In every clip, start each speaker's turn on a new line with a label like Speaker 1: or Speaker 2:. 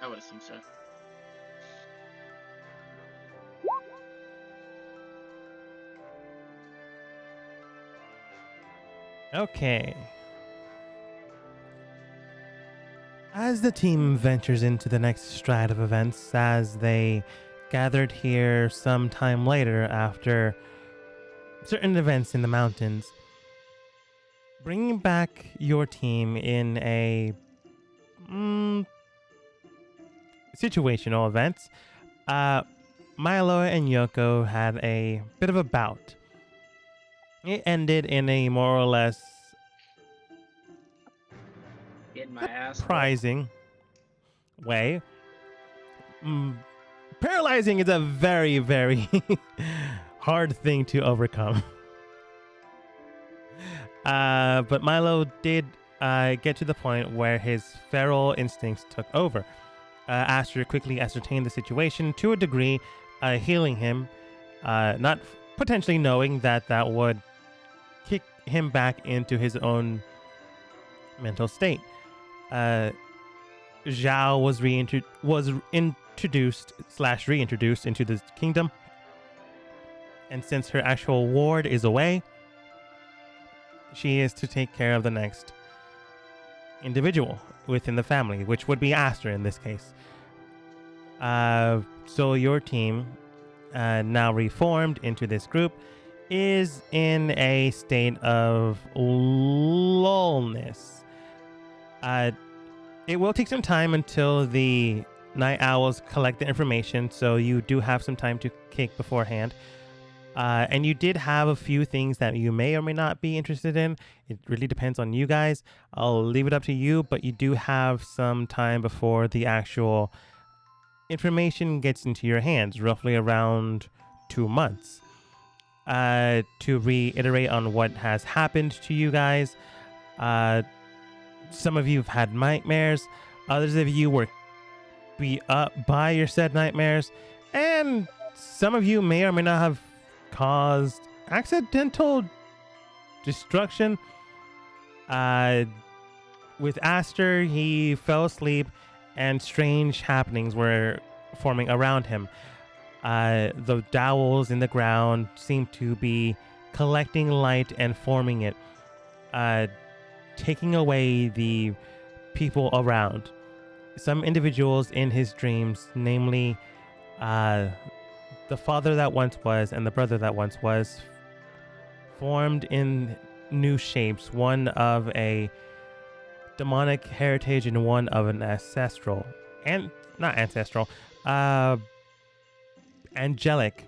Speaker 1: I would assume so.
Speaker 2: Okay. As the team ventures into the next stride of events, as they gathered here some time later after certain events in the mountains, bringing back your team in a situational events, uh, Milo and Yoko had a bit of a bout. It ended in a more or less
Speaker 1: Getting my ass whooped.
Speaker 2: surprising way. Mm, Paralyzing is a very, very hard thing to overcome. But Milo did get to the point where his feral instincts took over. Aster quickly ascertained the situation to a degree, healing him, not potentially knowing that that would kick him back into his own mental state. Uh, Zhao was introduced / reintroduced into the kingdom, and since her actual ward is away, she is to take care of the next individual within the family, which would be Aster in this case. So your team, now reformed into this group, is in a state of lullness. It will take some time until the night owls collect the information, so you do have some time to kick beforehand. And you did have a few things that you may or may not be interested in. It really depends on you guys. I'll leave it up to you, but you do have some time before the actual information gets into your hands, roughly around 2 months. To reiterate on what has happened to you guys, some of you have had nightmares, others of you were beat up by your said nightmares, and some of you may or may not have caused accidental destruction. With Aster, he fell asleep and strange happenings were forming around him. The dowels in the ground seem to be collecting light and forming it, taking away the people around. Some individuals in his dreams, namely the father that once was and the brother that once was, formed in new shapes, one of a demonic heritage and one of an ancestral, and not ancestral, angelic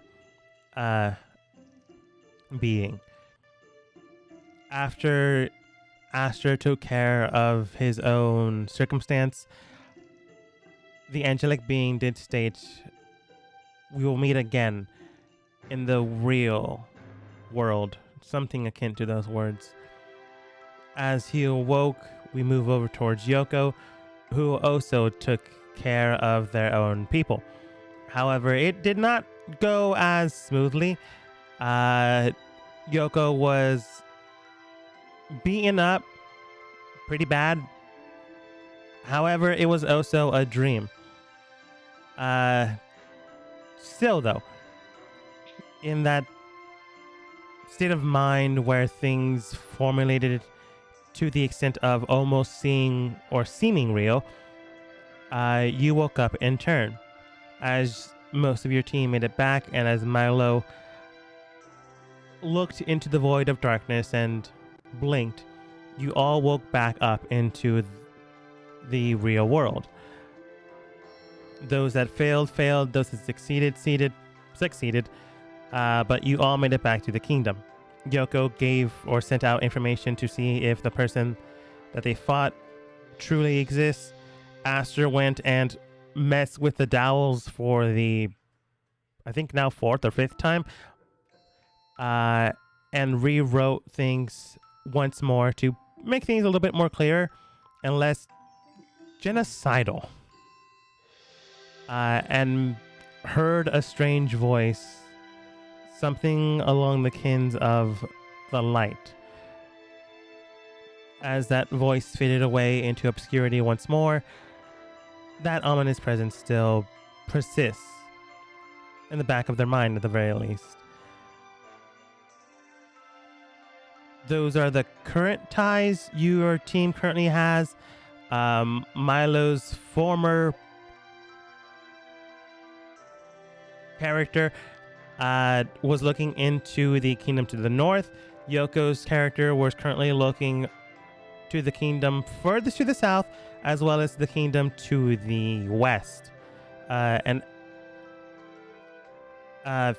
Speaker 2: being. After Aster took care of his own circumstance, the angelic being did state, "We will meet again in the real world," something akin to those words. As he awoke, we move over towards Yoko, who also took care of their own people. However, it did not go as smoothly. Yoko was beaten up pretty bad. However, it was also a dream. Still, though, in that state of mind where things formulated to the extent of almost seeing or seeming real, you woke up in turn. As most of your team made it back, and as Milo looked into the void of darkness and blinked, you all woke back up into the real world. Those that failed, those that succeeded, but you all made it back to the kingdom. Yoko gave or sent out information to see if the person that they fought truly exists. Aster went and messed with the dowels for the, I think now 4th or 5th time, and rewrote things once more to make things a little bit more clear and less genocidal. And heard a strange voice, something along the kins of the light. As that voice faded away into obscurity once more, that ominous presence still persists in the back of their mind at the very least. Those are the current ties your team currently has. Milo's former character was looking into the kingdom to the north. Yoko's character was currently looking to the kingdom furthest to the south, as well as the kingdom to the west. And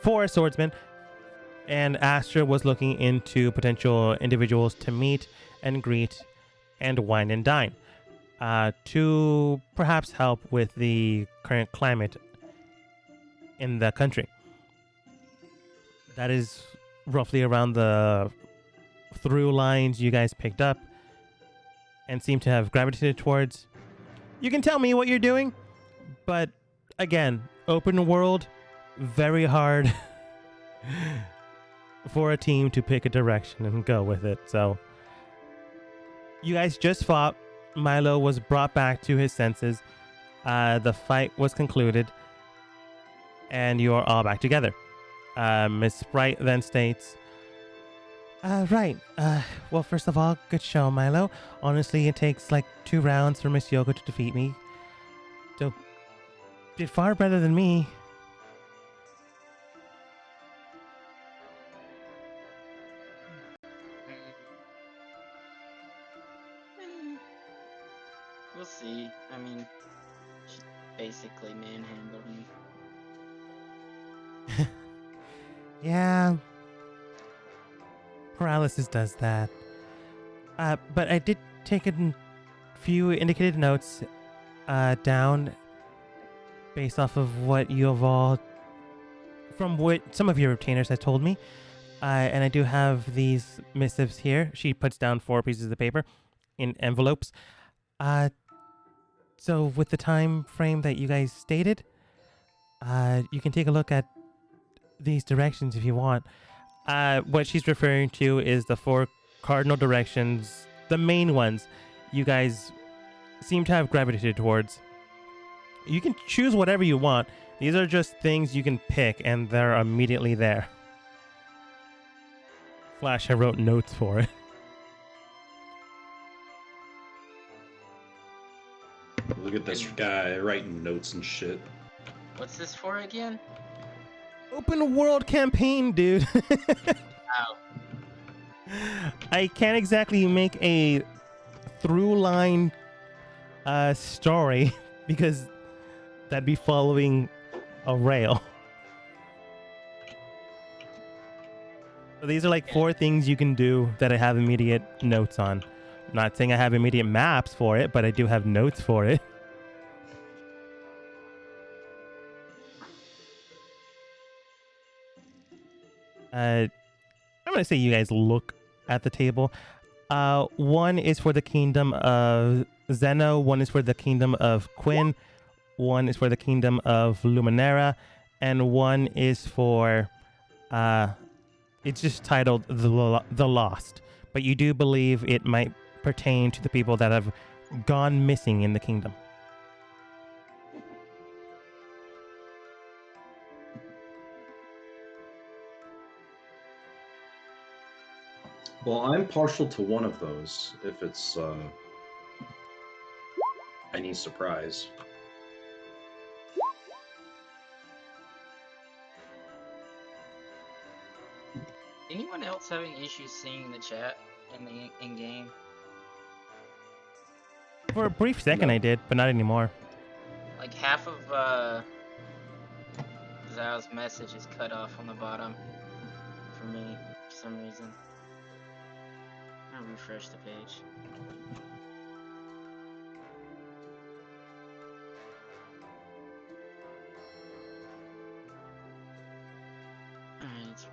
Speaker 2: for a swordsman, and Astra was looking into potential individuals to meet and greet and wine and dine to perhaps help with the current climate in the country. That is roughly around the through lines you guys picked up and seem to have gravitated towards. You can tell me what you're doing, but again, open world, very hard for a team to pick a direction and go with it. So you guys just fought. Milo was brought back to his senses. The fight was concluded, and you are all back together. Miss Sprite then states, right. Well, first of all, good show, Milo. Honestly, it takes like 2 rounds for Miss Yoko to defeat me. So, did far better than me.
Speaker 1: We'll see. I mean, she basically manhandled me.
Speaker 2: Yeah. Paralysis does that. But I did take a few indicated notes down based off of what you have all, from what some of your retainers have told me. And I do have these missives here. She puts down 4 pieces of paper in envelopes. So with the time frame that you guys stated, you can take a look at these directions if you want. What she's referring to is the 4 cardinal directions, the main ones you guys seem to have gravitated towards. You can choose whatever you want. These are just things you can pick, and they're immediately there. Flash, I wrote notes for it.
Speaker 3: Look at this guy writing notes and shit.
Speaker 1: What's this for again?
Speaker 2: Open world campaign, dude.
Speaker 1: Ow.
Speaker 2: I can't exactly make a through line story because that'd be following a rail. So these are like 4 things you can do that I have immediate notes on. I'm not saying I have immediate maps for it, but I do have notes for it. I'm gonna say you guys look at the table. 1 is for the kingdom of Zeno, 1 is for the kingdom of Quinn, 1 is for the kingdom of Luminera, and 1 is for it's just titled the Lost, but you do believe it might pertain to the people that have gone missing in the kingdom.
Speaker 3: Well, I'm partial to one of those, if it's any surprise.
Speaker 1: Anyone else having issues seeing the chat in game?
Speaker 2: For a brief second
Speaker 3: No.
Speaker 2: I did, but not anymore.
Speaker 1: Like half of Zhao's message is cut off on the bottom for me for some reason. I'm gonna refresh the page. Alright, it's back.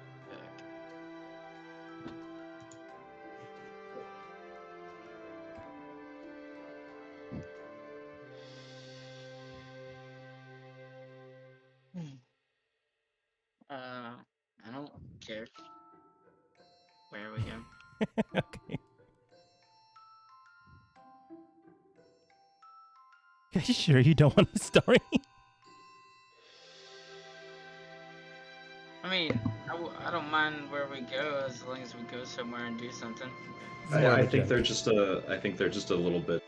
Speaker 1: I don't care. Where we go?
Speaker 2: Okay. Are you sure you don't want a story?
Speaker 1: I mean, I don't mind where we go as long as we go somewhere and do something.
Speaker 2: It's more of
Speaker 3: I
Speaker 2: a
Speaker 3: think
Speaker 2: joke.
Speaker 3: they're just a little bit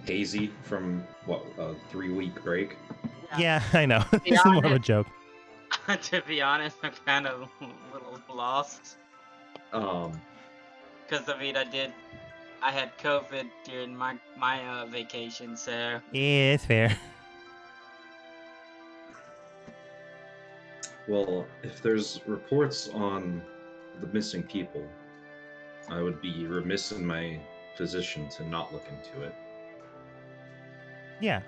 Speaker 3: hazy from what a 3-week break.
Speaker 2: Yeah, I know.
Speaker 1: be
Speaker 2: This is more of a
Speaker 1: honest-
Speaker 2: joke.
Speaker 1: To be honest, I'm kind of a little lost. Because, I mean, I had COVID during my vacation, so...
Speaker 2: Yeah, it's fair.
Speaker 3: Well, if there's reports on the missing people, I would be remiss in my position to not look into it.
Speaker 2: Yeah.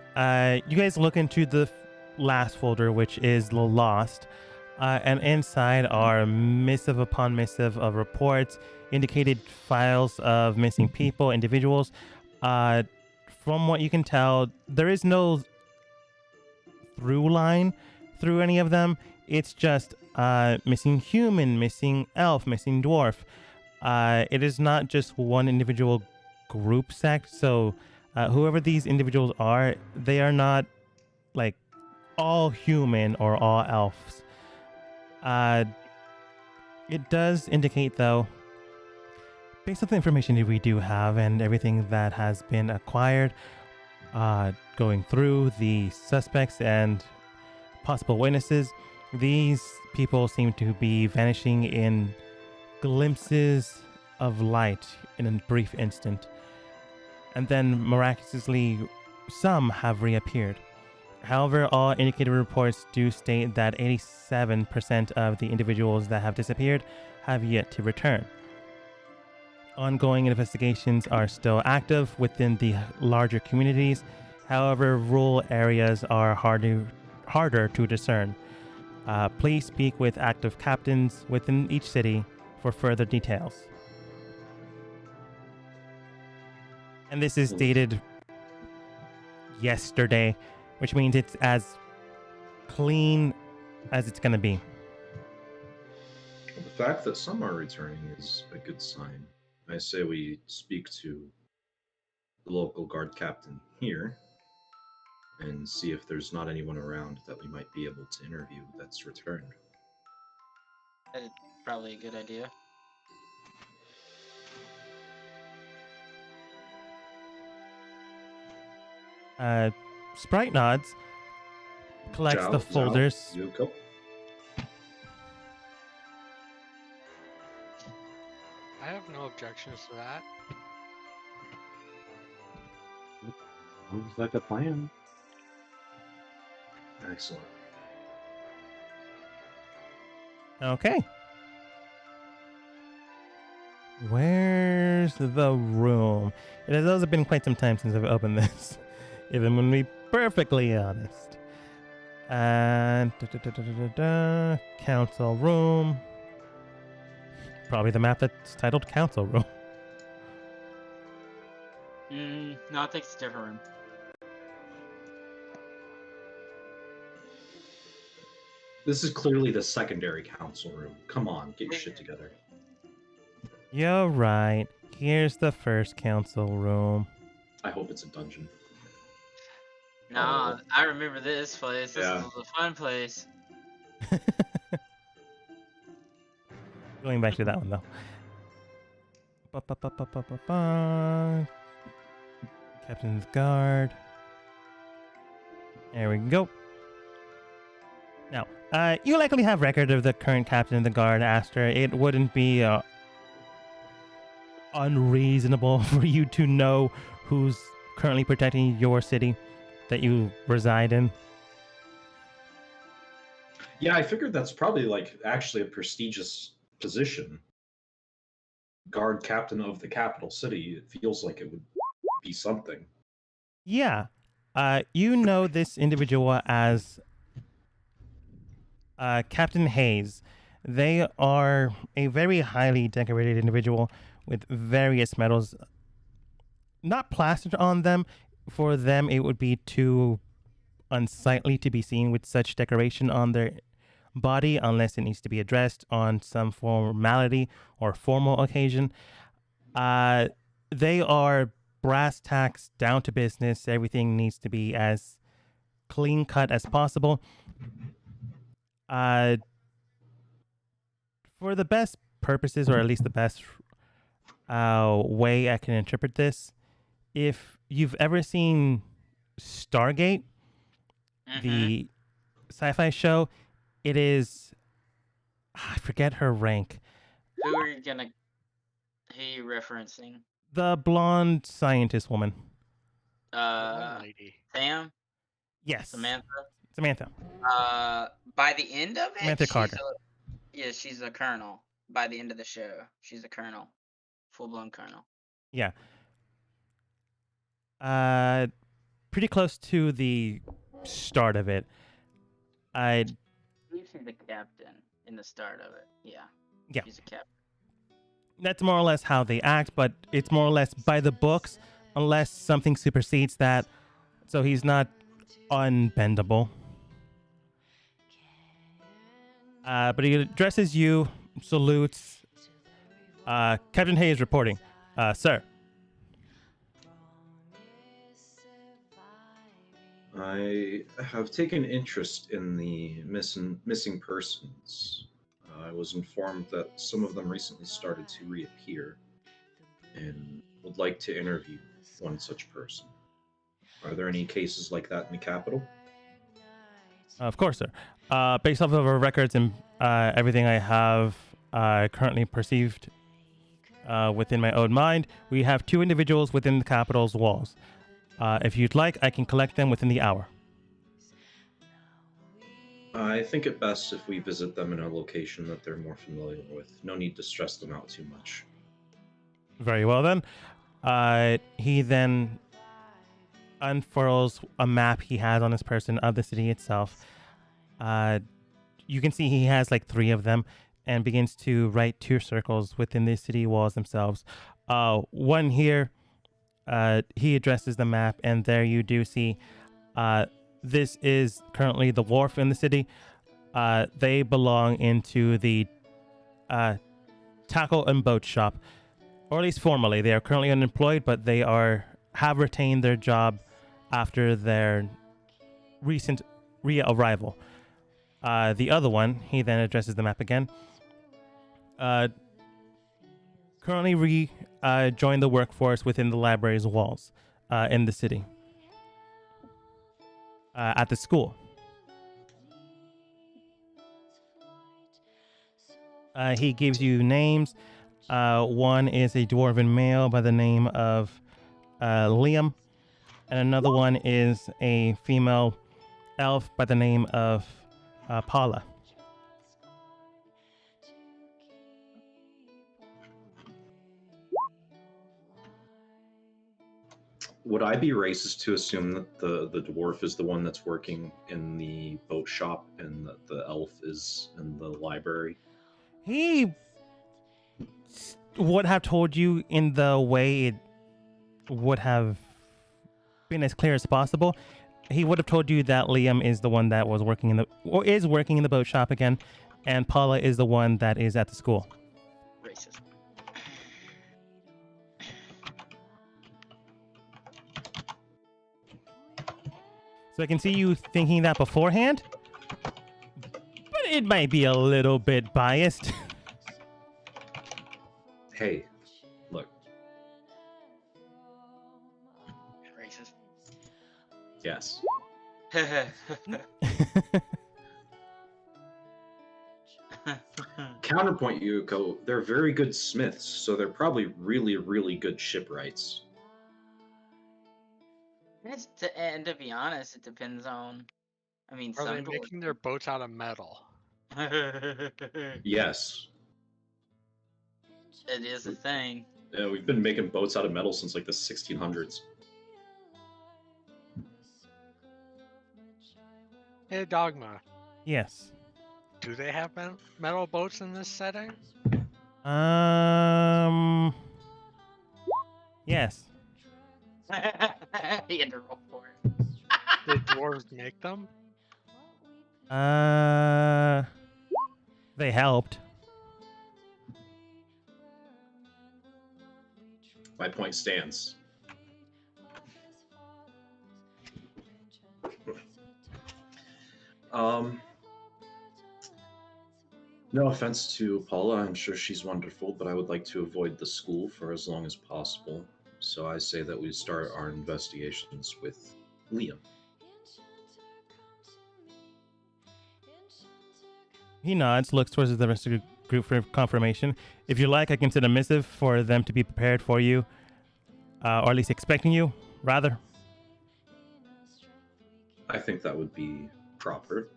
Speaker 2: You guys look into the last folder, which is the Lost, and inside are missive upon missive of reports, indicated files of missing people, individuals. From what you can tell, there is no through line through any of them. It's just missing human, missing elf, missing dwarf. It is not just one individual group sect. So whoever these individuals are, they are not like all human or all elves. It does indicate, though, based on the information that we do have and everything that has been acquired, going through the suspects and possible witnesses, these people seem to be vanishing in glimpses of light in a brief instant. And then miraculously, some have reappeared. However, all indicated reports do state that 87% of the individuals that have disappeared have yet to return. Ongoing investigations are still active within the larger communities. However, rural areas are harder to discern. Please speak with active captains within each city for further details. And this is dated yesterday, which means it's as clean as it's going to be.
Speaker 3: The fact that some are returning is a good sign. I say we speak to the local guard captain here and see if there's not anyone around that we might be able to interview that's returned.
Speaker 1: That's probably a good idea.
Speaker 2: Sprite nods, collects the folders.
Speaker 3: Yuko.
Speaker 4: I have no objections to that.
Speaker 5: Looks like a plan.
Speaker 3: Excellent.
Speaker 2: Okay. Where's the room? It has also been quite some time since I've opened this, even when we perfectly honest. And council room. Probably the map that's titled council room.
Speaker 1: No, I think it's a different room.
Speaker 3: This is clearly the secondary council room. Come on, get your shit together.
Speaker 2: You're right. Here's the first council room.
Speaker 3: I hope it's a dungeon.
Speaker 1: Nah, I remember this place. This
Speaker 3: Yeah.
Speaker 1: is a fun place.
Speaker 2: Going back to that one, though. Ba-ba-ba-ba-ba-ba. Captain's Guard. There we go. Now, you likely have record of the current captain of the guard, Aster. It wouldn't be unreasonable for you to know who's currently protecting your city that you reside in.
Speaker 3: Yeah, I figured that's probably like actually a prestigious position. Guard captain of the capital city. It feels like it would be something.
Speaker 2: Yeah. You know this individual as Captain Hayes. They are a very highly decorated individual with various medals not plastered on them. For them, it would be too unsightly to be seen with such decoration on their body unless it needs to be addressed on some formality or formal occasion. They are brass tacks, down to business. Everything needs to be as clean cut as possible. For the best purposes, or at least the best way I can interpret this, if you've ever seen Stargate, the sci-fi show, it is, I forget her rank.
Speaker 1: Who are you referencing?
Speaker 2: The blonde scientist woman.
Speaker 4: One lady.
Speaker 1: Sam?
Speaker 2: Yes.
Speaker 1: Samantha? By the end of it,
Speaker 2: Samantha Carter.
Speaker 1: she's a colonel. By the end of the show, she's a colonel. Full-blown colonel.
Speaker 2: Yeah. Pretty close to the start of it.
Speaker 1: I believe she's the captain in the start of it. Yeah. She's a captain.
Speaker 2: That's more or less how they act, but it's more or less by the books, unless something supersedes that. So he's not unbendable. But he addresses you, salutes. Captain Hayes reporting. Sir.
Speaker 3: I have taken interest in the missing persons. I was informed that some of them recently started to reappear and would like to interview one such person. Are there any cases like that in the capital?
Speaker 2: Of course, sir. Based off of our records and everything I have currently perceived within my own mind, we have 2 individuals within the capital's walls. If you'd like, I can collect them within the hour.
Speaker 3: I think it best if we visit them in a location that they're more familiar with. No need to stress them out too much.
Speaker 2: Very well, then. He then unfurls a map he has on his person of the city itself. You can see he has like 3 of them and begins to write 2 circles within the city walls themselves. One here, he addresses the map, and there you do see this is currently the wharf in the city. They belong into the tackle and boat shop, or at least formally. They are currently unemployed, but they have retained their job after their recent re-arrival. The other one, he then addresses the map again. Currently joined the workforce within the library's walls in the city. At the school. He gives you names. One is a dwarven male by the name of Liam, and another one is a female elf by the name of Paula.
Speaker 3: Would I be racist to assume that the dwarf is the one that's working in the boat shop and that the elf is in the library?
Speaker 2: He would have told you in the way it would have been as clear as possible. He would have told you that Liam is the one that is working in the boat shop again, and Paula is the one that is at the school.
Speaker 1: Racist.
Speaker 2: So I can see you thinking that beforehand, but it might be a little bit biased.
Speaker 3: Hey, look.
Speaker 1: Racist.
Speaker 3: Yes. Counterpoint, Yuko, they're very good smiths, so they're probably really, really good shipwrights.
Speaker 1: And to be honest, it depends on. I mean,
Speaker 4: Are
Speaker 1: some
Speaker 4: they making their boats out of metal?
Speaker 3: Yes.
Speaker 1: It is a thing.
Speaker 3: Yeah, we've been making boats out of metal since like the 1600s.
Speaker 4: Hey, Dogma.
Speaker 2: Yes.
Speaker 4: Do they have metal boats in this setting?
Speaker 2: Yes.
Speaker 1: He had to roll for it.
Speaker 4: Did dwarves make them?
Speaker 2: They helped.
Speaker 3: My point stands. Um, no offense to Paula, I'm sure she's wonderful, but I would like to avoid the school for as long as possible. So I say that we start our investigations with Liam.
Speaker 2: He nods, looks towards the rest of the group for confirmation. If you like, I can send a missive for them to be prepared for you, or at least expecting you, rather.
Speaker 3: I think that would be proper.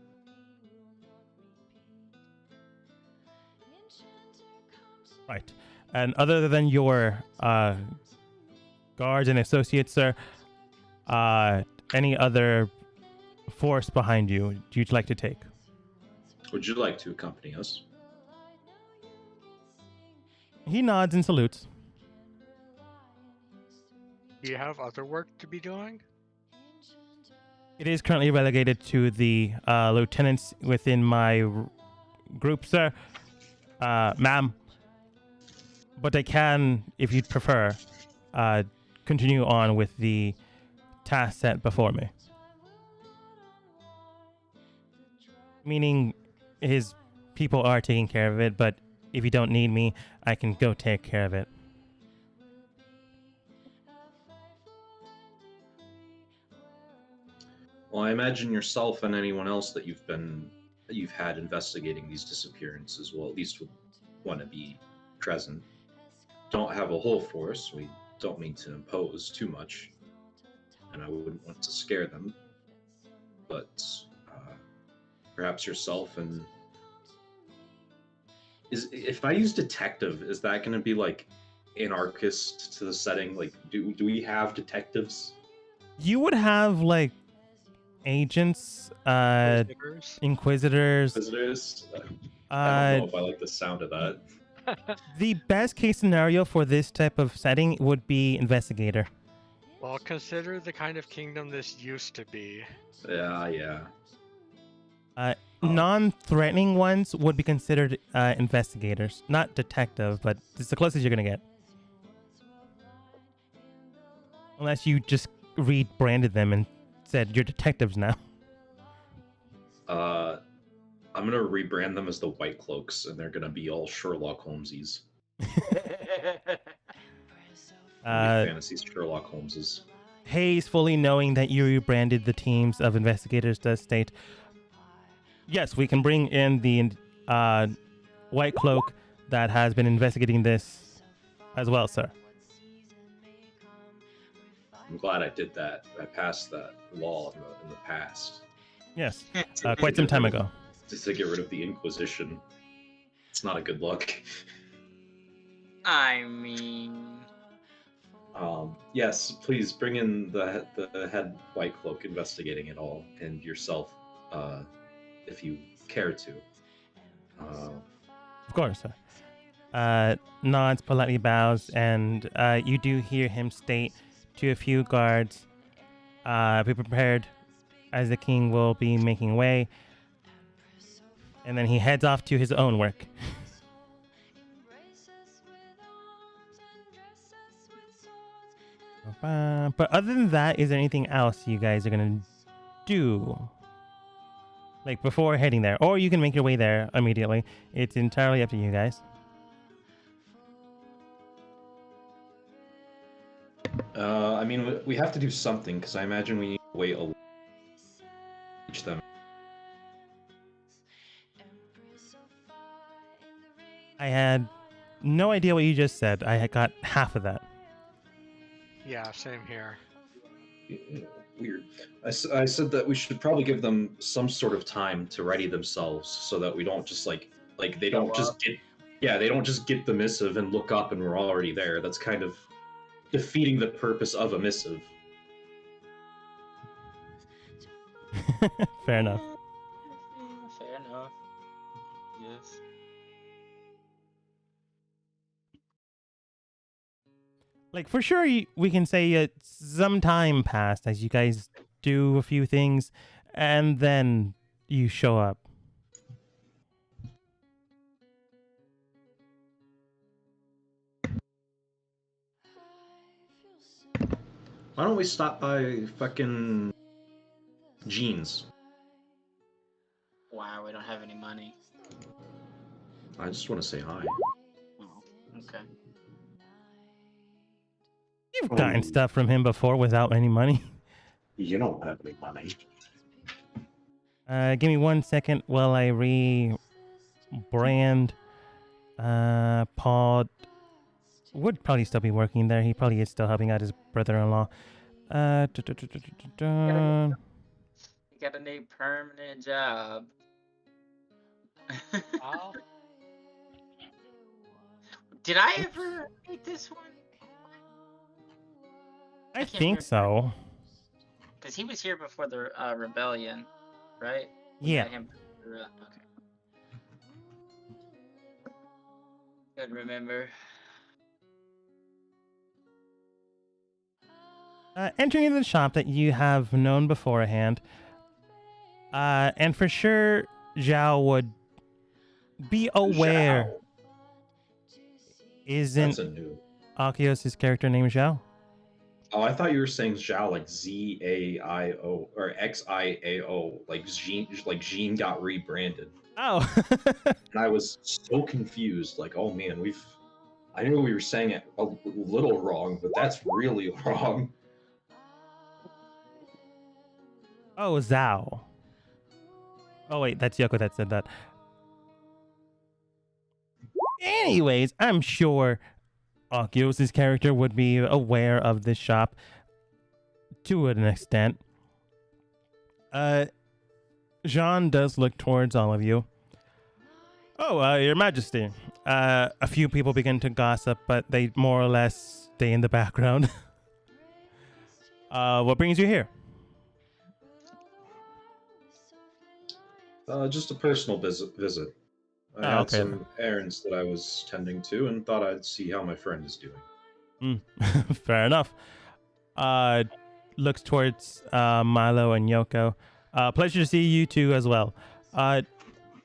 Speaker 2: Right. And other than your guards and associates, sir, any other force behind you you'd like to take?
Speaker 3: Would you like to accompany us?
Speaker 2: He nods and salutes.
Speaker 4: Do you have other work to be doing?
Speaker 2: It is currently relegated to the lieutenants within my group, sir. Ma'am. But I can, if you'd prefer, continue on with the task set before me. Meaning his people are taking care of it, but if you don't need me, I can go take care of it.
Speaker 3: Well, I imagine yourself and anyone else that you've had investigating these disappearances will at least would want to be present. Don't have a whole force. We don't mean to impose too much, and I wouldn't want to scare them. But perhaps yourself and if I use detective, is that going to be like anarchist to the setting? Like, do we have detectives?
Speaker 2: You would have like agents,
Speaker 4: Visitors?
Speaker 2: inquisitors.
Speaker 3: Visitors? I don't know if I like the sound of that.
Speaker 2: The best case scenario for this type of setting would be investigator.
Speaker 4: Well, consider the kind of kingdom this used to be.
Speaker 3: Yeah.
Speaker 2: Non-threatening ones would be considered investigators, not detective, but it's the closest you're gonna get. Unless you just rebranded them and said you're detectives now.
Speaker 3: I'm gonna rebrand them as the White Cloaks, and they're gonna be all Sherlock Holmesies. Fantasy Sherlock Holmeses.
Speaker 2: Hayes, fully knowing that you rebranded the teams of investigators, does state, yes, we can bring in the White Cloak that has been investigating this as well, sir.
Speaker 3: I'm glad I did that. I passed that law in the past.
Speaker 2: Yes, quite some time ago.
Speaker 3: Just to get rid of the Inquisition. It's not a good look.
Speaker 1: I mean,
Speaker 3: yes, please bring in the head White Cloak investigating it all, and yourself, if you care to.
Speaker 2: Of course, sir. Nods, politely bows, and you do hear him state to a few guards, be prepared as the king will be making way. And then he heads off to his own work. But other than that, is there anything else you guys are going to do? Like before heading there? Or you can make your way there immediately. It's entirely up to you guys.
Speaker 3: I mean, we have to do something, because I imagine we need to wait a while to reach them.
Speaker 2: I had no idea what you just said. I had got half of that.
Speaker 4: Yeah, same here.
Speaker 3: Weird. I said that we should probably give them some sort of time to ready themselves, so that we don't just like they don't just they don't just get the missive and look up and we're already there. That's kind of defeating the purpose of a missive.
Speaker 2: Fair enough.
Speaker 1: Fair enough. Yes.
Speaker 2: Like, for sure, we can say some time passed as you guys do a few things, and then you show up.
Speaker 3: Why don't we stop by fucking Jeans?
Speaker 1: Wow, we don't have any money.
Speaker 3: I just want to say hi.
Speaker 1: Oh, okay.
Speaker 2: You've gotten stuff from him before without any money.
Speaker 5: You don't have any money.
Speaker 2: Give me 1 second while I rebrand. Paul would probably still be working there. He probably is still helping out his brother-in-law.
Speaker 1: You got a new permanent job.
Speaker 4: Oh,
Speaker 1: Did I ever make this one?
Speaker 2: I
Speaker 1: can't
Speaker 2: think
Speaker 1: remember.
Speaker 2: so.
Speaker 1: Because he was here before the rebellion, right? We
Speaker 2: Yeah.
Speaker 1: met him okay. Good, remember.
Speaker 2: Entering into the shop that you have known beforehand, and for sure, Zhao would be aware.
Speaker 3: Zhao.
Speaker 2: Isn't
Speaker 3: That's a new.
Speaker 2: Akios' character named Zhao?
Speaker 3: Oh, I thought you were saying Zhao like Zaio or Xiao, like Jean got rebranded.
Speaker 2: Oh.
Speaker 3: And I was so confused. Like, oh man, I knew we were saying it a little wrong, but that's really wrong.
Speaker 2: Oh, Zhao. Oh, wait, that's Yoko that said that. Anyways, I'm sure Akios' character would be aware of this shop to an extent. Jean does look towards all of you. Oh, Your Majesty. A few people begin to gossip, but they more or less stay in the background. What brings you here?
Speaker 3: Just a personal visit. I
Speaker 2: Oh,
Speaker 3: had
Speaker 2: okay.
Speaker 3: some errands that I was tending to and thought I'd see how my friend is doing.
Speaker 2: Fair enough. Looks towards Milo and Yoko. Pleasure to see you two as well.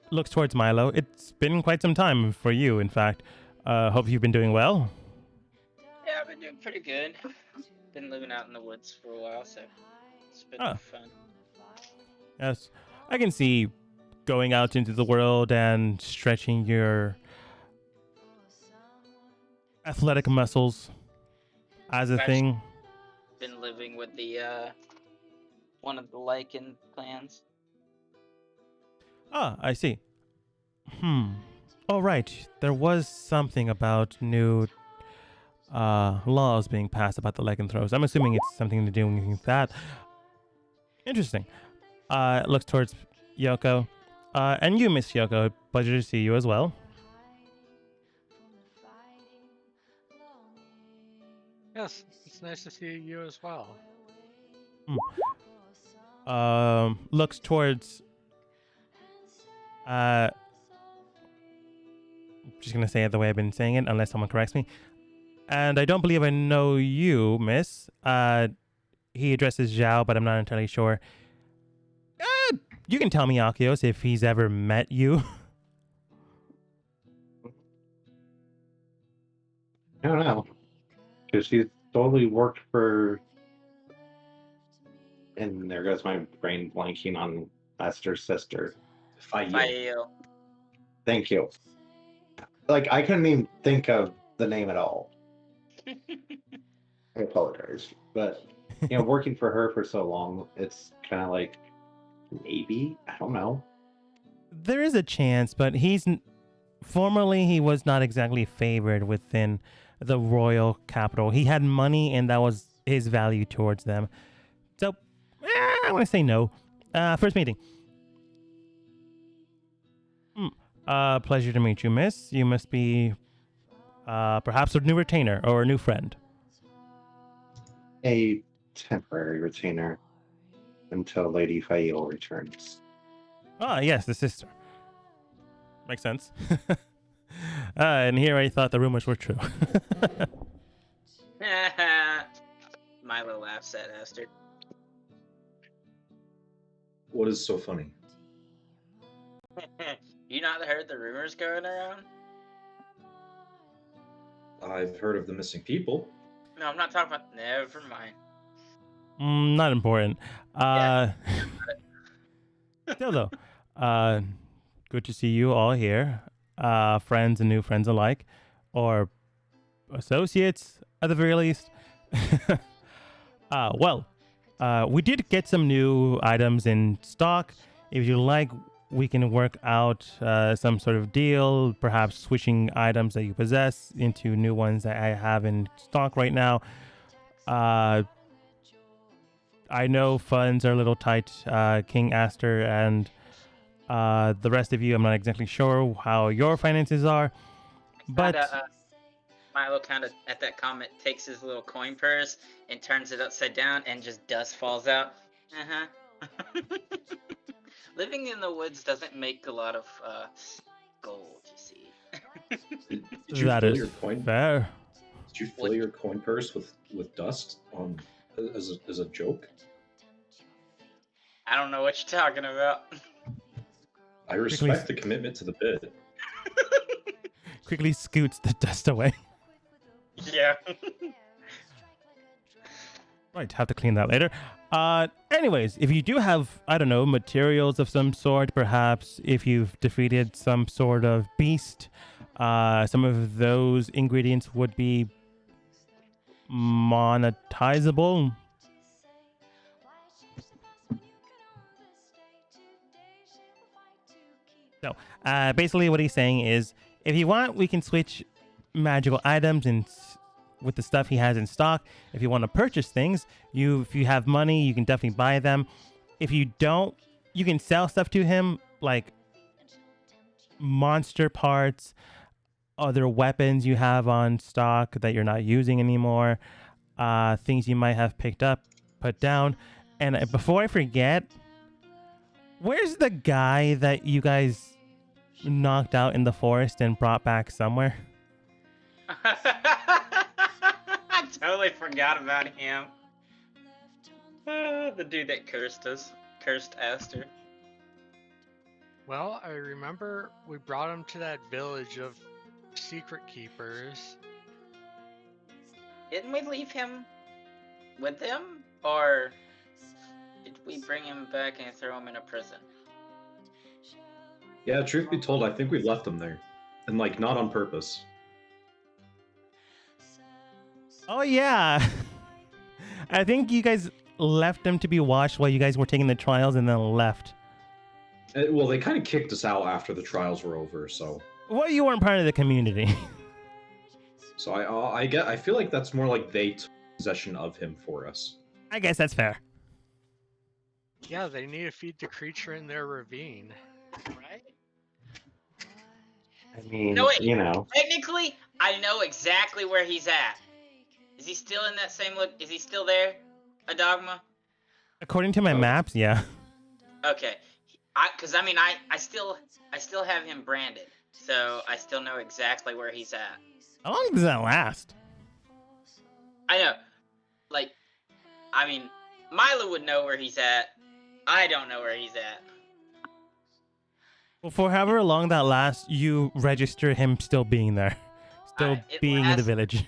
Speaker 2: Looks towards Milo. It's been quite some time for you, in fact. Hope you've been doing well.
Speaker 1: Yeah, I've been doing pretty good. Been living out in the woods for a while, so it's been fun.
Speaker 2: Yes, I can see going out into the world and stretching your athletic muscles as a thing.
Speaker 1: Been living with the one of the Lycan clans.
Speaker 2: Ah, I see. All right. There was something about new laws being passed about the lycanthropes. I'm assuming it's something to do with that. Interesting. Looks towards Yoko. And you, Miss Yoko. Pleasure to see you as well.
Speaker 4: yes, it's nice to see you as well.
Speaker 2: Looks towards just gonna say it the way I've been saying it, unless someone corrects me. And I don't believe I know you, miss. He addresses Zhao, but I'm not entirely sure. You can tell me, Akios, if he's ever met you.
Speaker 5: I don't know. Because she's totally worked for. And there goes my brain blanking on Esther's sister.
Speaker 1: Fael.
Speaker 5: Thank you. Like, I couldn't even think of the name at all. I apologize. But, working for her for so long, it's kind of like, maybe? I don't know.
Speaker 2: There is a chance, but formerly he was not exactly favored within the royal capital. He had money, and that was his value towards them. So, I want to say no. First meeting. Pleasure to meet you, miss. You must be perhaps a new retainer or a new friend.
Speaker 5: A temporary retainer until Lady Fael returns.
Speaker 2: Ah, yes, the sister. Makes sense. And here I thought the rumors were true.
Speaker 1: Milo laughs at Esther.
Speaker 3: What is so funny?
Speaker 1: You not heard the rumors going around?
Speaker 3: I've heard of the missing people.
Speaker 1: No, I'm not talking about. Never mind.
Speaker 2: Not important.
Speaker 1: Yeah.
Speaker 2: Still though, Uh, good to see you all here, friends and new friends alike, or associates at the very least. We did get some new items in stock. If you like, we can work out some sort of deal, perhaps switching items that you possess into new ones that I have in stock right now. I know funds are a little tight, King Aster, and the rest of you, I'm not exactly sure how your finances are, but
Speaker 1: Milo kind of, at that comment, takes his little coin purse and turns it upside down, and just dust falls out. Living in the woods doesn't make a lot of gold, you see.
Speaker 3: Did you
Speaker 2: that
Speaker 3: fill
Speaker 2: is
Speaker 3: your coin?
Speaker 2: fair.
Speaker 3: Did you fill your coin purse with dust on as a joke?
Speaker 1: I don't know what you're talking about.
Speaker 3: I respect the commitment to the bid.
Speaker 2: Quickly scoots the dust away.
Speaker 1: Yeah.
Speaker 2: Right, have to clean that later. Anyways, if you do have, I don't know, materials of some sort, perhaps if you've defeated some sort of beast, some of those ingredients would be monetizable. So, basically what he's saying is, if you want, we can switch magical items and with the stuff he has in stock. If you want to purchase things, if you have money, you can definitely buy them. If you don't, you can sell stuff to him, like monster parts, other weapons you have on stock that you're not using anymore, things you might have picked up, put down. And before I forget, where's the guy that you guys knocked out in the forest and brought back somewhere?
Speaker 1: I totally forgot about him. The dude that cursed Aster.
Speaker 4: Well, I remember we brought him to that village of secret keepers.
Speaker 1: Didn't we leave him with them? Or did we bring him back and throw him in a prison?
Speaker 3: Yeah, truth be told, I think we left him there. And, like, not on purpose.
Speaker 2: Oh, yeah. I think you guys left him to be watched while you guys were taking the trials and then left.
Speaker 3: Well, they kind of kicked us out after the trials were over, so...
Speaker 2: Well, you weren't part of the community.
Speaker 3: So I feel like that's more like they took possession of him for us.
Speaker 2: I guess that's fair.
Speaker 4: Yeah, they need to feed the creature in their ravine.
Speaker 1: Right?
Speaker 5: I mean,
Speaker 1: No, wait.
Speaker 5: you know.
Speaker 1: Technically, I know exactly where he's at. Is he still in that same look? Is he still there? A dogma?
Speaker 2: According to my maps, yeah.
Speaker 1: Okay. Because I still have him branded, so I still know exactly where he's at.
Speaker 2: How long does that last?
Speaker 1: I know. Like, I mean, Milo would know where he's at. I don't know where he's at.
Speaker 2: Well, for however long that lasts, you register him still being there. Still being in the village.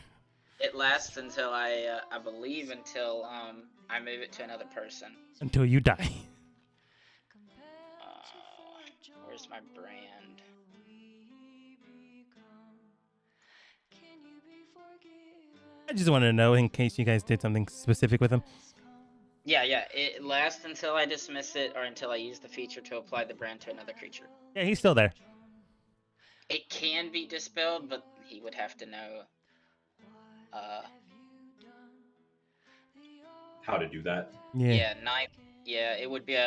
Speaker 1: It lasts until I believe until I move it to another person.
Speaker 2: Until you die.
Speaker 1: Where's my brand?
Speaker 2: I just wanted to know in case you guys did something specific with him.
Speaker 1: Yeah. It lasts until I dismiss it or until I use the feature to apply the brand to another creature.
Speaker 2: Yeah, he's still there.
Speaker 1: It can be dispelled, but he would have to know
Speaker 3: How to do that.
Speaker 2: Yeah.
Speaker 1: Yeah, it would be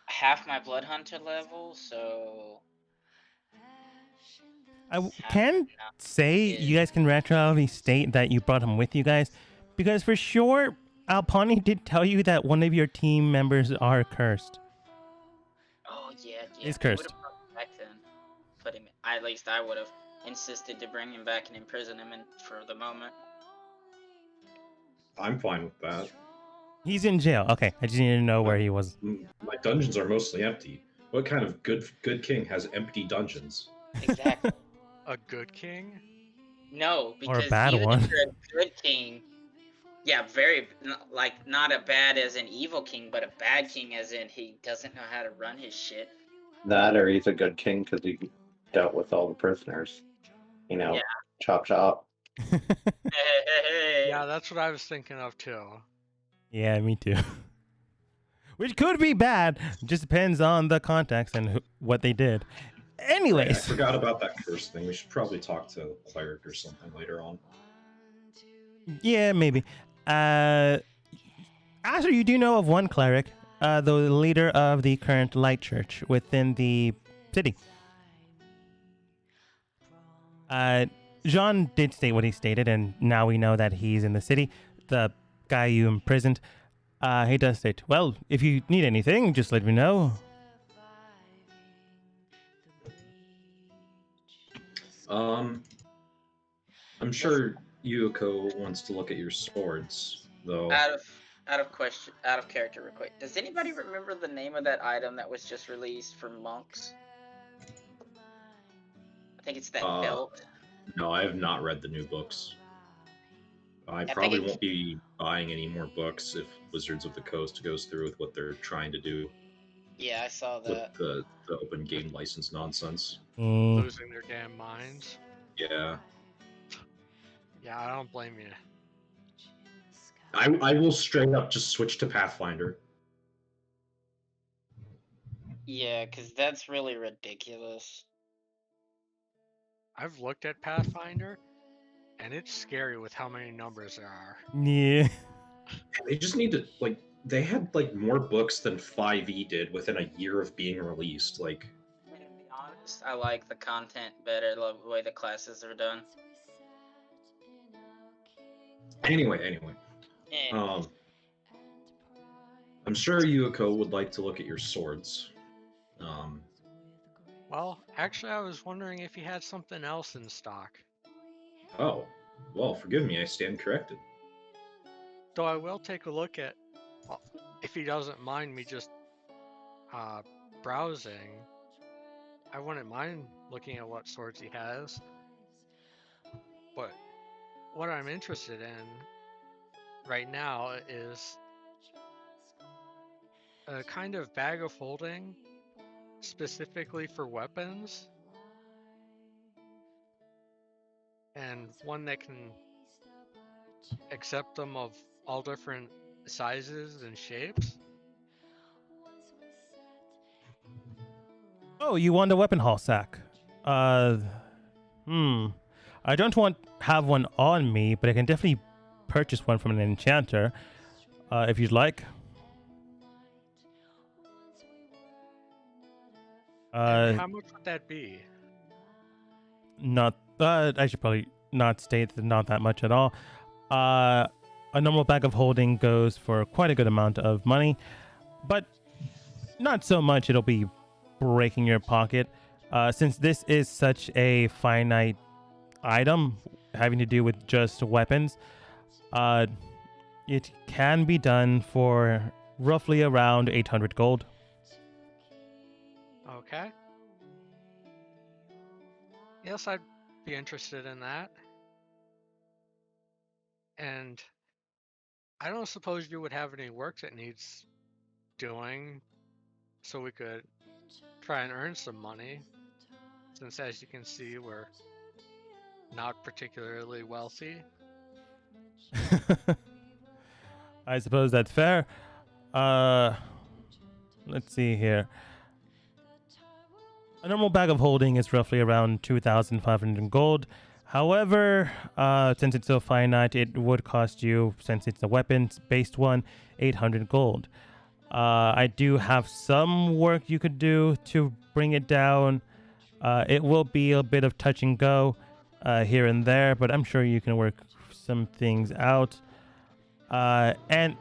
Speaker 1: half my blood hunter level, so
Speaker 2: I can say you guys can retroactively state that you brought him with you guys, because for sure, Alpani did tell you that one of your team members are cursed.
Speaker 1: Oh yeah.
Speaker 2: He's cursed.
Speaker 1: Back then, at least I would have insisted to bring him back and imprison him for the moment.
Speaker 3: I'm fine with that.
Speaker 2: He's in jail. Okay, I just needed to know where he was.
Speaker 3: My dungeons are mostly empty. What kind of good king has empty dungeons?
Speaker 1: Exactly.
Speaker 4: A good king?
Speaker 1: No, because
Speaker 2: Or a bad
Speaker 1: even
Speaker 2: one.
Speaker 1: if you're a good king, Yeah, very like not a bad as an evil king, but a bad king as in he doesn't know how to run his shit.
Speaker 5: That or he's a good king because he dealt with all the prisoners. You know,
Speaker 1: Yeah.
Speaker 5: chop chop.
Speaker 4: Yeah, that's what I was thinking of too.
Speaker 2: Yeah, me too. Which could be bad. Just depends on the context and what they did.
Speaker 3: Right, I
Speaker 2: Anyways,
Speaker 3: forgot about that curse thing. We should probably talk to a cleric or something later on.
Speaker 2: yeah, maybe. After you do know of one cleric, the leader of the current light church within the city. Jean did state what he stated, and now we know that he's in the city. The guy you imprisoned, he does state, well, if you need anything, just let me know.
Speaker 3: I'm sure Yuko wants to look at your swords, though.
Speaker 1: Out of question, out of character, real quick. Does anybody remember the name of that item that was just released for monks? I think it's that belt.
Speaker 3: No, I have not read the new books. I
Speaker 1: I think
Speaker 3: probably won't be buying any more books if Wizards of the Coast goes through with what they're trying to do
Speaker 1: Yeah, I saw
Speaker 3: with
Speaker 1: that.
Speaker 3: the open game license nonsense.
Speaker 4: Losing their damn minds.
Speaker 3: Yeah.
Speaker 4: Yeah, I don't blame you.
Speaker 3: I will straight up just switch to Pathfinder.
Speaker 1: Yeah, because that's really ridiculous.
Speaker 4: I've looked at Pathfinder, and it's scary with how many numbers there are.
Speaker 2: Yeah.
Speaker 3: They just need to, like, they had, like, more books than 5e did within a year of being released. Like,
Speaker 1: To be honest, I like the content better, the way the classes are done.
Speaker 3: anyway.
Speaker 1: Anyways.
Speaker 3: I'm sure Yuko would like to look at your swords.
Speaker 4: Well, actually, I was wondering if he had something else in stock.
Speaker 3: Oh, well, forgive me, I stand corrected.
Speaker 4: Though I will take a look at, well, if he doesn't mind me just browsing, I wouldn't mind looking at what swords he has. But what I'm interested in right now is a kind of bag of holding specifically for weapons, and one that can accept them of all different sizes and shapes.
Speaker 2: Oh, you want a weapon haul sack? I don't have one on me, but I can definitely purchase one from an enchanter, if you'd like.
Speaker 4: And how much would that be?
Speaker 2: Not. I should probably not state not that much at all. A normal bag of holding goes for quite a good amount of money, but not so much it'll be breaking your pocket. Since this is such a finite item having to do with just weapons, it can be done for roughly around 800 gold.
Speaker 4: Okay. Yes, I'd be interested in that. And I don't suppose you would have any work that needs doing so we could try and earn some money, since as you can see, we're not particularly wealthy.
Speaker 2: I suppose that's fair. Let's see here. A normal bag of holding is roughly around 2,500 gold. However, since it's so finite, it would cost you, since it's a weapons-based one, 800 gold. I do have some work you could do to bring it down. It will be a bit of touch and go here and there, but I'm sure you can work some things out. And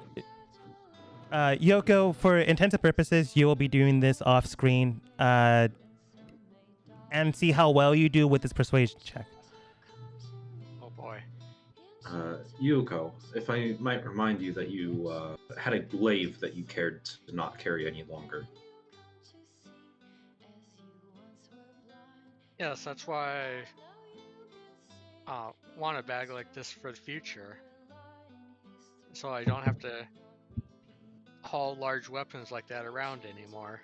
Speaker 2: Yoko, for intensive purposes, you will be doing this off screen and see how well you do with this persuasion check.
Speaker 4: Oh boy.
Speaker 3: Yuko, if I might remind you that you had a glaive that you cared to not carry any longer.
Speaker 4: Yes, that's why I want a bag like this for the future. so I don't have to haul large weapons like that around anymore.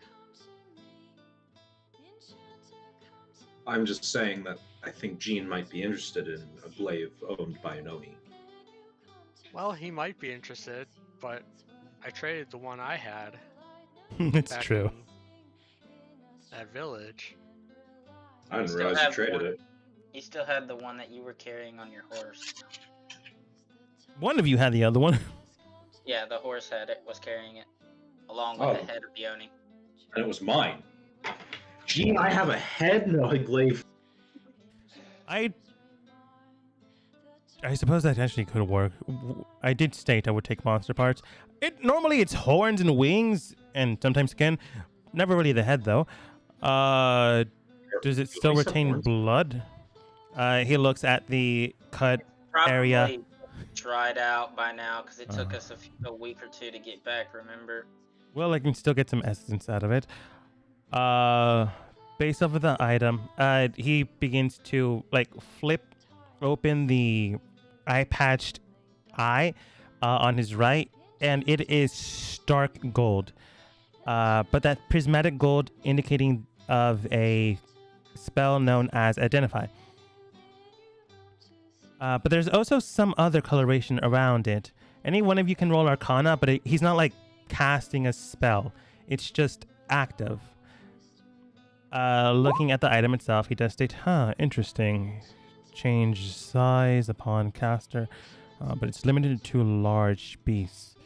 Speaker 3: I'm just saying that I think Gene might be interested in a glaive owned by Ononi.
Speaker 4: Well, he might be interested, but I traded the one I had
Speaker 2: It's
Speaker 4: back
Speaker 2: true.
Speaker 4: in that village.
Speaker 3: I didn't
Speaker 1: Still
Speaker 3: realize you
Speaker 1: have
Speaker 3: traded
Speaker 1: one.
Speaker 3: it.
Speaker 1: You still had the one that you were carrying on your horse.
Speaker 2: One of you had the other one.
Speaker 1: Yeah, the horse was carrying it, along with
Speaker 3: Oh.
Speaker 1: the head of the Oni.
Speaker 3: And it was mine. Gene, I have a head, no a glaive.
Speaker 2: I suppose that actually could work. I did state I would take monster parts. Normally it's horns and wings, and sometimes skin. Never really the head though. Does it still
Speaker 3: We said
Speaker 2: retain
Speaker 3: horns.
Speaker 2: blood? He looks at the cut area.
Speaker 1: Probably dried out by now because it took us a week or two to get back. Remember?
Speaker 2: Well, I can still get some essence out of it. Based off of the item, he begins to flip open the eye-patched eye on his right, and it is stark gold. But that prismatic gold indicating of a spell known as Identify. But there's also some other coloration around it. Any one of you can roll Arcana, but he's not casting a spell. It's just active. Looking at the item itself, he does state, interesting. Change size upon caster, but it's limited to large beasts.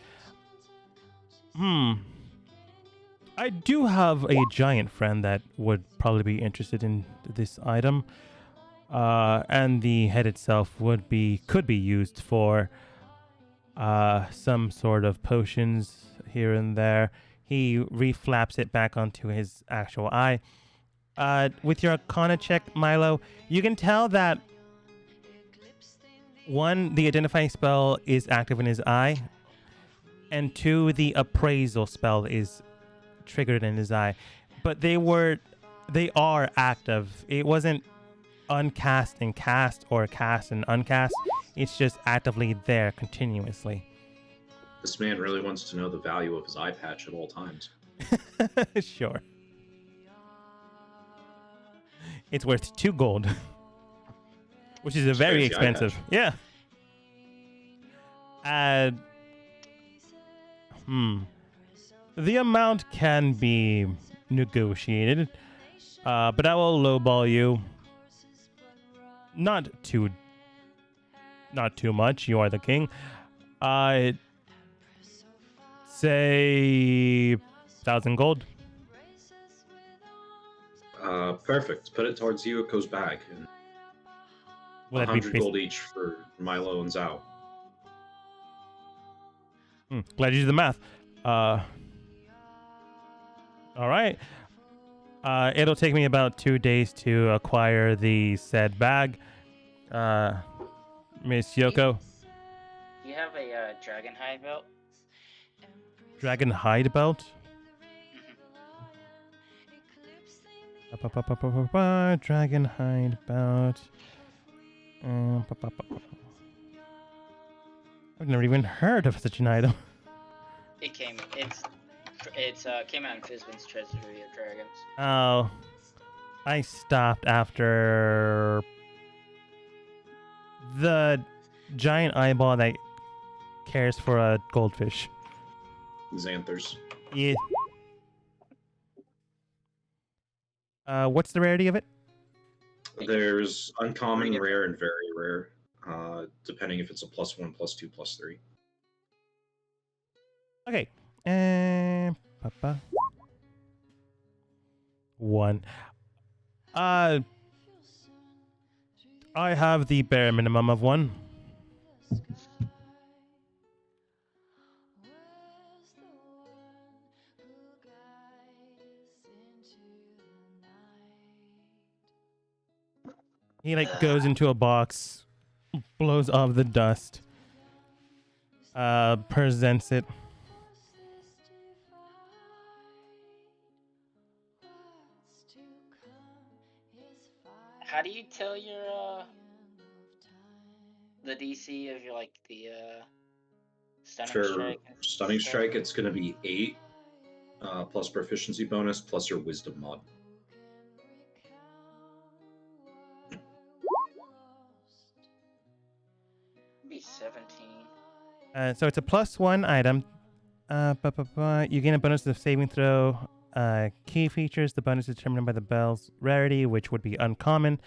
Speaker 2: I do have a giant friend that would probably be interested in this item. And the head itself could be used for some sort of potions here and there. He reflaps it back onto his actual eye. With your Arcana check, Milo, you can tell that one, the identifying spell is active in his eye, and two, the appraisal spell is triggered in his eye. But they are active. It wasn't uncast and cast or cast and uncast. It's just actively there continuously.
Speaker 3: This man really wants to know the value of his eye patch at all times.
Speaker 2: Sure. It's worth 2 gold. Which is very
Speaker 3: Crazy eye patch.
Speaker 2: expensive. Yeah. The amount can be negotiated. But I will lowball you. Not too much. You are the king. Say 1,000 gold.
Speaker 3: Perfect. Put it towards Yuiko's bag. And
Speaker 2: Will that be
Speaker 3: 100 gold each for Milo and Zhao.
Speaker 2: Glad you did the math. All right. It'll take me about 2 days to acquire the said bag. Miss Yoko.
Speaker 1: You have a dragon hide belt?
Speaker 2: Dragon hide belt? Dragon hide belt. I've never even heard of such an item.
Speaker 1: It came out in Fizban's Treasury of Dragons.
Speaker 2: Oh, I stopped after the giant eyeball that cares for a goldfish.
Speaker 3: Xanthers.
Speaker 2: Yeah. What's the rarity of it?
Speaker 3: There's uncommon, rare, and very rare, depending if it's a +1, +2, +3.
Speaker 2: Okay. Papa. 1. I have the bare minimum of 1. He goes into a box, blows off the dust, presents it.
Speaker 1: How do you tell your the DC of your the Stunning
Speaker 3: For
Speaker 1: strike. and
Speaker 3: stunning
Speaker 1: stuff.
Speaker 3: strike, it's going to be 8 plus proficiency bonus plus your wisdom mod.
Speaker 1: Be 17.
Speaker 2: So it's a +1 item. You gain a bonus of saving throw. Key features: the bonus is determined by the bell's rarity, which would be uncommon.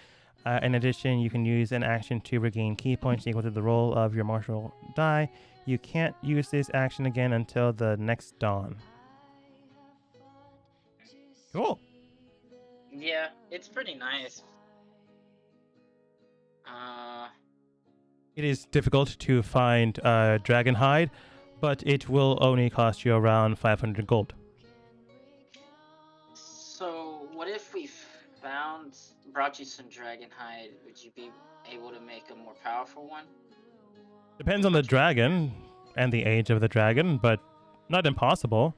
Speaker 2: In addition, you can use an action to regain key points equal to the roll of your martial die. You can't use this action again until the next dawn. Cool.
Speaker 1: Yeah, it's pretty nice.
Speaker 2: It is difficult to find dragon hide, but it will only cost you around 500 gold.
Speaker 1: So what if we brought you some dragon hide? Would you be able to make a more powerful one?
Speaker 2: Depends on the dragon and the age of the dragon, but not impossible.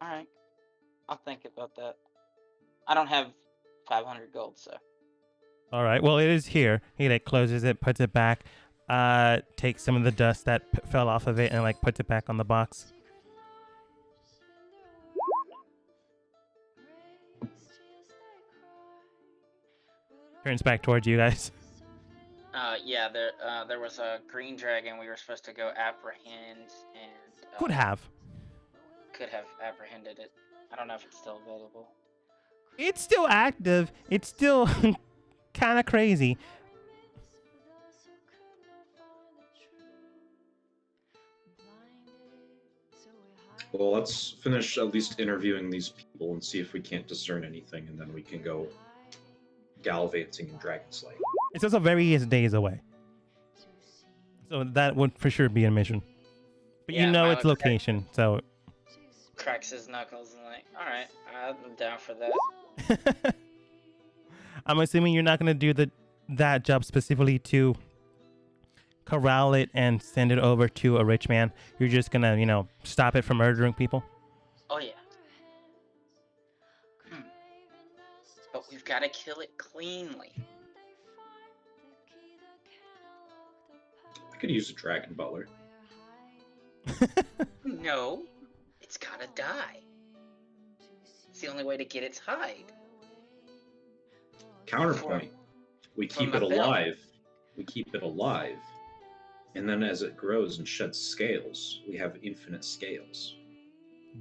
Speaker 1: All right, I'll think about that. I don't have 500 gold, so.
Speaker 2: All right. Well, it is here. He like closes it, puts it back, takes some of the dust that fell off of it, and like puts it back on the box. Turns back towards you guys.
Speaker 1: Yeah, there was a green dragon we were supposed to go apprehend, and
Speaker 2: Could have
Speaker 1: apprehended it. I don't know if it's still available.
Speaker 2: It's still active. It's still kind of crazy.
Speaker 3: Well, let's finish at least interviewing these people and see if we can't discern anything, and then we can go gallivanting in Dragon Slaying.
Speaker 2: It's also various days away, so that would for sure be a mission. But
Speaker 1: Yeah,
Speaker 2: you know
Speaker 1: Milo
Speaker 2: its location, so
Speaker 1: cracks his knuckles and like, all right, I'm down for that.
Speaker 2: I'm assuming you're not gonna do that job specifically to corral it and send it over to a rich man. You're just gonna, stop it from murdering people.
Speaker 1: Oh yeah. But we've got to kill it cleanly.
Speaker 3: I could use a Dragon Butler.
Speaker 1: No, it's gotta die. It's the only way to get its hide.
Speaker 3: Counterpoint. We keep it alive. We keep it alive. And then as it grows and sheds scales, we have infinite scales.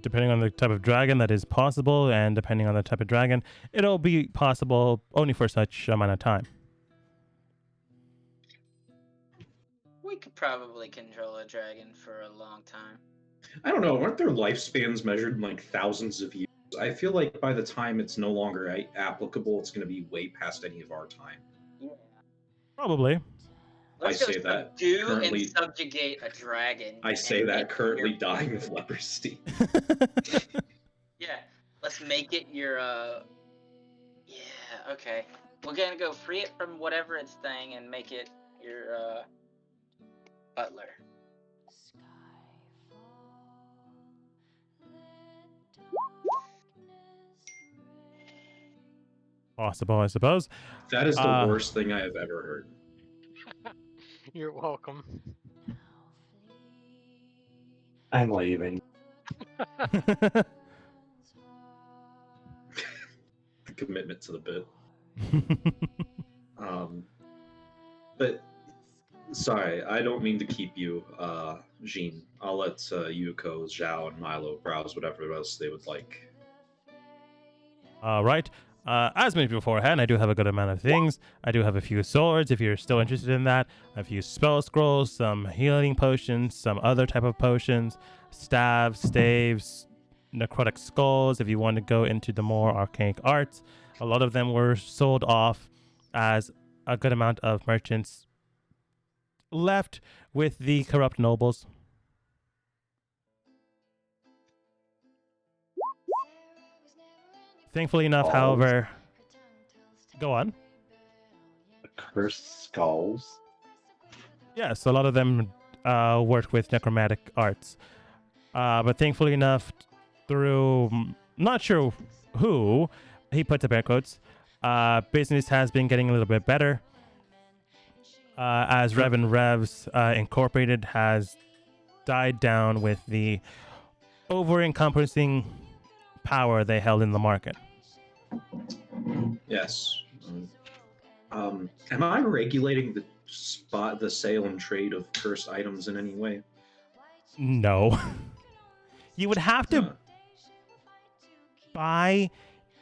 Speaker 2: Depending on the type of dragon, that is possible, and depending on the type of dragon, it'll be possible only for such amount of time.
Speaker 1: We could probably control a dragon for a long time.
Speaker 3: I don't know. Aren't their lifespans measured in like thousands of years? I feel like by the time it's no longer applicable, it's going to be way past any of our time.
Speaker 1: Yeah.
Speaker 2: Probably.
Speaker 1: Let's
Speaker 3: I say that
Speaker 1: currently and subjugate a dragon.
Speaker 3: I say that currently dying of leprosy.
Speaker 1: Yeah, let's make it your yeah, okay. We're gonna go free it from whatever it's thing and make it your butler.
Speaker 2: Possible, I suppose.
Speaker 3: That is the worst thing I have ever heard.
Speaker 4: You're welcome.
Speaker 5: I'm leaving.
Speaker 3: The commitment to the bit. But sorry, I don't mean to keep you, Jean. I'll let Yuko, Zhao, and Milo browse whatever else they would like.
Speaker 2: All right. As mentioned beforehand, I do have a good amount of things. I do have a few swords, if you're still interested in that. A few spell scrolls, some healing potions, some other type of potions, staves, staves, necrotic skulls, if you want to go into the more archaic arts. A lot of them were sold off as a good amount of merchants left with the corrupt nobles. Thankfully enough, however... Go on.
Speaker 5: Cursed skulls?
Speaker 2: Yes, a lot of them worked with necromantic arts. But thankfully enough, through... not sure who, he puts up air quotes, business has been getting a little bit better. as Rev and Revs Incorporated has died down with the over-encompassing power they held in the market.
Speaker 3: Yes. Am I regulating the sale and trade of cursed items in any way?
Speaker 2: No. You would have to
Speaker 3: Huh.
Speaker 2: buy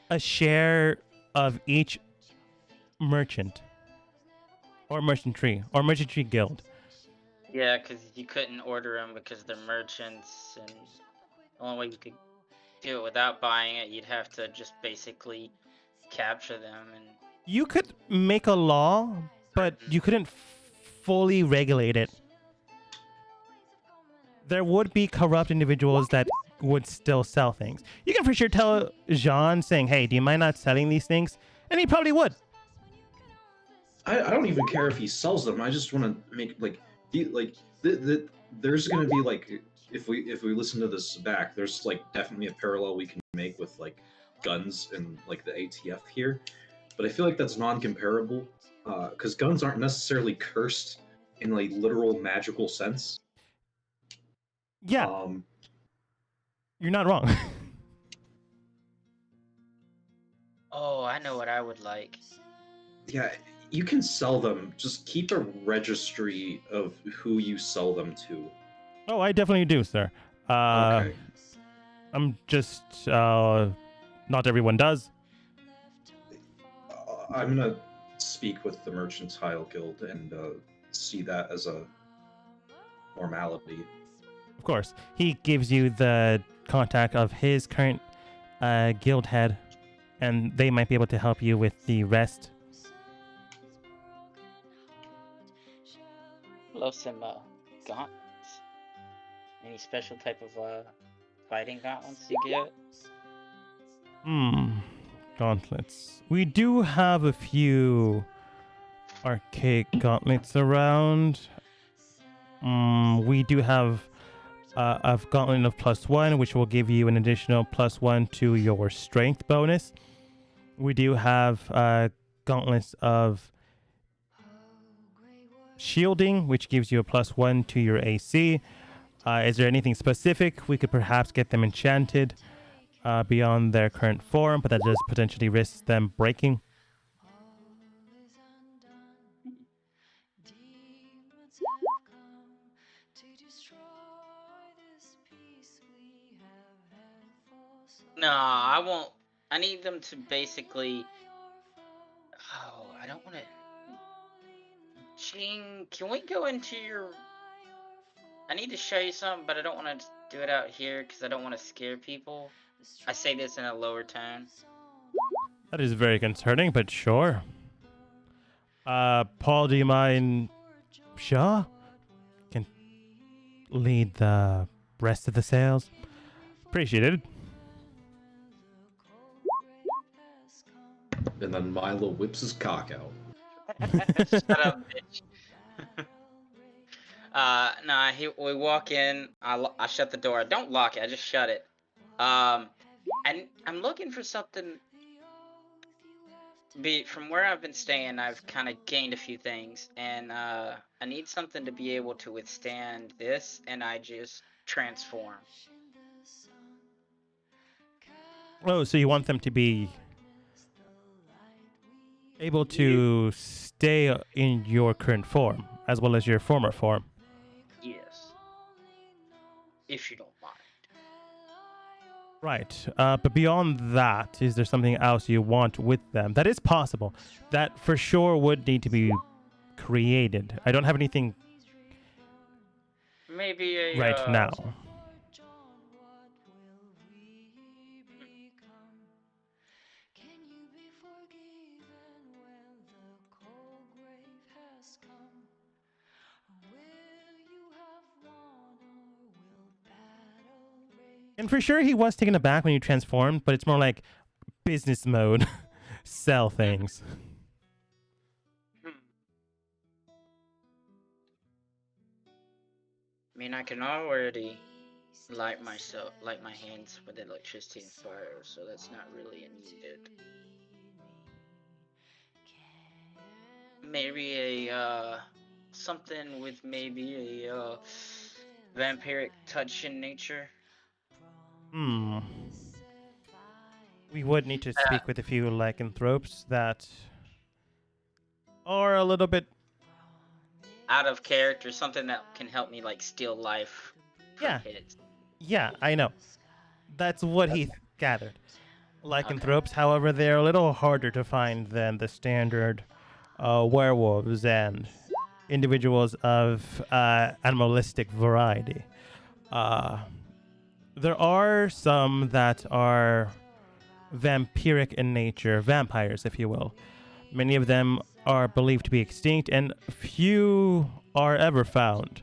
Speaker 2: a share of each merchant or merchantry guild.
Speaker 1: Yeah, because you couldn't order them because they're merchants, and the only way you could do it without buying it, you'd have to just basically capture them. And
Speaker 2: You could make a law, but you couldn't fully regulate it. There would be corrupt individuals that would still sell things. You can for sure tell Jean saying, "Hey, do you mind not selling these things?" And he probably would.
Speaker 3: I don't even care if he sells them. I just want to make there's gonna be like if we listen to this back, there's like definitely a parallel we can make with like guns and like the ATF here, but I feel like that's non-comparable because guns aren't necessarily cursed in a literal magical sense.
Speaker 2: Yeah, you're not wrong.
Speaker 1: oh, I know what I would like.
Speaker 3: Yeah, you can sell them. Just keep a registry of who you sell them to.
Speaker 2: Oh, I definitely do, sir.
Speaker 3: Okay.
Speaker 2: I'm just not everyone does.
Speaker 3: I'm gonna speak with the Mercantile Guild and see that as a formality.
Speaker 2: Of course, he gives you the contact of his current guild head, and they might be able to help you with the rest.
Speaker 1: Love some gauntlets. Any special type of fighting gauntlets you get?
Speaker 2: Gauntlets. We do have a few archaic gauntlets around. We do have a gauntlet of +1, which will give you an additional +1 to your strength bonus. We do have gauntlets of shielding, which gives you a +1 to your AC. Is there anything specific? We could perhaps get them enchanted beyond their current form, but that does potentially risk them breaking.
Speaker 1: No, I won't. I need them to basically. Oh, I don't want to. Ching, can we go into your? I need to show you something, but I don't want to do it out here because I don't want to scare people. I say this in a lower tone.
Speaker 2: That is very concerning, but sure. Paul, do you mind? Sure. Can lead the rest of the sales. Appreciated.
Speaker 3: And then Milo whips his cock out.
Speaker 1: Shut up, bitch. Nah, we walk in. I shut the door. I don't lock it. I just shut it. And I'm looking for something. From where I've been staying, I've kind of gained a few things, and I need something to be able to withstand this, and I just transform.
Speaker 2: Oh, so you want them to be able to stay in your current form, as well as your former form.
Speaker 1: Yes. If you don't mind.
Speaker 2: Right. But beyond that, is there something else you want with them? That is possible. That for sure would need to be created. I don't have anything
Speaker 1: Maybe a
Speaker 2: right now. And for sure he was taken aback when you transformed, but it's more like business mode. Sell things.
Speaker 1: I mean, I can already light my hands with electricity and fire, so that's not really needed. Maybe a something with maybe a vampiric touch in nature.
Speaker 2: Hmm. We would need to speak with a few lycanthropes that are a little bit.
Speaker 1: Out of character, something that can help me like steal life from
Speaker 2: Yeah.
Speaker 1: hits.
Speaker 2: Yeah, I know. That's what he gathered.
Speaker 1: Okay.
Speaker 2: Lycanthropes, however, they're a little harder to find than the standard werewolves and individuals of animalistic variety. Uh, there are some that are vampiric in nature, vampires, if you will. Many of them are believed to be extinct, and few are ever found.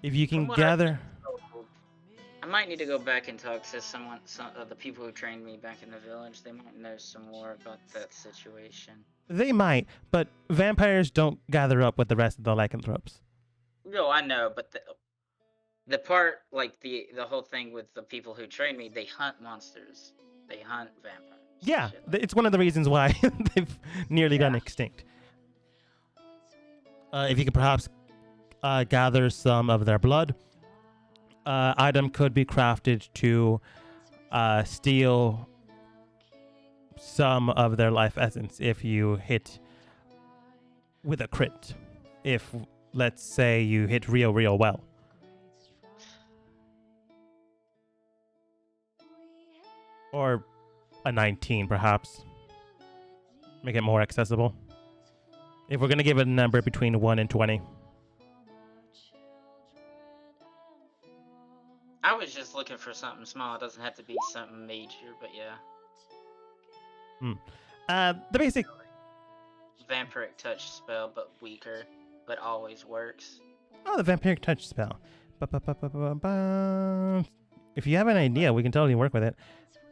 Speaker 2: If you can
Speaker 1: From what I've been
Speaker 2: gather.
Speaker 1: told, I might need to go back and talk to some of the people who trained me back in the village. They might know some more about that situation.
Speaker 2: They might, but vampires don't gather up with the rest of the lycanthropes.
Speaker 1: No, I know, but the part, like the whole thing with the people who train me, they hunt monsters. They hunt vampires.
Speaker 2: Yeah,
Speaker 1: Shit like
Speaker 2: it's one of the reasons why they've nearly gone
Speaker 1: Yeah.
Speaker 2: extinct. If you could perhaps gather some of their blood, item could be crafted to steal some of their life essence if you hit with a crit. If, let's say, you hit real well. Or a 19, perhaps. Make it more accessible. If we're going to give it a number between 1 and 20.
Speaker 1: I was just looking for something small. It doesn't have to be something major, but yeah.
Speaker 2: The basic.
Speaker 1: Vampiric touch spell, but weaker, but always works.
Speaker 2: Oh, the vampiric touch spell. Ba-ba-ba-ba-ba-ba. If you have an idea, we can totally work with it.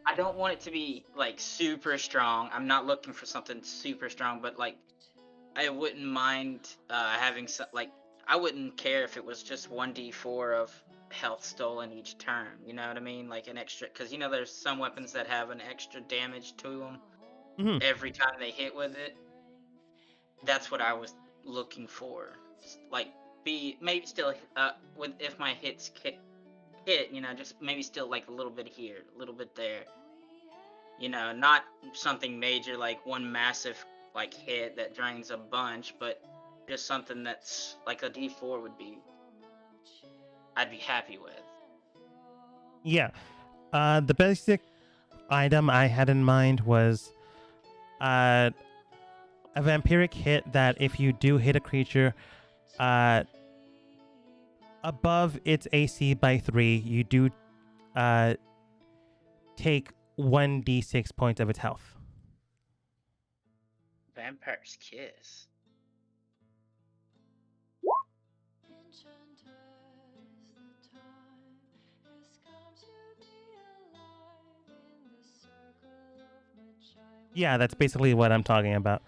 Speaker 1: I don't want it to be like super strong. I'm not looking for something super strong, but like I wouldn't mind having some, like I wouldn't care if it was just 1d4 of health stolen each turn. You know what I mean? Like an extra, because you know there's some weapons that have an extra damage to them every time they hit with it. That's what I was looking for. Like be maybe still with if my hits hit, you know, just maybe still like a little bit here, a little bit there. You know, not something major like one massive like hit that drains a bunch, but just something that's like a D4 would be. I'd be happy with.
Speaker 2: Yeah. The basic item I had in mind was a vampiric hit that if you do hit a creature above its AC by 3, you do take 1d6 points of its health.
Speaker 1: Vampire's Kiss.
Speaker 2: Yeah, that's basically what I'm talking about.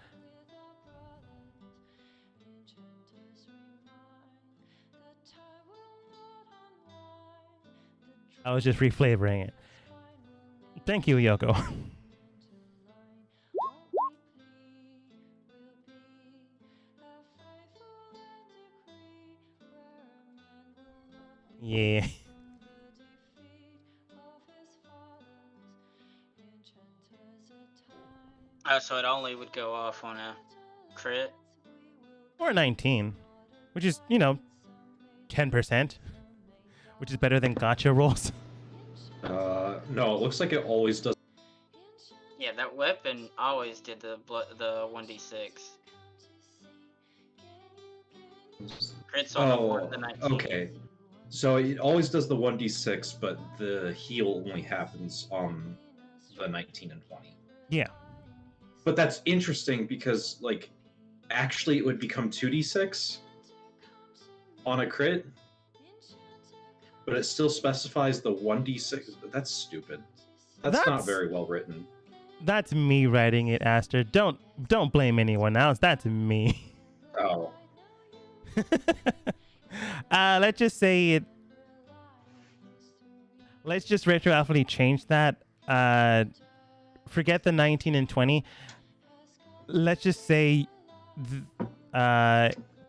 Speaker 2: I was just reflavoring it. Thank you, Yoko. Yeah.
Speaker 1: Oh, so it only would go off on a crit?
Speaker 2: Or 19, which is, 10%, which is better than gotcha rolls.
Speaker 3: No, it looks like it always does.
Speaker 1: Yeah, that weapon always did the 1d6. Crits on the 1 to the 19.
Speaker 3: Okay. So it always does the 1d6, but the heal only happens on the 19 and 20.
Speaker 2: Yeah.
Speaker 3: But that's interesting because, like, actually it would become 2d6 on a crit, but it still specifies the 1d6. That's stupid. That's not very well written.
Speaker 2: That's me writing it, Aster. Don't blame anyone else. That's me.
Speaker 3: Oh.
Speaker 2: Let's just say it. Let's just retroactively change that. Forget the 19 and 20. Let's just say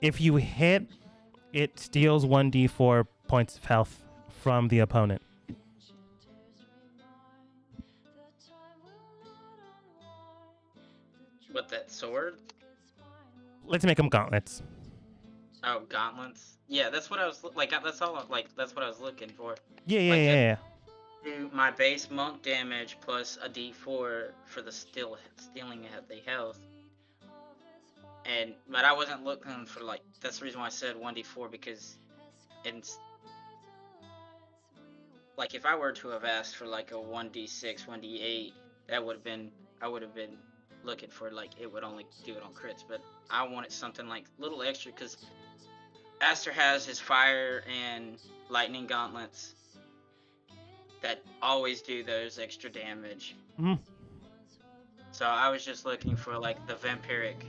Speaker 2: If you hit, it steals 1d4 points of health from the opponent.
Speaker 1: With that sword?
Speaker 2: Let's make them gauntlets.
Speaker 1: Oh, gauntlets. Yeah, that's what I was like. That's all. Like that's what I was looking for.
Speaker 2: Yeah.
Speaker 1: Like,
Speaker 2: Yeah.
Speaker 1: Do my base monk damage plus a d4 for the stealing of the health. But I wasn't looking for like. That's the reason why I said 1d4 because, like if I were to have asked for like a 1d6, 1d8, that would have been. I would have been looking for like it would only do it on crits, but I wanted something like a little extra because Aster has his fire and lightning gauntlets that always do those extra damage.
Speaker 2: Mm-hmm.
Speaker 1: So I was just looking for like a vampiric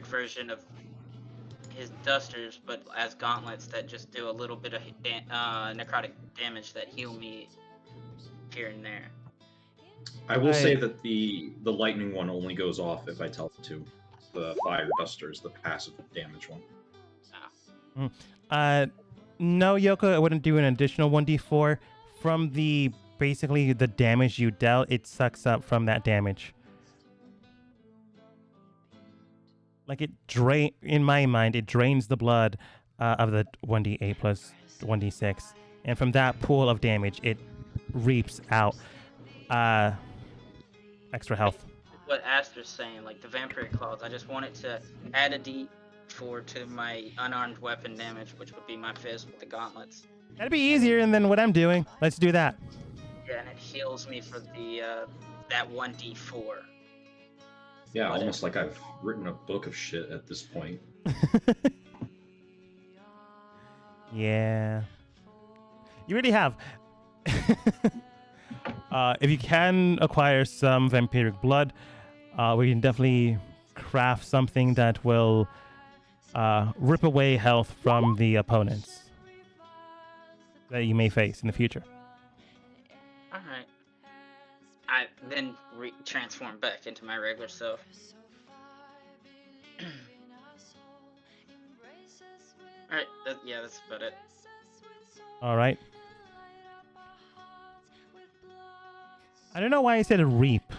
Speaker 1: version of his dusters, but as gauntlets that just do a little bit of necrotic damage that heal me here and there.
Speaker 3: I will say that the lightning one only goes off if I tell it to. The fire duster is the passive damage one.
Speaker 2: No, Yoko, I wouldn't do an additional 1d4 from basically the damage you dealt. It sucks up from that damage. Like in my mind, it drains the blood of the 1d8 plus 1d6, and from that pool of damage, it reaps out extra health.
Speaker 1: What Aster's saying, like the vampiric claws, I just wanted to add a d4 to my unarmed weapon damage, which would be my fist with the gauntlets.
Speaker 2: That'd be easier than what I'm doing. Let's do that.
Speaker 1: Yeah, and it heals me for the that 1d4.
Speaker 3: Yeah, almost like I've written a book of shit at this point.
Speaker 2: Yeah. You really have. If you can acquire some vampiric blood, we can definitely craft something that will rip away health from the opponents that you may face in the future.
Speaker 1: Alright. I then transform back into my regular self. Alright, yeah, that's about it.
Speaker 2: Alright. I don't know why I said a reap,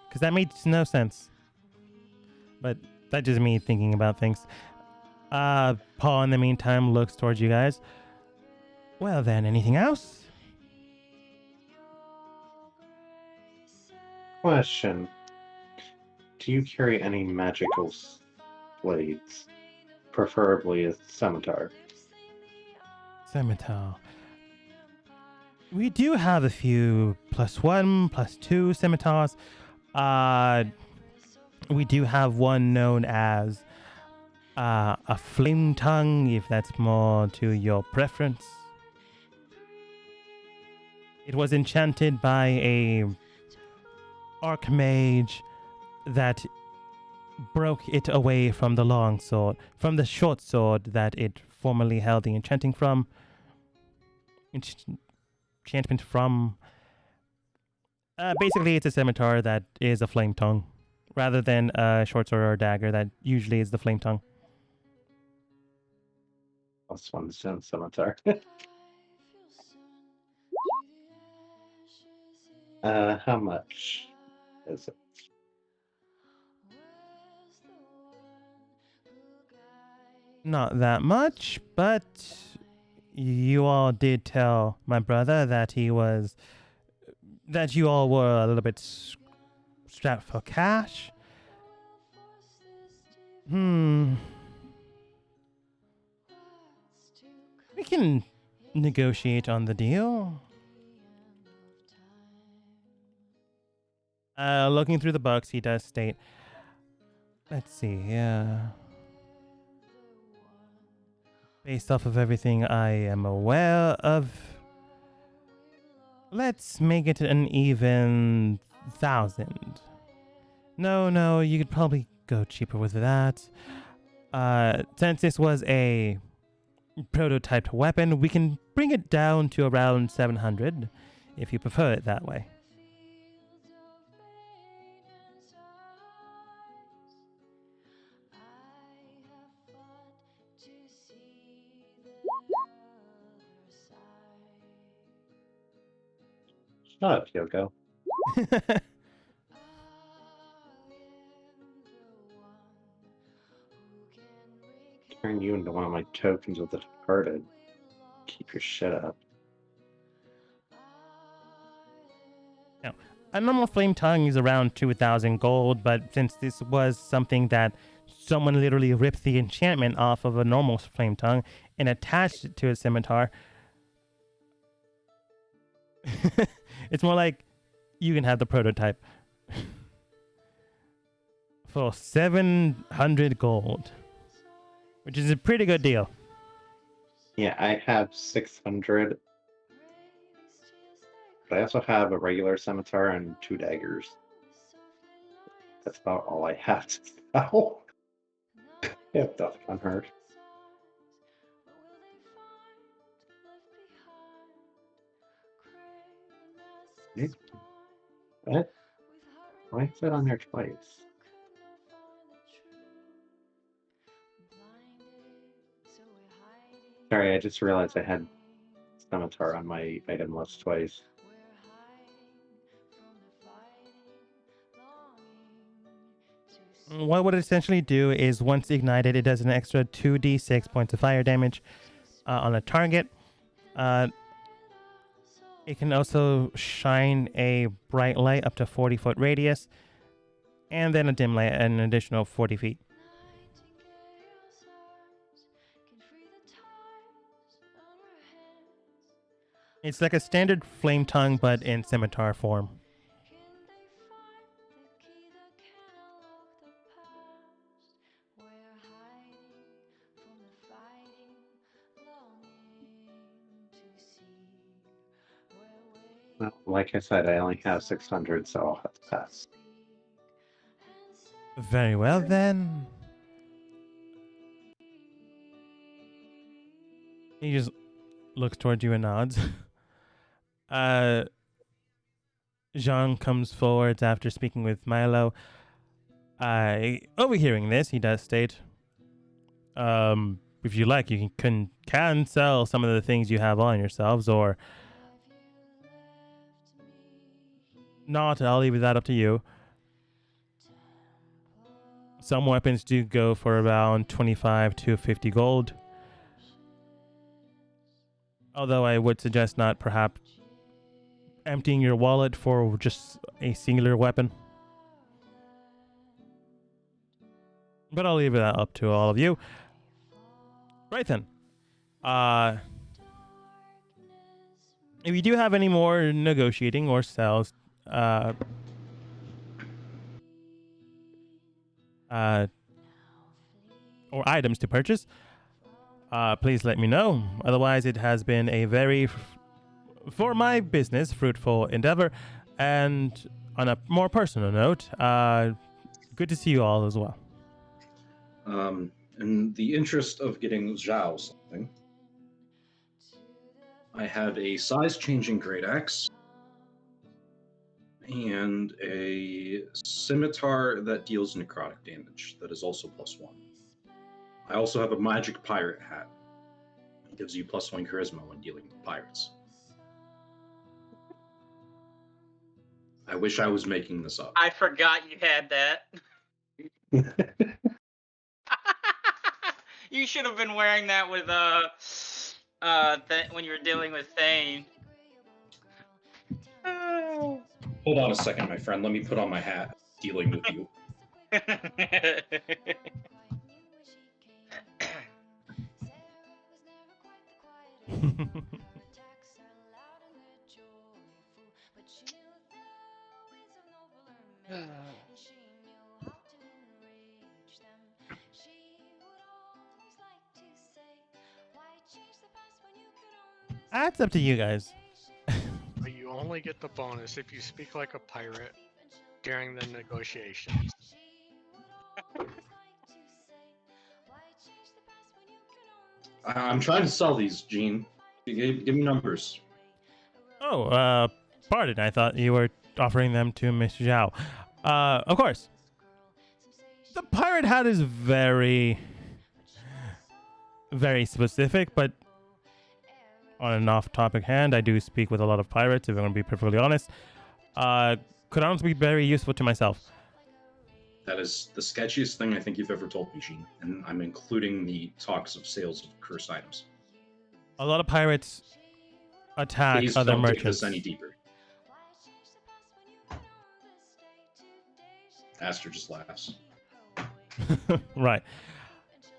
Speaker 2: because that makes no sense. But that's just me thinking about things. Paul, in the meantime, looks towards you guys. Well then, anything else?
Speaker 5: Question. Do you carry any magical blades? Preferably a scimitar.
Speaker 2: Scimitar. We do have a few +1, +2 scimitars. We do have one known as a flame tongue, if that's more to your preference. It was enchanted by a archmage that broke it away from the long sword, from the short sword that it formerly held the enchantment from. Basically, it's a scimitar that is a flame tongue, rather than a short sword or a dagger that usually is the flame tongue.
Speaker 5: +1 scimitar. How much is it?
Speaker 2: Not that much, but you all did tell my brother that you all were a little bit strapped for cash. We can negotiate on the deal. Looking through the books, he does state, let's see, based off of everything I am aware of, let's make it an even 1,000. No, you could probably go cheaper with that. Since this was a prototyped weapon, we can bring it down to around 700, if you prefer it that way.
Speaker 5: up, Yoko. Turn you into one of my tokens of the departed. Keep your shit up.
Speaker 2: Now, a normal flame tongue is around 2,000 gold, but since this was something that someone literally ripped the enchantment off of a normal flame tongue and attached it to a scimitar, it's more like you can have the prototype for 700 gold, which is a pretty good deal.
Speaker 5: Yeah, I have 600. But I also have a regular scimitar and 2 daggers. That's about all I have to sell. Yeah, stuff on her. What? Why is that on there twice? Sorry, I just realized I had scimitar on my item list twice.
Speaker 2: What would it essentially do is once ignited, it does an extra 2d6 points of fire damage on a target. It can also shine a bright light up to 40-foot radius, and then a dim light at an additional 40 feet. It's like a standard flame tongue, but in scimitar form.
Speaker 5: Well, like I said, I only have 600, so I'll have to pass.
Speaker 2: Very well, then. He just looks towards you and nods. Jean comes forwards after speaking with Milo. Overhearing this, he does state, if you like, you can sell some of the things you have on yourselves, or not. I'll leave that up to you. Some weapons do go for around 25 to 50 gold. Although I would suggest not perhaps emptying your wallet for just a singular weapon. But I'll leave that up to all of you. Right then. If you do have any more negotiating or sales, or items to purchase, please let me know. Otherwise, it has been a very, for my business, fruitful endeavor. And on a more personal note, good to see you all as well.
Speaker 3: In the interest of getting Zhao something, I have a size-changing great axe and a scimitar that deals necrotic damage. That is also +1. I also have a magic pirate hat. It gives you +1 charisma when dealing with pirates. I wish I was making this up.
Speaker 1: I forgot you had that. You should have been wearing that with when you were dealing with Thane.
Speaker 3: Hold on a second, my friend. Let me put on my hat. Dealing with you.
Speaker 2: That's up to you guys.
Speaker 4: But you only get the bonus if you speak like a pirate during the negotiations.
Speaker 3: I'm trying to sell these, Gene. Give me numbers.
Speaker 2: Oh, pardon. I thought you were offering them to Miss Zhao. Of course. The pirate hat is very, very specific, but On an off-topic hand, I do speak with a lot of pirates, if I'm going to be perfectly honest. Could honestly be very useful to myself.
Speaker 3: That is the sketchiest thing I think you've ever told me, Gene, and I'm including the talks of sales of cursed items.
Speaker 2: A lot of pirates attack
Speaker 3: Please
Speaker 2: other
Speaker 3: don't take
Speaker 2: merchants.
Speaker 3: this any deeper. Aster just laughs.
Speaker 2: Right.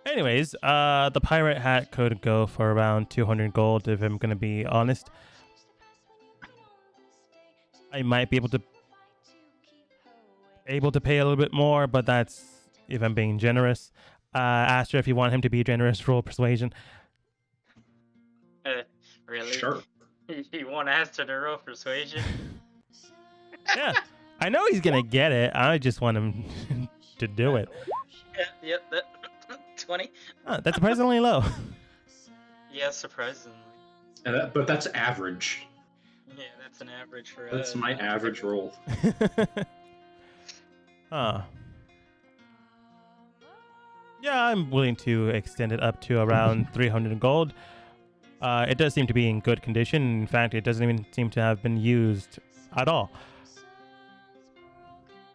Speaker 2: Anyways, the pirate hat could go for around 200 gold, if I'm going to be honest. I might be able to pay a little bit more, but that's if I'm being generous. Aster, if you want him to be generous, roll persuasion.
Speaker 1: Really?
Speaker 3: Sure.
Speaker 1: You want Aster to roll persuasion?
Speaker 2: Yeah, I know he's gonna get it. I just want him to do it.
Speaker 1: Yep. 20.
Speaker 2: That's surprisingly low.
Speaker 1: Yeah, surprisingly.
Speaker 3: But that's average.
Speaker 1: Yeah, that's an average for us.
Speaker 3: That's my average roll.
Speaker 2: Yeah, I'm willing to extend it up to around 300 gold. It does seem to be in good condition. In fact, it doesn't even seem to have been used at all.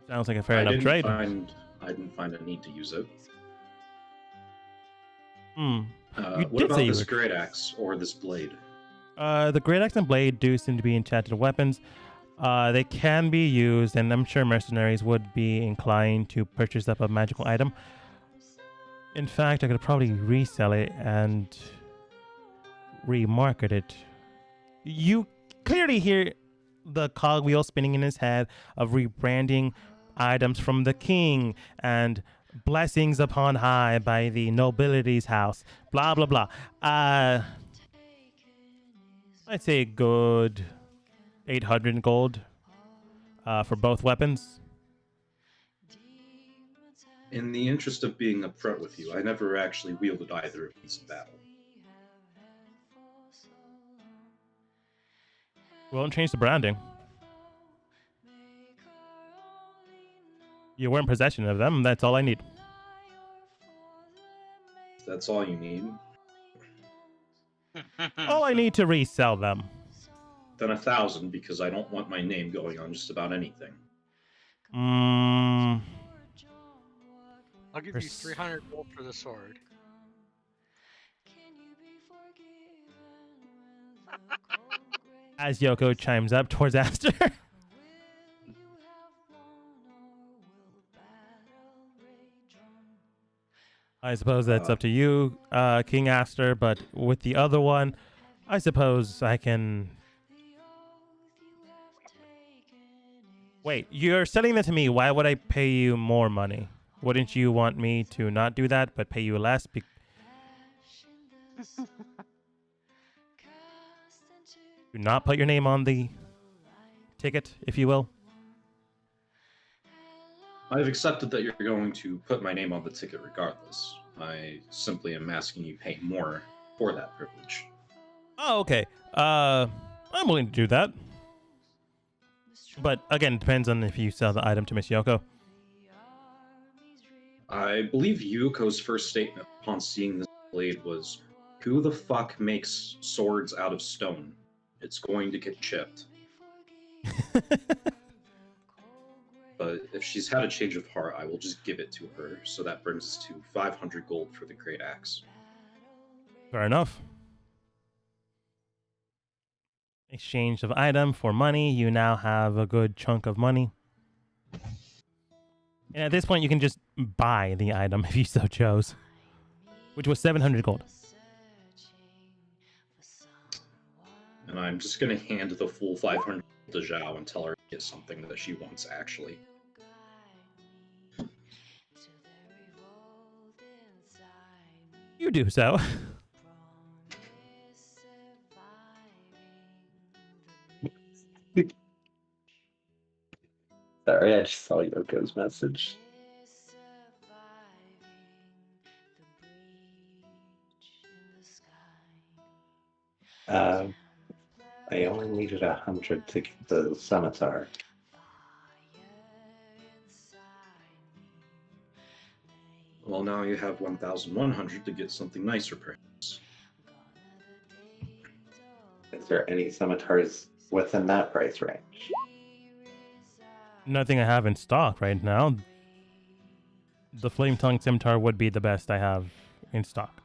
Speaker 2: Sounds like a fair enough trade.
Speaker 3: I didn't find a need to use it. What about this great axe or this blade?
Speaker 2: The great axe and blade do seem to be enchanted weapons. They can be used, and I'm sure mercenaries would be inclined to purchase up a magical item. In fact, I could probably resell it and remarket it. You clearly hear the cogwheel spinning in his head of rebranding items from the king and blessings upon high by the nobility's house. Blah, blah, blah. I'd say a good 800 gold for both weapons.
Speaker 3: In the interest of being upfront with you, I never actually wielded either of these in battle.
Speaker 2: Won't change the branding. You were in possession of them. That's all I need.
Speaker 3: That's all you need?
Speaker 2: All I need to resell them.
Speaker 3: Then 1,000, because I don't want my name going on just about anything.
Speaker 4: I'll give you 300 gold for the sword.
Speaker 2: As Yoko chimes up towards Aster. I suppose that's up to you, King Aster, but with the other one, I suppose I can... Wait, you're selling that to me. Why would I pay you more money? Wouldn't you want me to not do that, but pay you less? Do not put your name on the ticket, if you will.
Speaker 3: I've accepted that you're going to put my name on the ticket regardless. I simply am asking you pay more for that privilege.
Speaker 2: Oh, okay. I'm willing to do that. But again, it depends on if you sell the item to Miss Yoko.
Speaker 3: I believe Yuko's first statement upon seeing this blade was, "Who the fuck makes swords out of stone? It's going to get chipped." But if she's had a change of heart, I will just give it to her. So that brings us to 500 gold for the great axe.
Speaker 2: Fair enough. Exchange of item for money. You now have a good chunk of money. And at this point, you can just buy the item if you so chose, which was 700 gold.
Speaker 3: And I'm just going to hand the full 500 to Zhao and tell her to get something that she wants, actually.
Speaker 2: You do so.
Speaker 5: Sorry, I just saw Yoko's message. I only needed 100 to get the scimitar.
Speaker 3: Well, now you have 1,100 to get something nicer, perhaps.
Speaker 5: Is there any scimitars within that price range?
Speaker 2: Nothing I have in stock right now. The Flame Tongue Scimitar would be the best I have in stock.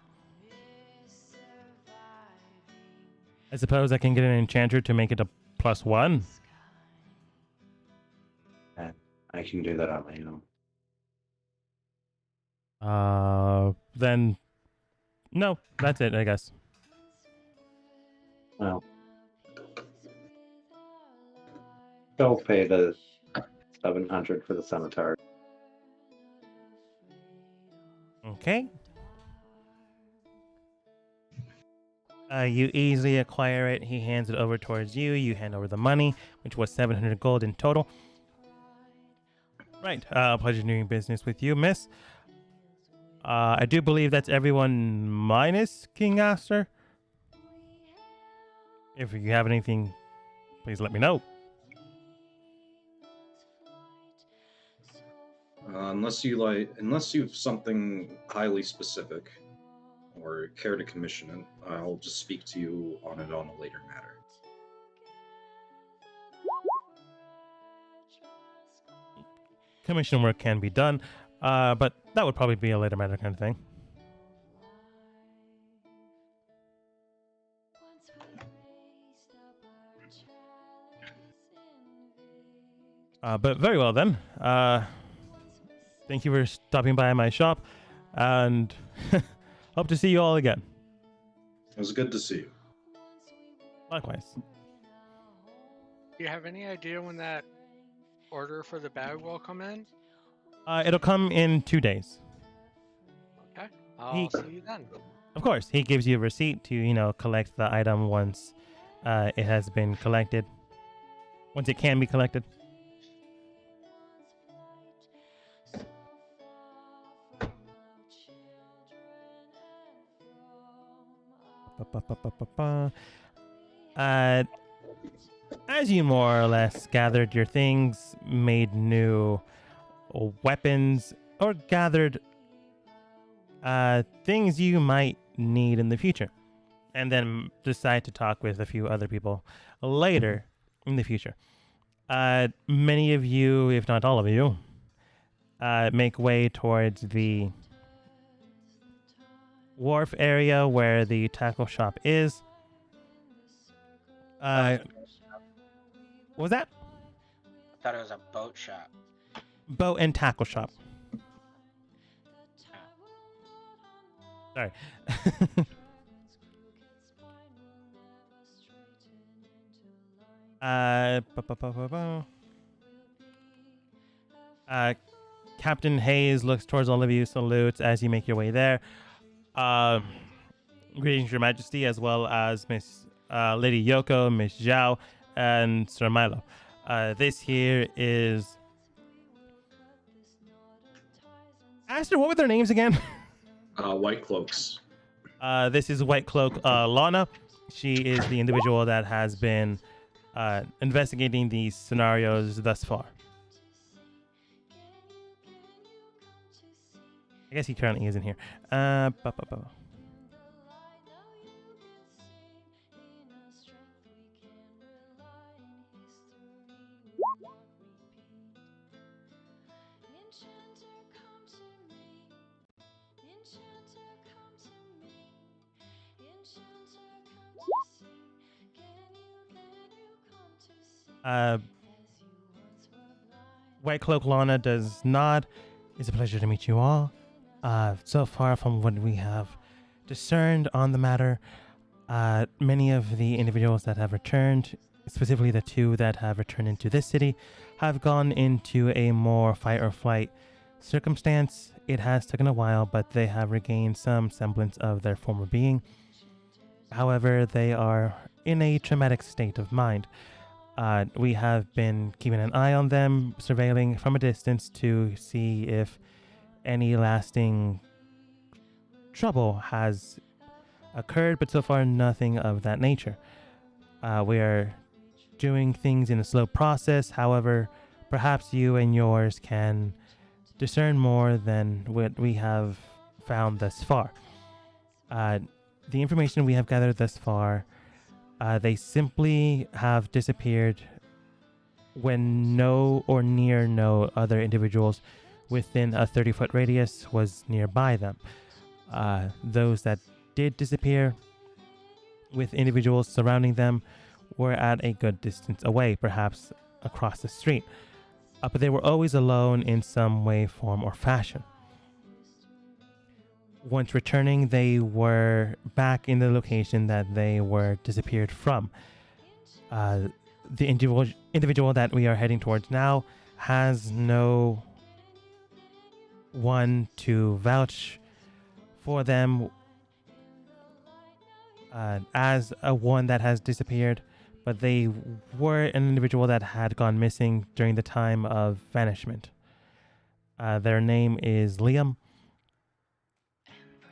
Speaker 2: I suppose I can get an enchanter to make it a +1.
Speaker 5: And I can do that on my own.
Speaker 2: Then no, that's it, I guess.
Speaker 5: Well, go pay the 700 for the scimitar.
Speaker 2: Okay. You easily acquire it. He hands it over towards you. You hand over the money, which was 700 gold in total. Right. Pleasure doing business with you, miss. I do believe that's everyone minus King Aster. If you have anything, please let me know.
Speaker 3: Unless you've something highly specific or care to commission it, I'll just speak to you on it on a later matter.
Speaker 2: Commission work can be done, but that would probably be a later matter kind of thing. But very well then. Thank you for stopping by my shop, and hope to see you all again.
Speaker 3: It was good to see you.
Speaker 2: Likewise.
Speaker 4: Do you have any idea when that order for the bag will come in?
Speaker 2: It'll come in 2 days.
Speaker 4: Okay, I'll see you then.
Speaker 2: Of course, he gives you a receipt to, collect the item once it has been collected. Once it can be collected. As you more or less gathered your things, made new weapons, or gathered things you might need in the future, and then decide to talk with a few other people later in the future. Many of you, if not all of you, make way towards the wharf area where the tackle shop is. What was that?
Speaker 1: I thought it was a boat shop.
Speaker 2: Boat and tackle shop. Sorry. Captain Hayes looks towards all of you, salutes as you make your way there. Greetings, Your Majesty, as well as Miss Lady Yoko, Miss Zhao, and Sir Milo. This here is... Aster, what were their names again?
Speaker 3: White Cloaks.
Speaker 2: This is White Cloak Lana. She is the individual that has been investigating these scenarios thus far. I guess he currently isn't here. White Cloak Lana does not. It's a pleasure to meet you all. So far from what we have discerned on the matter, many of the individuals that have returned, specifically the two that have returned into this city, have gone into a more fight or flight circumstance. It has taken a while, but they have regained some semblance of their former being. However, they are in a traumatic state of mind. We have been keeping an eye on them, surveilling from a distance to see if any lasting trouble has occurred, but so far nothing of that nature. We are doing things in a slow process. However, perhaps you and yours can discern more than what we have found thus far. The information we have gathered thus far They simply have disappeared when no or near no other individuals within a 30-foot radius was nearby them. Those that did disappear with individuals surrounding them were at a good distance away, perhaps across the street. But they were always alone in some way, form, or fashion. Once returning, they were back in the location that they were disappeared from. The individual that we are heading towards now has no one to vouch for them as a one that has disappeared, but they were an individual that had gone missing during the time of vanishment. Their name is Liam,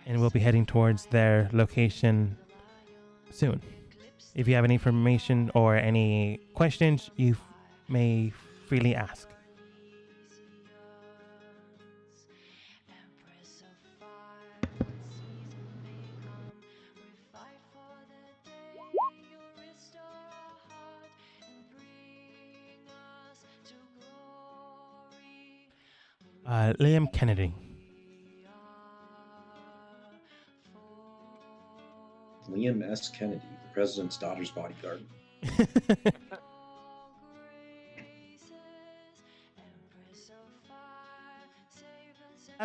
Speaker 2: and we'll be heading towards their location soon. If you have any information or any questions, you may freely ask. Liam Kennedy.
Speaker 3: Liam S. Kennedy, the president's daughter's bodyguard.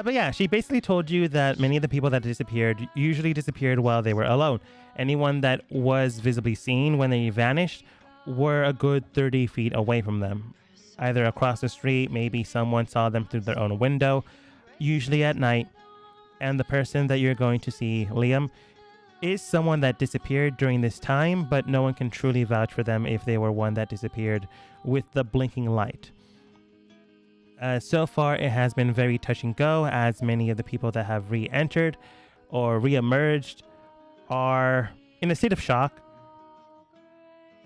Speaker 2: But yeah, she basically told you that many of the people that disappeared usually disappeared while they were alone. Anyone that was visibly seen when they vanished were a good 30 feet away from them. Either across the street, maybe someone saw them through their own window, usually at night. And the person that you're going to see, Liam, is someone that disappeared during this time, but no one can truly vouch for them if they were one that disappeared with the blinking light. So far, it has been very touch and go, as many of the people that have re-entered or re-emerged are in a state of shock,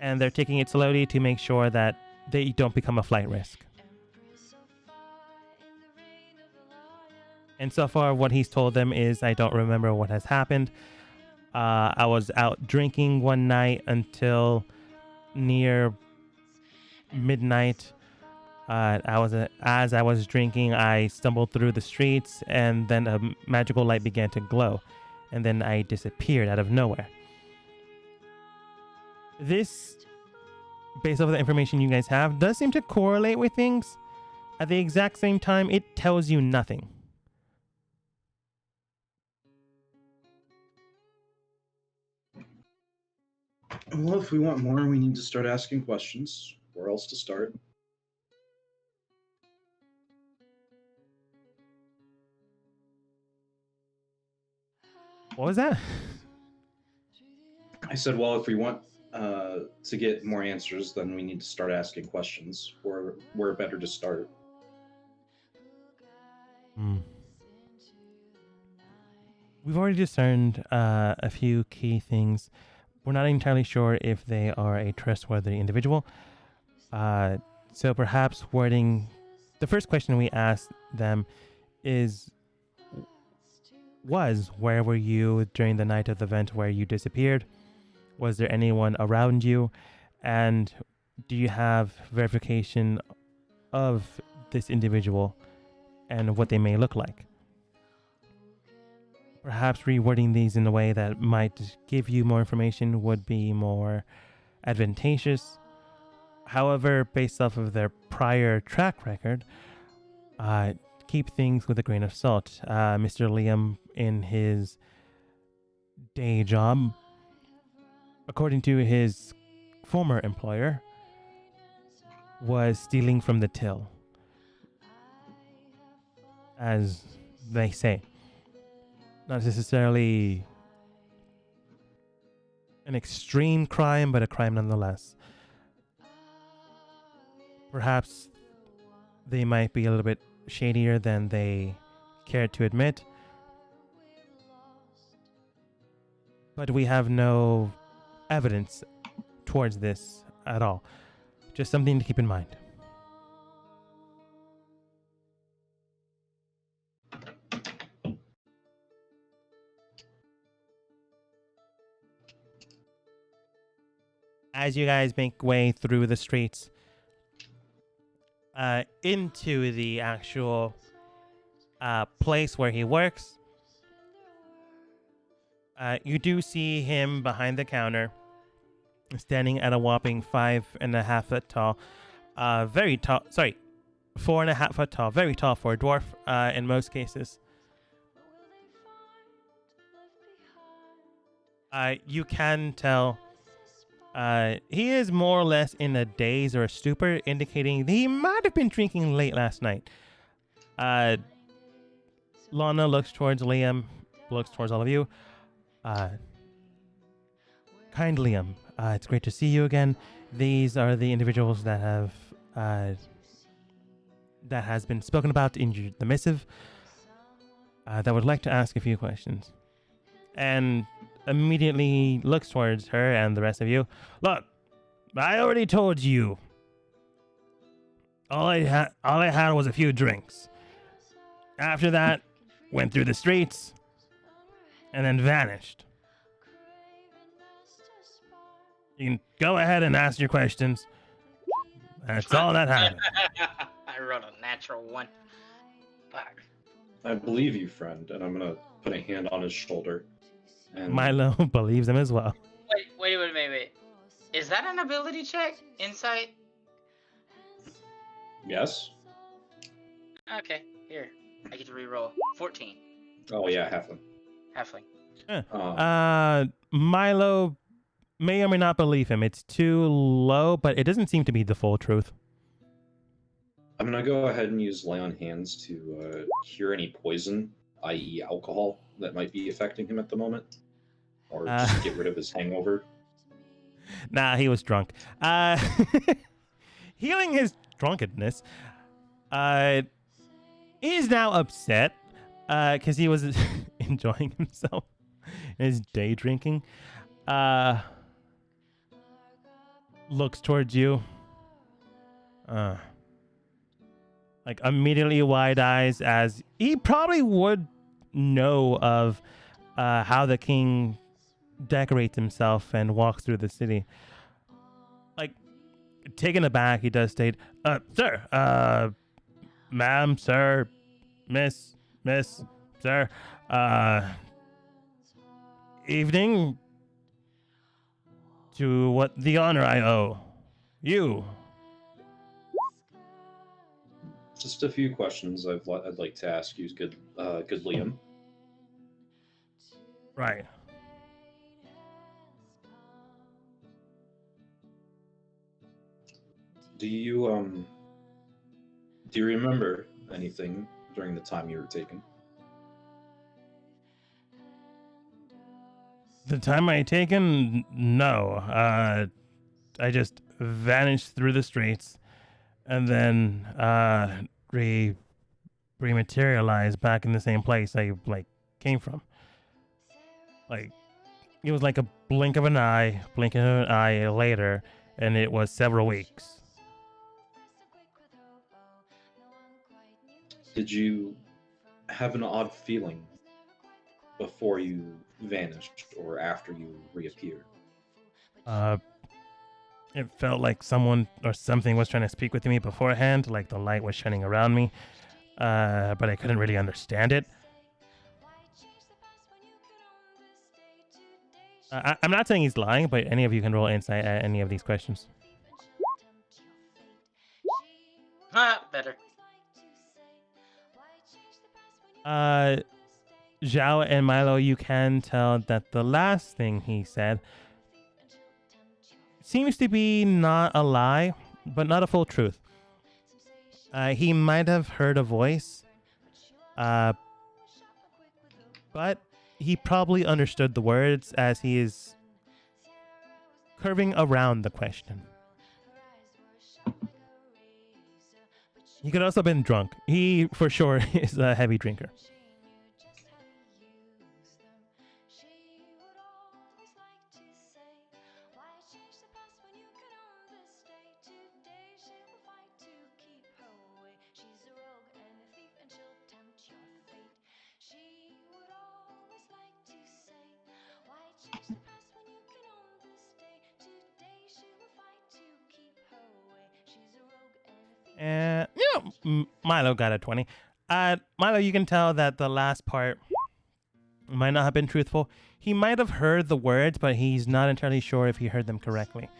Speaker 2: and they're taking it slowly to make sure that they don't become a flight risk. And so far, what he's told them is, I don't remember what has happened. I was out drinking one night until near midnight. As I was drinking, I stumbled through the streets, and then a magical light began to glow, and then I disappeared out of nowhere. This, based off the information you guys have, does seem to correlate with things. At the exact same time, it tells you nothing.
Speaker 3: Well, if we want more, we need to start asking questions. Where else to start?
Speaker 2: What was that?
Speaker 3: I said, well, if we want to get more answers, then we need to start asking questions. Where better to start?
Speaker 2: We've already discerned a few key things. We're not entirely sure if they are a trustworthy individual. So perhaps wording the first question we asked them is, where were you during the night of the event where you disappeared? Was there anyone around you? And do you have verification of this individual and what they may look like? Perhaps rewording these in a way that might give you more information would be more advantageous. However, based off of their prior track record, keep things with a grain of salt. Mr. Liam, in his day job, according to his former employer, was stealing from the till, as they say. Not necessarily an extreme crime, but a crime nonetheless. Perhaps they might be a little bit shadier than they care to admit. But we have no evidence towards this at all. Just something to keep in mind. as you guys make way through the streets into the actual place where he works, you do see him behind the counter, standing at a whopping 5.5 foot tall, very tall. Sorry, 4.5 foot tall, very tall for a dwarf in most cases. You can tell he is more or less in a daze or a stupor, indicating that he might have been drinking late last night. Lana looks towards Liam, looks towards all of you. Kind Liam, it's great to see you again. These are the individuals that have that has been spoken about in the missive. That would like to ask a few questions. And immediately looks towards her and the rest of you. Look, I already told you. All I had was a few drinks. After that, went through the streets and then vanished. You can go ahead and ask your questions. That's all that happened.
Speaker 1: I rolled a natural 1. Fuck.
Speaker 3: I believe you, friend, and I'm gonna put a hand on his shoulder. And
Speaker 2: Milo believes him as well.
Speaker 1: Wait. Is that an ability check? Insight?
Speaker 3: yes.
Speaker 1: Okay, here. I get to reroll. 14.
Speaker 3: Oh yeah, halfling.
Speaker 1: Halfling.
Speaker 2: Milo may or may not believe him. It's too low, but it doesn't seem to be the full truth.
Speaker 3: I'm gonna go ahead and use lay on hands to cure any poison, i.e., alcohol, that might be affecting him at the moment, or just get rid of his hangover.
Speaker 2: Nah, he was drunk. Healing his drunkenness. He's now upset because he was enjoying himself, his day drinking. Looks towards you. Like immediately wide eyes, as he probably would know of how the king decorates himself and walks through the city. Like, taken aback, he does state, sir, ma'am, sir, miss, sir, evening to what the honor I owe you.
Speaker 3: Just a few questions I'd like to ask you, good Liam.
Speaker 2: Right.
Speaker 3: Do you remember anything during the time you were taken?
Speaker 2: The time I taken, no. I just vanished through the streets, and then rematerialized back in the same place I came from. Like, it was like a blink of an eye later, and it was several weeks.
Speaker 3: Did you have an odd feeling before you vanished or after you reappeared?
Speaker 2: It felt like someone or something was trying to speak with me beforehand, like the light was shining around me, but I couldn't really understand it. I'm not saying he's lying, but any of you can roll insight at any of these questions.
Speaker 1: Better.
Speaker 2: Zhao and Milo, you can tell that the last thing he said seems to be not a lie, but not a full truth. He might have heard a voice, but he probably understood the words as he is curving around the question. He could also have been drunk. He, for sure, is a heavy drinker. And, Milo got a 20. Milo, you can tell that the last part might not have been truthful. He might have heard the words, but he's not entirely sure if he heard them correctly.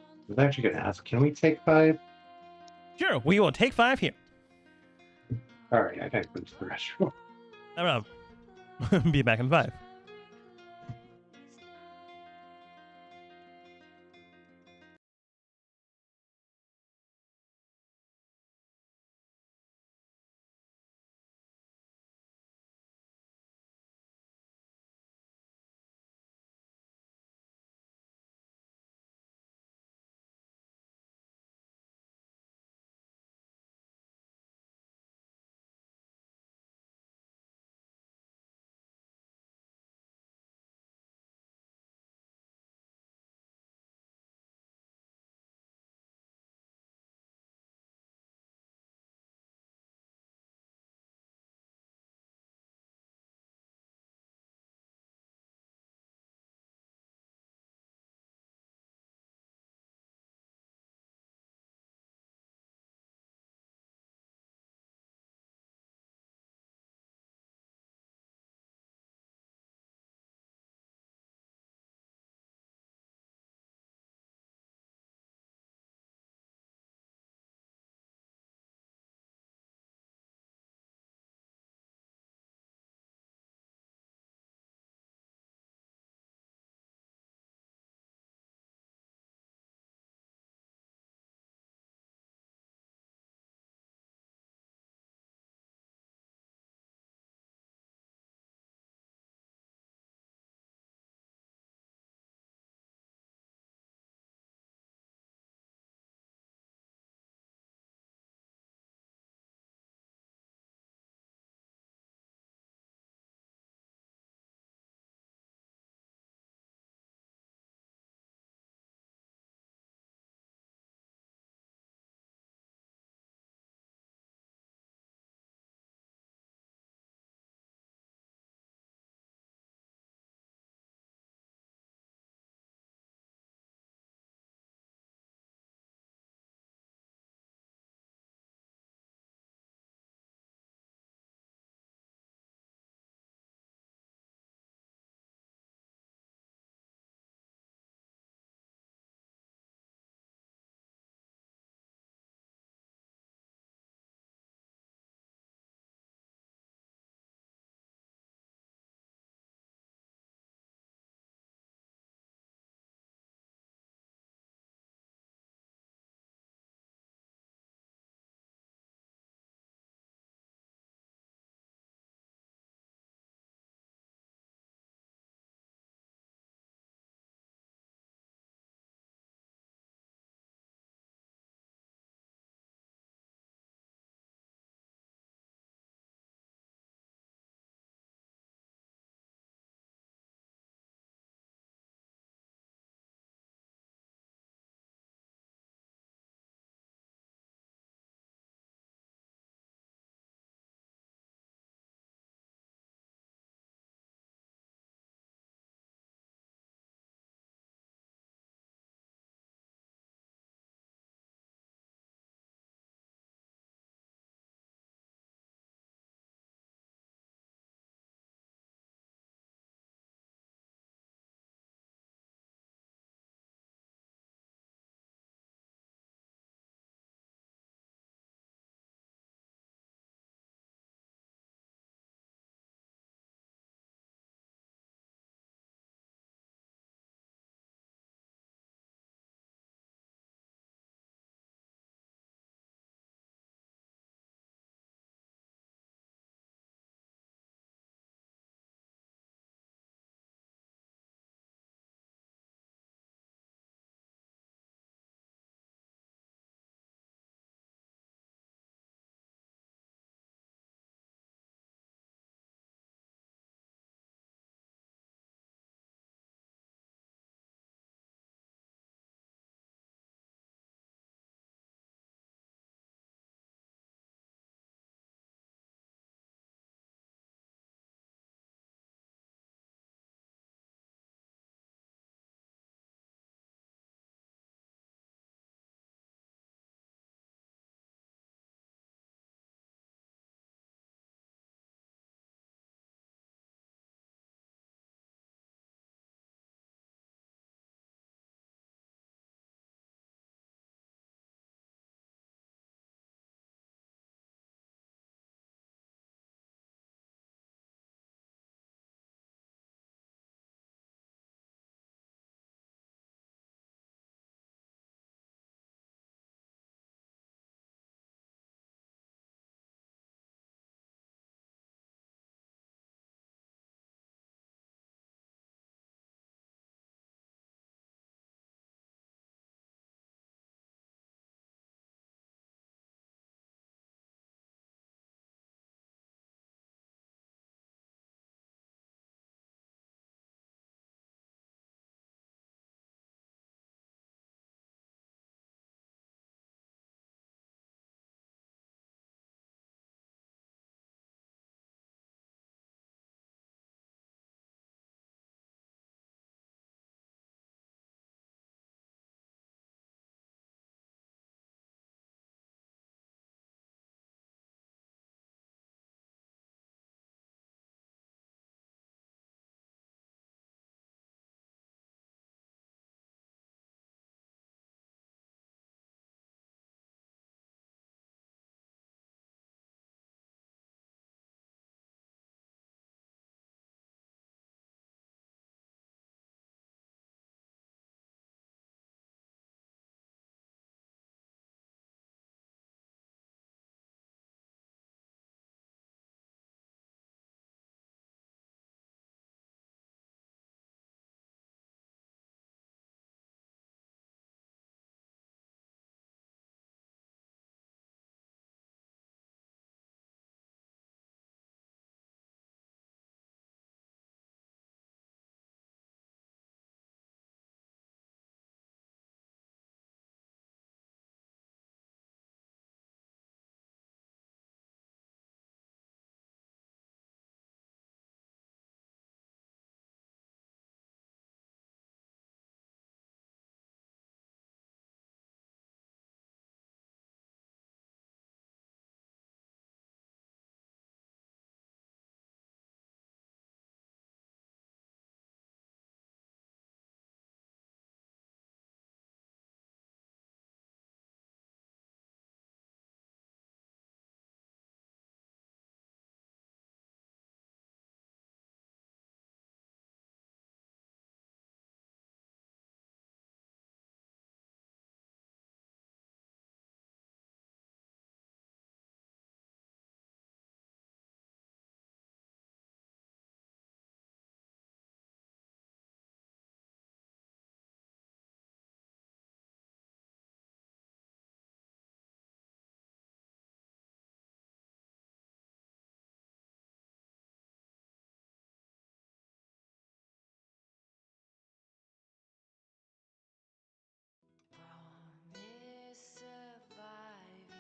Speaker 5: I was actually going to ask, can we take 5?
Speaker 2: Sure, we will take 5 here.
Speaker 5: All right, I gotta go to the restroom.
Speaker 2: Be back in 5.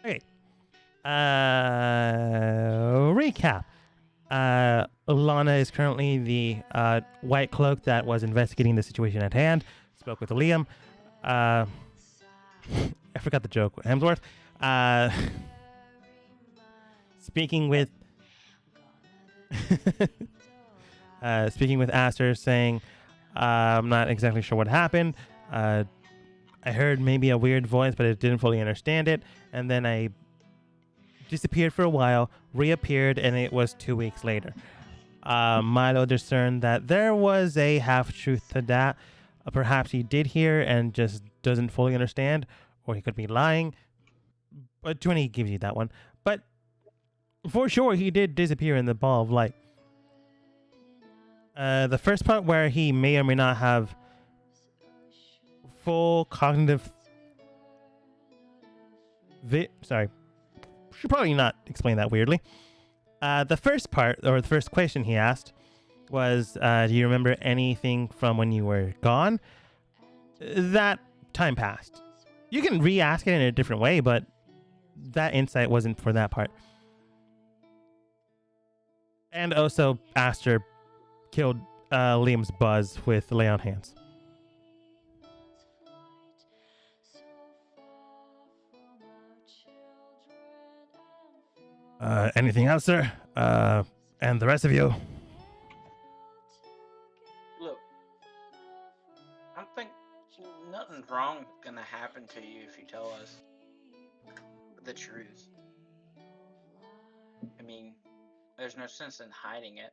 Speaker 2: Okay. Recap. Lana is currently the white cloak that was investigating the situation at hand. Spoke with Liam. I forgot the joke. Hemsworth. Speaking with speaking with Aster, saying, "I'm not exactly sure what happened. I heard maybe a weird voice, but I didn't fully understand it. And then I disappeared for a while, reappeared, and it was 2 weeks later." Milo discerned that there was a half-truth to that. Perhaps he did hear and just doesn't fully understand, or he could be lying. But 20 gives you that one. But for sure, he did disappear in the ball of light. The first part where he may or may not have full cognitive... Sorry. Should probably not explain that weirdly. The first part, or the first question he asked was, do you remember anything from when you were gone? That time passed. You can re-ask it in a different way, but that insight wasn't for that part. And also, Aster killed Liam's buzz with lay on hands. Anything else, sir? And the rest of you?
Speaker 1: Look, I think nothing wrong gonna happen to you if you tell us the truth. I mean, there's no sense in hiding it.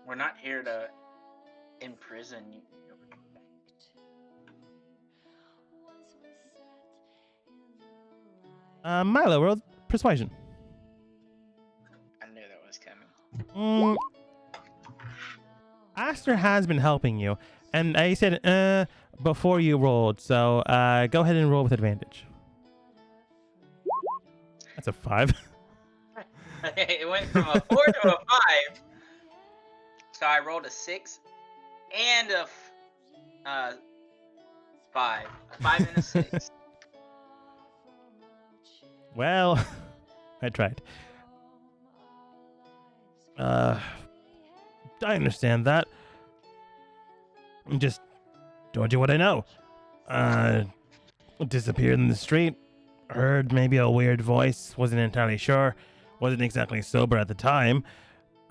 Speaker 1: We're not here to imprison you.
Speaker 2: Milo, roll persuasion.
Speaker 1: I knew that was coming.
Speaker 2: Aster has been helping you, and I said before you rolled, so go ahead and roll with advantage. That's a 5.
Speaker 1: It went from a 4 to a 5. So I rolled a 6 and a 5. A 5 and a 6.
Speaker 2: Well, I tried. I understand that. I'm just told you what I know. Disappeared in the street. Heard maybe a weird voice. Wasn't entirely sure. Wasn't exactly sober at the time.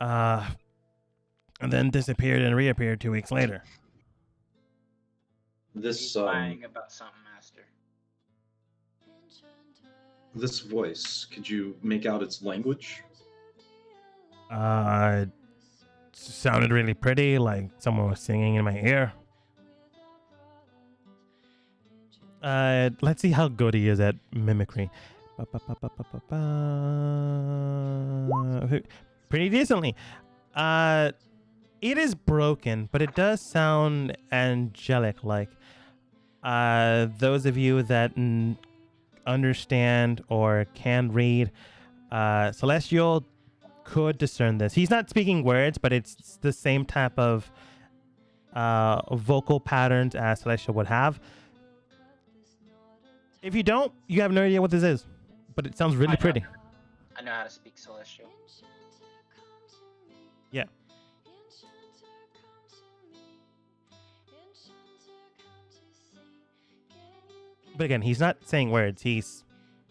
Speaker 2: And then disappeared and reappeared 2 weeks later.
Speaker 1: He's lying about something, Master.
Speaker 3: This voice, could you make out its language?
Speaker 2: It sounded really pretty, like someone was singing in my ear. Let's see how good he is at mimicry. Pretty decently. It is broken, but it does sound angelic-like. Those of you that understand or can read, Celestial could discern this. He's not speaking words, but it's the same type of vocal patterns as Celestial would have. If you don't, you have no idea what this is, but it sounds really pretty.
Speaker 1: I know how to speak Celestial.
Speaker 2: Yeah. But again, he's not saying words. He's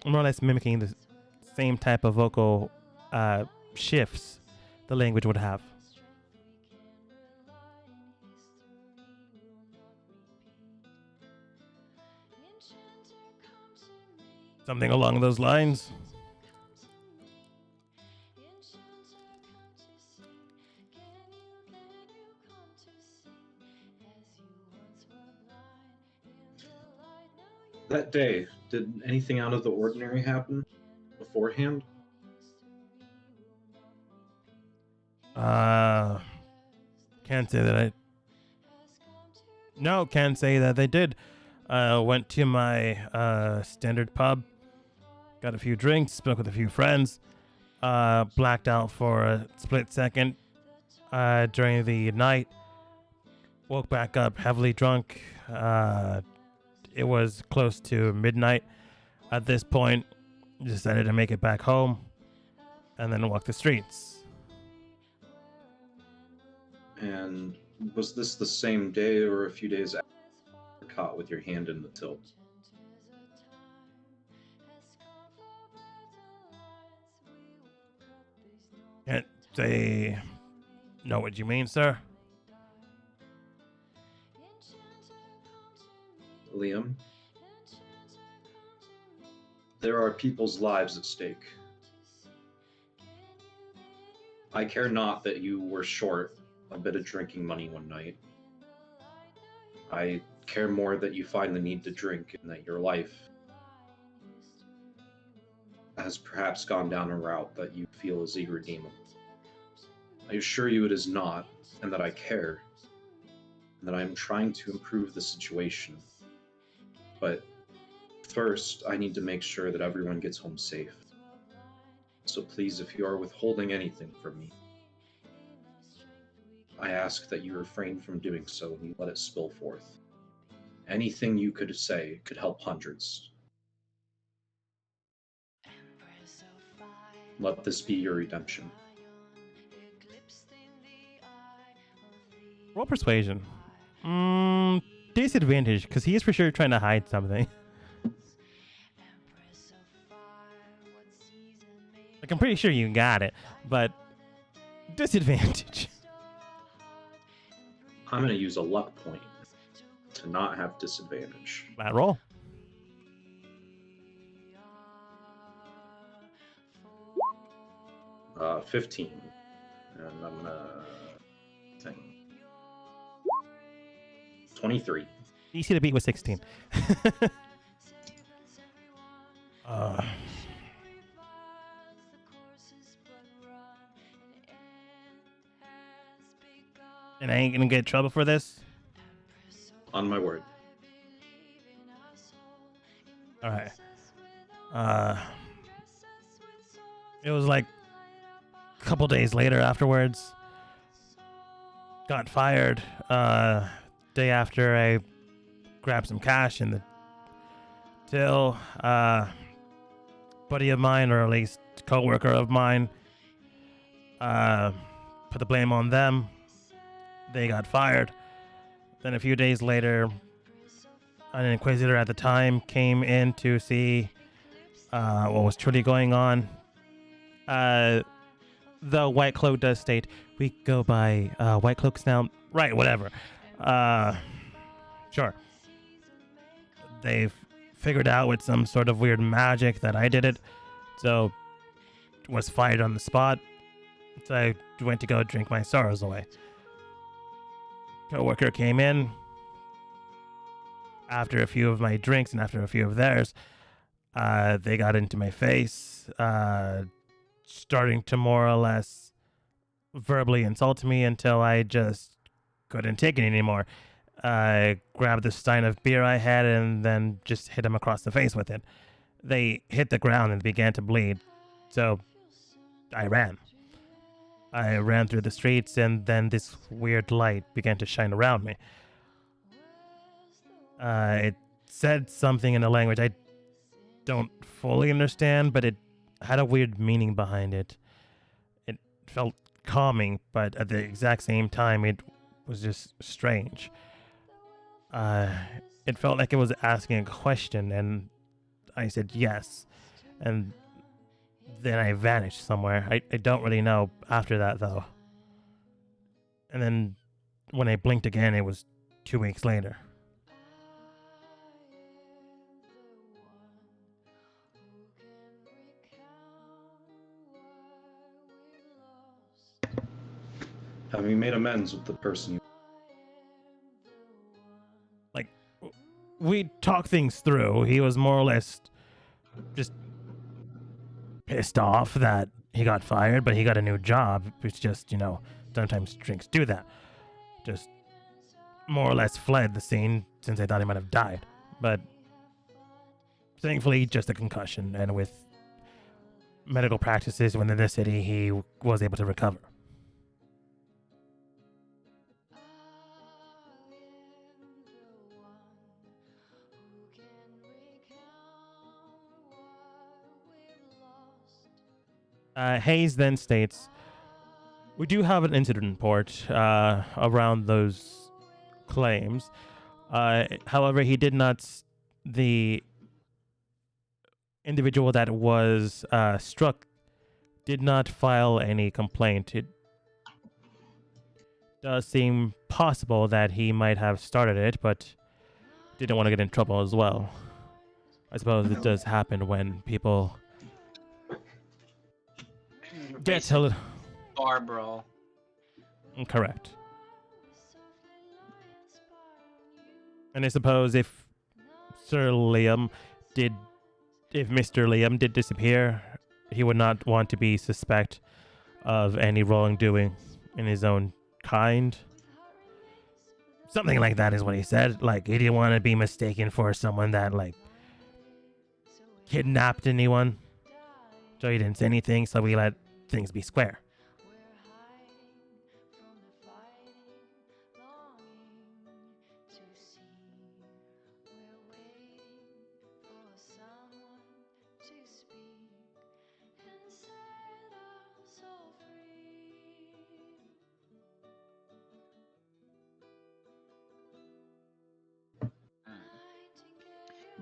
Speaker 2: more or less mimicking the same type of vocal shifts the language would have. Something along those lines.
Speaker 3: That day, did anything out of the ordinary happen beforehand?
Speaker 2: Can't say that No, can't say that they did. Went to my standard pub, got a few drinks, spoke with a few friends, blacked out for a split second during the night, woke back up heavily drunk. It was close to midnight. At this point, decided to make it back home and then walk the streets.
Speaker 3: And was this the same day or a few days after you were caught with your hand in the till?
Speaker 2: Can't say know what you mean, sir.
Speaker 3: Liam, there are people's lives at stake. I care not that you were short a bit of drinking money one night. I care more that you find the need to drink and that your life has perhaps gone down a route that you feel is irredeemable. I assure you it is not, and that I care, and that I am trying to improve the situation. But first, I need to make sure that everyone gets home safe. So please, if you are withholding anything from me, I ask that you refrain from doing so and you let it spill forth. Anything you could say could help hundreds. Let this be your redemption.
Speaker 2: Roll persuasion. Disadvantage, because he is for sure trying to hide something. Like, I'm pretty sure you got it, but disadvantage.
Speaker 3: I'm going to use a luck point to not have disadvantage.
Speaker 2: Flat roll.
Speaker 3: Uh, 15. And I'm going to... 23.
Speaker 2: DC to beat was 16. And I ain't gonna get in trouble for this?
Speaker 3: On my word.
Speaker 2: Alright. It was like a couple days later afterwards. Got fired. Day after I grabbed some cash in the till. Buddy of mine, or at least co-worker of mine, put the blame on them. They got fired. Then a few days later, an inquisitor at the time came in to see what was truly going on. The White Cloak does state we go by White Cloaks now. Right, whatever. Sure. They've figured out with some sort of weird magic that I did it, so was fired on the spot. So I went to go drink my sorrows away. Coworker came in after a few of my drinks and after a few of theirs. They got into my face, starting to more or less verbally insult me until I just couldn't take it anymore. I grabbed the stein of beer I had and then just hit him across the face with it. They hit the ground and began to bleed, so I ran. I ran through the streets, and then this weird light began to shine around me. It said something in a language I don't fully understand, but it had a weird meaning behind it. It felt calming, but at the exact same time, it was just strange. It felt like it was asking a question, and I said yes. And then I vanished somewhere. I don't really know after that, though. And then when I blinked again, it was 2 weeks later.
Speaker 3: Have you made amends with the person you...
Speaker 2: Like, we talked things through. He was more or less just pissed off that he got fired, but he got a new job. It's just, sometimes drinks do that. Just more or less fled the scene since I thought he might have died. But thankfully, just a concussion, and with medical practices within the city, he was able to recover. Hayes then states, "We do have an incident report around those claims. However, he did not. The individual that was struck did not file any complaint. It does seem possible that he might have started it, but didn't want to get in trouble as well. I suppose it does happen when people get
Speaker 1: Basic
Speaker 2: to...
Speaker 1: bar brawl.
Speaker 2: Correct. And I suppose if Mr. Liam did disappear, he would not want to be suspect of any wrongdoing in his own kind. Something like that is what he said. Like, he didn't want to be mistaken for someone that, like, kidnapped anyone. So he didn't say anything, so we let things be square.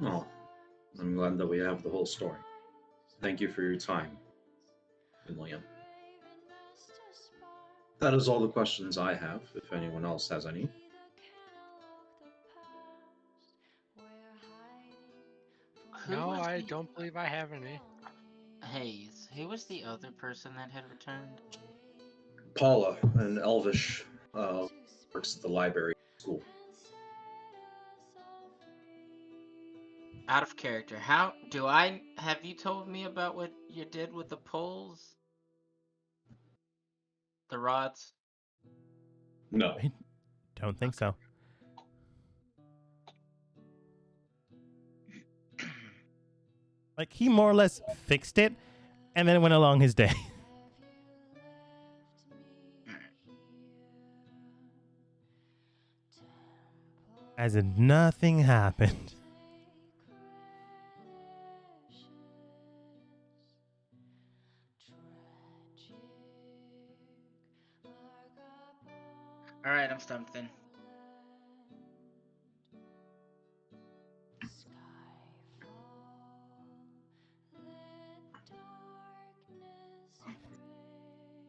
Speaker 3: Oh, I'm glad that we have the whole story. Thank you for your time, William. That is all the questions I have, if anyone else has any.
Speaker 4: No, I don't believe I have any.
Speaker 1: Hayes. Who was the other person that had returned?
Speaker 3: Paula, an elvish, works at the library school.
Speaker 1: Out of character. How do I have you told me about what you did with the poles? The rods?
Speaker 3: No.
Speaker 2: I don't think so. Like, he more or less fixed it and then went along his day. As if nothing happened.
Speaker 1: Alright, I'm stumped then.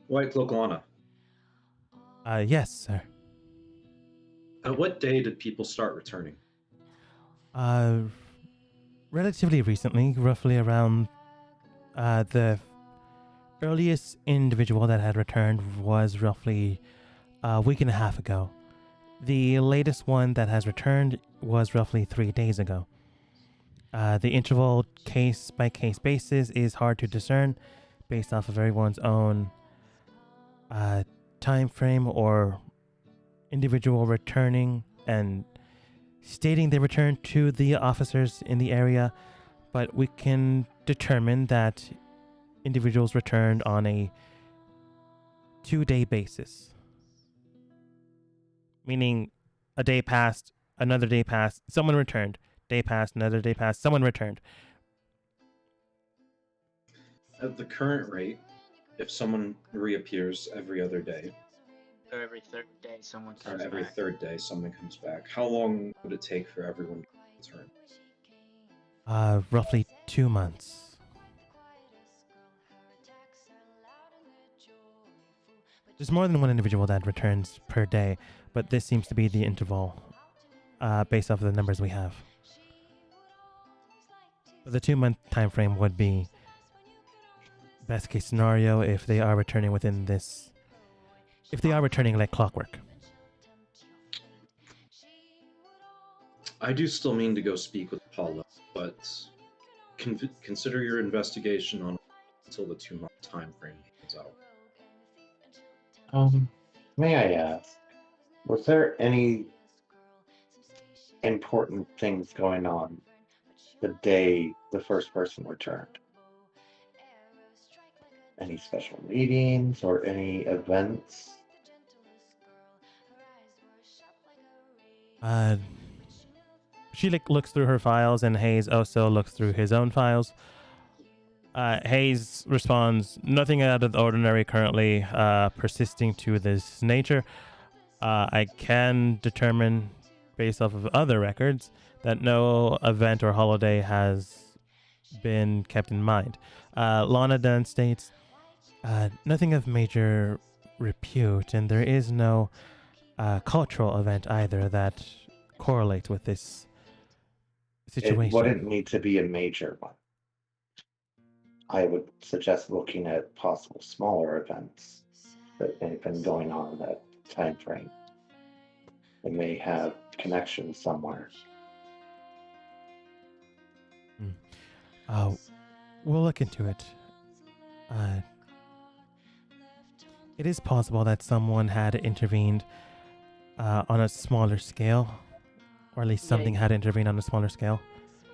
Speaker 3: White Cloak Lana,
Speaker 2: Yes, sir.
Speaker 3: what day did people start returning?
Speaker 2: Relatively recently, roughly around the earliest individual that had returned was roughly a week and a half ago. The latest one that has returned was roughly 3 days ago. The interval case by case basis is hard to discern based off of everyone's own time frame or individual returning and stating they returned to the officers in the area, but we can determine that individuals returned on a 2-day basis. Meaning a day passed, another day passed, someone returned. Day passed, another day passed, someone returned.
Speaker 3: At the current rate, if someone reappears every other day,
Speaker 1: Or every third day someone
Speaker 3: or
Speaker 1: comes
Speaker 3: every
Speaker 1: back.
Speaker 3: third day someone comes back, how long would it take for everyone to return?
Speaker 2: Roughly 2 months. There's more than one individual that returns per day, but this seems to be the interval based off of the numbers we have. The 2-month time frame would be best case scenario if they are returning within this. If they are returning like clockwork.
Speaker 3: I do still mean to go speak with Paula, but consider your investigation on until the 2-month time frame comes out.
Speaker 5: May I ask, was there any important things going on the day the first person returned? Any special meetings or any events?
Speaker 2: She looks through her files, and Hayes also looks through his own files. Hayes responds, nothing out of the ordinary currently persisting to this nature. I can determine, based off of other records, that no event or holiday has been kept in mind. Lana then states, nothing of major repute, and there is no cultural event either that correlates with this situation.
Speaker 5: It wouldn't need to be a major one. I would suggest looking at possible smaller events that may have been going on in that time frame. They may have connections somewhere.
Speaker 2: We'll look into it. It is possible that someone had intervened on a smaller scale, or at least something had intervened on a smaller scale.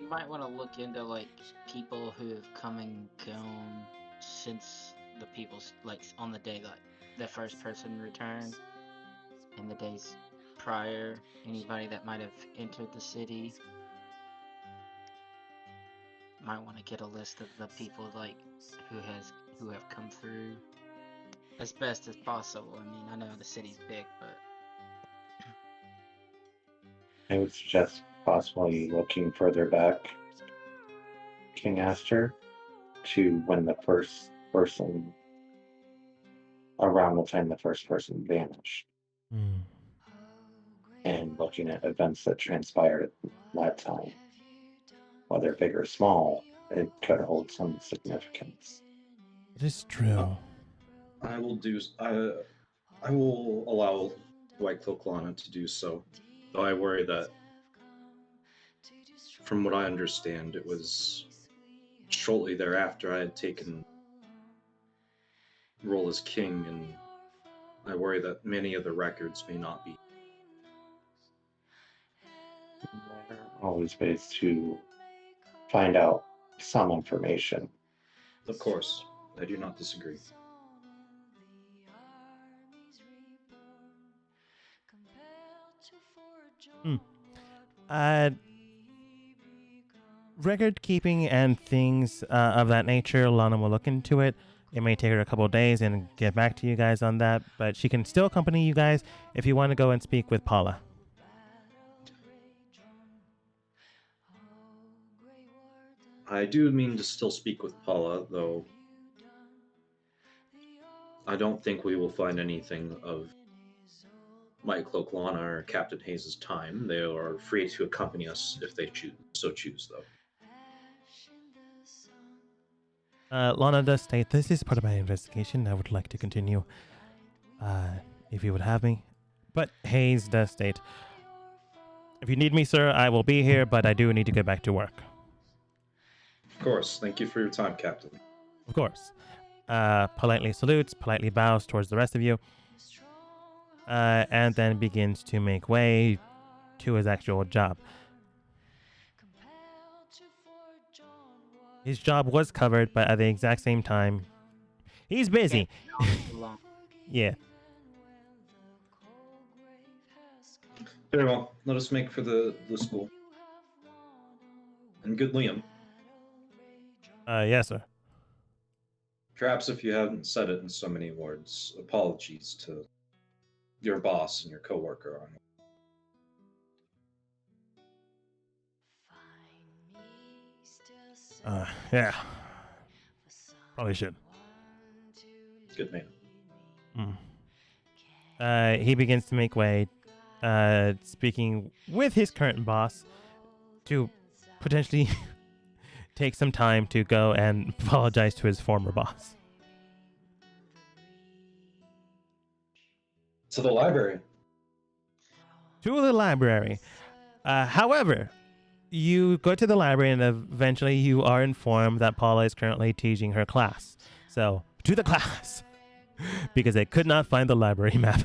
Speaker 1: You might want to look into like people who have come and gone since the people's like on the day that the first person returned, and the days prior. Anybody that might have entered the city. Might want to get a list of the people like who have come through as best as possible. I mean, I know the city's big, but
Speaker 5: I would suggest possibly looking further back, King Aster, to when the first person, around the time the first person vanished, and looking at events that transpired at that time. Whether big or small, it could hold some significance.
Speaker 2: It is true.
Speaker 3: I will allow White Cloak Lana to do so, though I worry that, from what I understand, it was shortly thereafter I had taken role as king, and I worry that many of the records may not be.
Speaker 5: There are always ways to find out some information.
Speaker 3: Of course, I do not disagree.
Speaker 2: Record keeping and things of that nature, Lana will look into it. It may take her a couple of days and get back to you guys on that, but she can still accompany you guys if you want to go and speak with Paula.
Speaker 3: I do mean to still speak with Paula, though I don't think we will find anything of White Cloak Lana or Captain Hayes' time. They are free to accompany us if they choose, though.
Speaker 2: Lana does state, this is part of my investigation. I would like to continue if you would have me. But Hayes does state, if you need me, sir, I will be here, but I do need to get back to work.
Speaker 3: Of course. Thank you for your time, Captain.
Speaker 2: Of course. Politely salutes, politely bows towards the rest of you, and then begins to make way to his actual job. His job was covered, but at the exact same time, he's busy. Yeah.
Speaker 3: Very well. Let us make for the school. And good Liam.
Speaker 2: Yes, sir.
Speaker 3: Perhaps if you haven't said it in so many words, apologies to your boss and your coworker on it.
Speaker 2: Yeah. Probably should.
Speaker 3: Good man.
Speaker 2: He begins to make way, speaking with his current boss to potentially take some time to go and apologize to his former boss.
Speaker 3: To the library.
Speaker 2: To the library. However, you go to the library and eventually you are informed that Paula is currently teaching her class. So, to the class. Because they could not find the library map.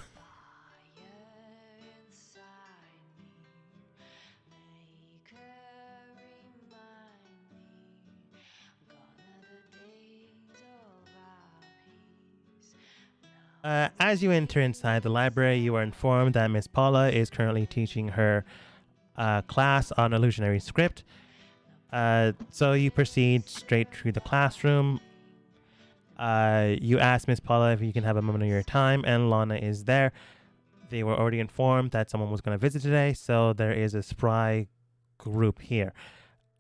Speaker 2: As you enter inside the library, you are informed that Miss Paula is currently teaching her class on illusionary script. So you proceed straight through the classroom. You ask Miss Paula if you can have a moment of your time, and Lana is there. They were already informed that someone was going to visit today, so there is a spry group here.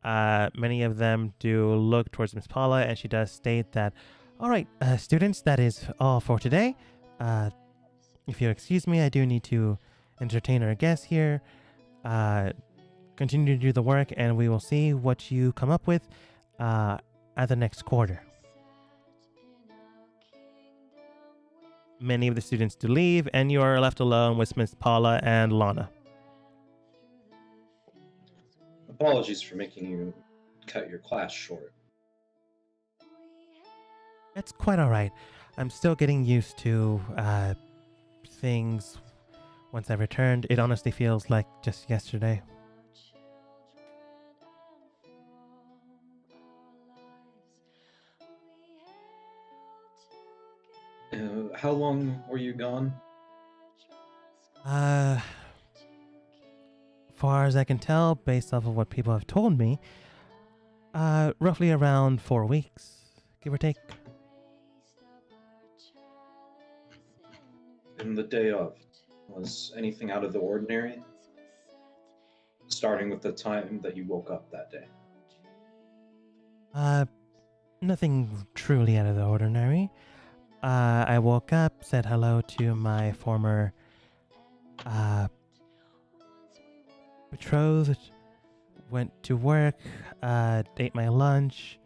Speaker 2: Many of them do look towards Miss Paula, and she does state that, all right, students, that is all for today. If you'll excuse me, I do need to entertain our guests here. Continue to do the work, and we will see what you come up with at the next quarter. Many of the students do leave, and you are left alone with Miss Paula and Lana.
Speaker 3: Apologies for making you cut your class short.
Speaker 2: It's quite all right. I'm still getting used to things once I returned. It honestly feels like just yesterday.
Speaker 3: How long were you gone?
Speaker 2: Far as I can tell, based off of what people have told me, roughly around 4 weeks, give or take.
Speaker 3: And the day of, was anything out of the ordinary? Starting with the time that you woke up that day.
Speaker 2: Nothing truly out of the ordinary. I woke up, said hello to my former betrothed, went to work, ate my lunch,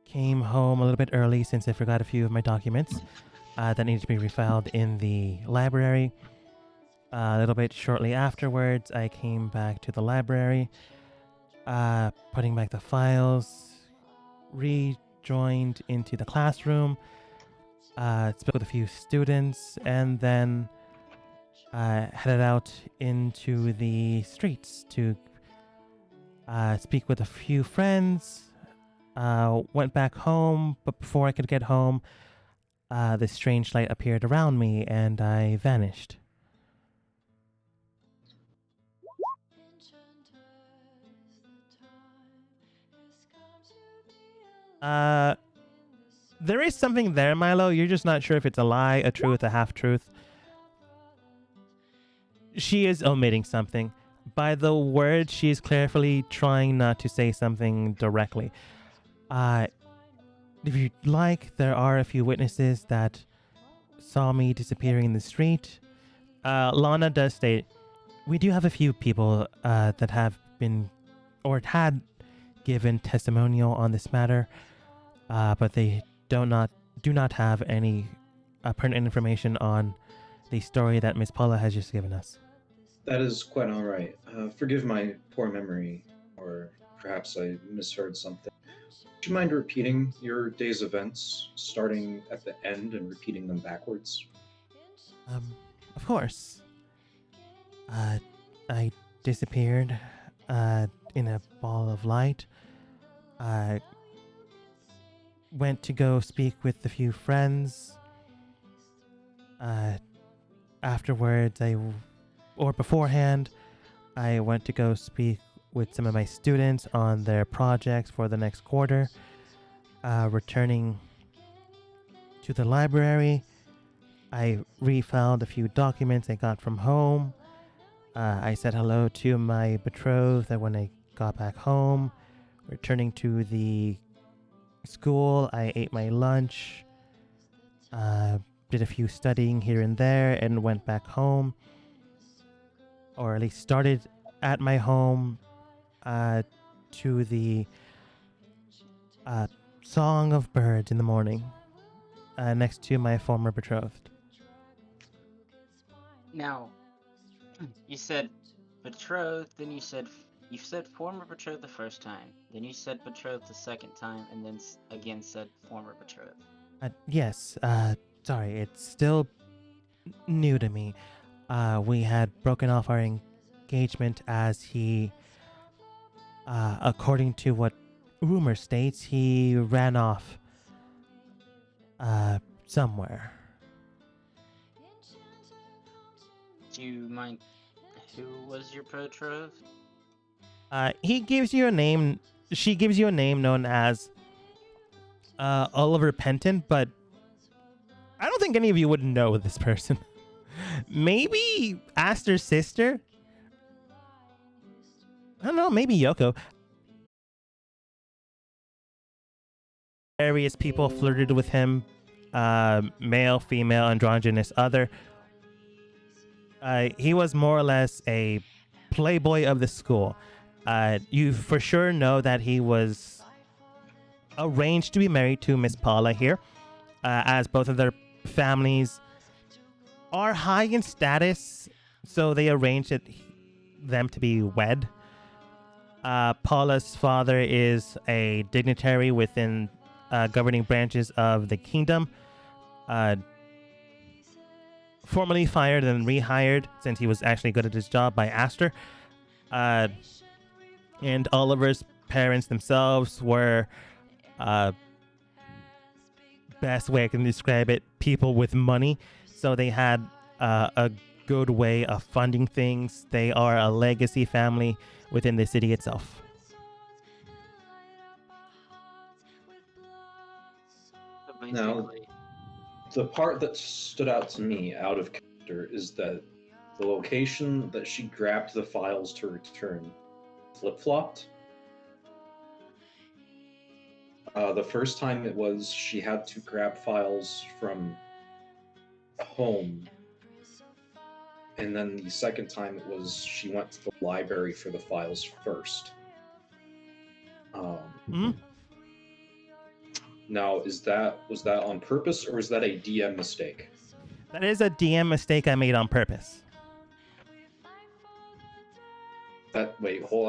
Speaker 2: came home a little bit early since I forgot a few of my documents that needed to be refiled in the library. A little bit shortly afterwards, I came back to the library, putting back the files, rejoined into the classroom, spoke with a few students, and then headed out into the streets to speak with a few friends. Went back home, but before I could get home, this strange light appeared around me, and I vanished. There is something there, Milo. You're just not sure if it's a lie, a truth, a half-truth. She is omitting something. By the word, she is carefully trying not to say something directly. If you'd like, there are a few witnesses that saw me disappearing in the street. Lana does state, we do have a few people that have been or had given testimonial on this matter, but they do not have any pertinent information on the story that Miss Paula has just given us.
Speaker 3: That is quite all right. Forgive my poor memory, or perhaps I misheard something. Would you mind repeating your day's events, starting at the end and repeating them backwards?
Speaker 2: Of course. I disappeared in a ball of light. I went to go speak with a few friends. Afterwards, beforehand, I went to go speak with some of my students on their projects for the next quarter. Returning to the library, I refiled a few documents I got from home. I said hello to my betrothed when I got back home. Returning to the school, I ate my lunch, did a few studying here and there, and went back home. Or at least started at my home to the song of birds in the morning next to my former betrothed.
Speaker 1: Now, you said betrothed, then you said former betrothed the first time, then you said betrothed the second time, and then again said former betrothed.
Speaker 2: Yes, sorry, it's still new to me. We had broken off our engagement as he, according to what rumor states, he ran off somewhere.
Speaker 1: Do you mind who was your betrothed?
Speaker 2: He gives you a name. She gives you a name known as Oliver Penton, but I don't think any of you would know this person. Maybe Aster's sister? I don't know, maybe Yoko. Various people flirted with him, male, female, androgynous, other. He was more or less a playboy of the school. You for sure know that he was arranged to be married to Miss Paula here, as both of their families are high in status, so they arranged them to be wed. Paula's father is a dignitary within governing branches of the kingdom. Formerly fired and rehired since he was actually good at his job by Aster. And Oliver's parents themselves were, best way I can describe it, people with money. So they had a good way of funding things. They are a legacy family within the city itself.
Speaker 1: So
Speaker 3: Now-
Speaker 1: basically,
Speaker 3: The part that stood out to me out of character is that the location that she grabbed the files to return flip-flopped. The first time it was she had to grab files from home, and then the second time it was she went to the library for the files first.
Speaker 2: Mhm.
Speaker 3: Now, was that on purpose or is that a DM mistake?
Speaker 2: That is a DM mistake I made on purpose.
Speaker 3: Wait, hold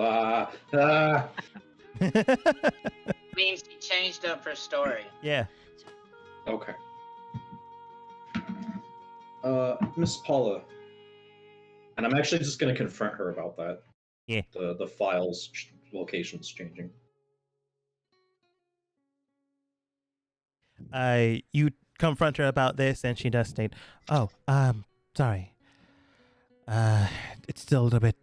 Speaker 1: means he changed up her story.
Speaker 2: Yeah.
Speaker 3: Okay. Miss Paula, and I'm actually just going to confront her about that.
Speaker 2: Yeah.
Speaker 3: The files locations changing.
Speaker 2: You confront her about this, and she does state, "Oh, sorry. It's still a little bit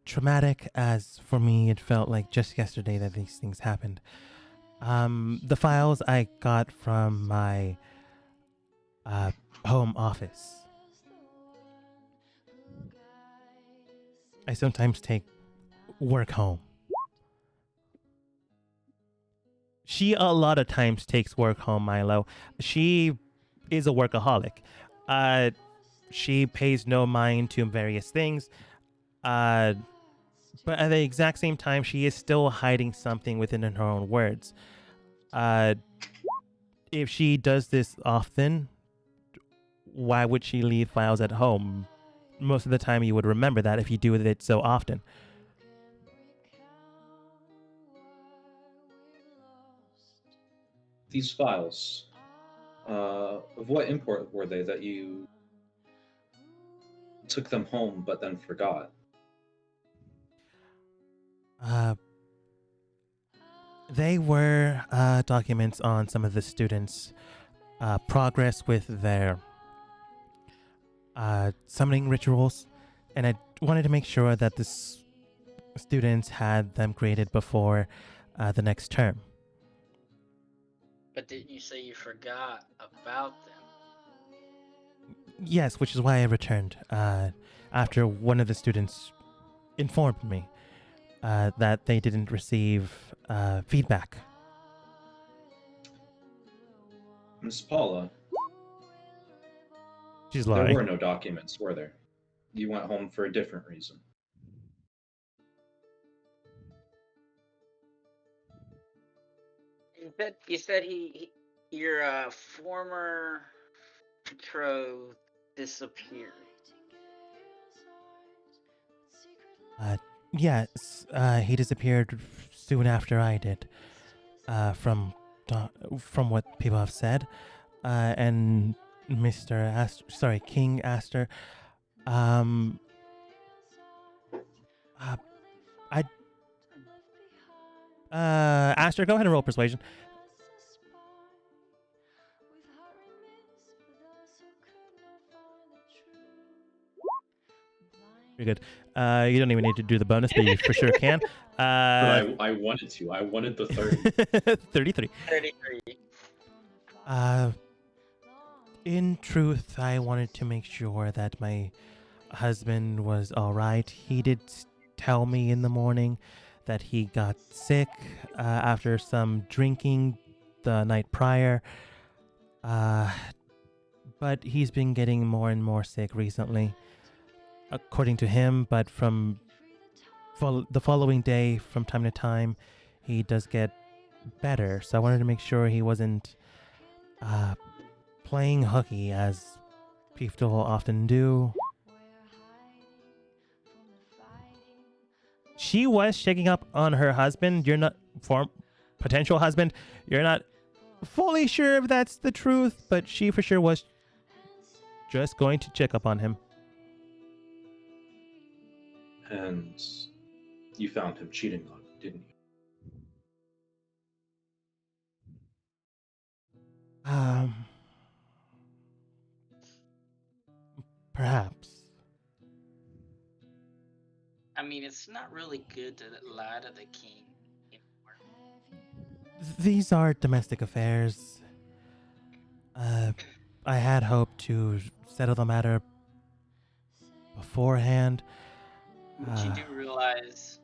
Speaker 2: traumatic, as for me, it felt like just yesterday that these things happened. The files I got from my home office. I sometimes take work home. She a lot of times takes work home, Milo. She is a workaholic. She pays no mind to various things. But at the exact same time, she is still hiding something within her own words. If she does this often, why would she leave files at home? Most of the time, you would remember that if you do it so often.
Speaker 3: These files, of what import were they that you took them home but then forgot?
Speaker 2: They were documents on some of the students' progress with their summoning rituals, and I wanted to make sure that the students had them created before the next term.
Speaker 1: But didn't you say you forgot about them?
Speaker 2: Yes, which is why I returned after one of the students informed me that they didn't receive feedback.
Speaker 3: Miss Paula,
Speaker 2: She's
Speaker 3: there
Speaker 2: lying.
Speaker 3: were no documents, were there? You went home for a different reason.
Speaker 1: You said your former betrothed disappeared.
Speaker 2: Yes, he disappeared soon after I did. From what people have said, and King Aster, Aster, go ahead and roll persuasion. Very good. You don't even need to do the bonus, but you for sure can.
Speaker 3: But I wanted to. I wanted the
Speaker 2: 33.
Speaker 1: 33.
Speaker 2: In truth, I wanted to make sure that my husband was all right. He did tell me in the morning that he got sick after some drinking the night prior. But he's been getting more and more sick recently, according to him. But from the following day, from time to time, he does get better. So I wanted to make sure he wasn't playing hooky, as people often do. She was shaking up on her husband. You're not, for potential husband, you're not fully sure if that's the truth, but she for sure was just going to check up on him.
Speaker 3: And you found him cheating on you, didn't you?
Speaker 2: Perhaps.
Speaker 1: I mean, it's not really good to lie to the king anymore.
Speaker 2: These are domestic affairs. I had hoped to settle the matter beforehand.
Speaker 1: But you do realize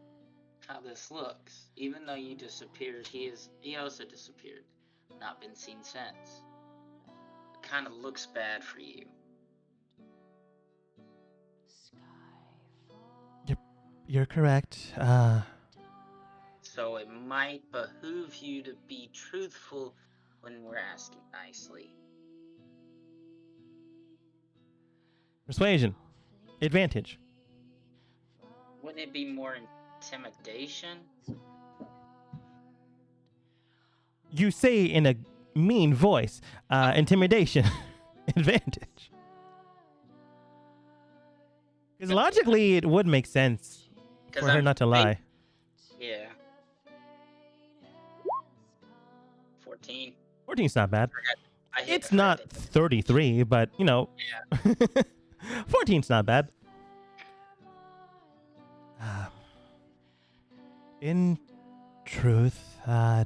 Speaker 1: how this looks. Even though you disappeared, he also disappeared. Not been seen since. It kind of looks bad for you.
Speaker 2: You're correct.
Speaker 1: So it might behoove you to be truthful when we're asking nicely.
Speaker 2: Persuasion. Advantage.
Speaker 1: Wouldn't it be more intimidation?
Speaker 2: You say in a mean voice. Intimidation. Advantage. Because logically, it would make sense for her not to lie.
Speaker 1: Yeah. 14.
Speaker 2: 14's not bad. It's not
Speaker 1: everything.
Speaker 2: 33, but, you know.
Speaker 1: Yeah.
Speaker 2: 14's not bad. In truth, I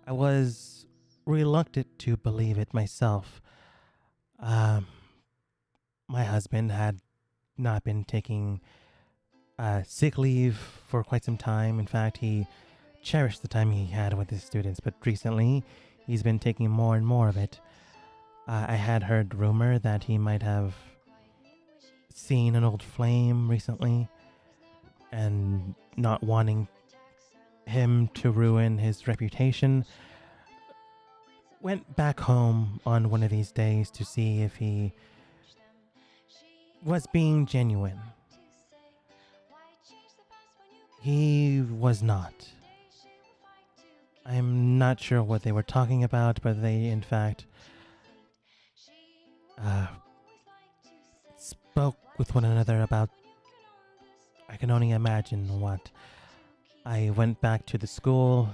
Speaker 2: was reluctant to believe it myself. My husband had not been taking sick leave for quite some time. In fact, he cherished the time he had with his students, but recently he's been taking more and more of it. I had heard rumor that he might have seen an old flame recently, and not wanting him to ruin his reputation, went back home on one of these days to see if he was being genuine. He was not. I'm not sure what they were talking about, but they, in fact, spoke with one another about, I can only imagine what. I went back to the school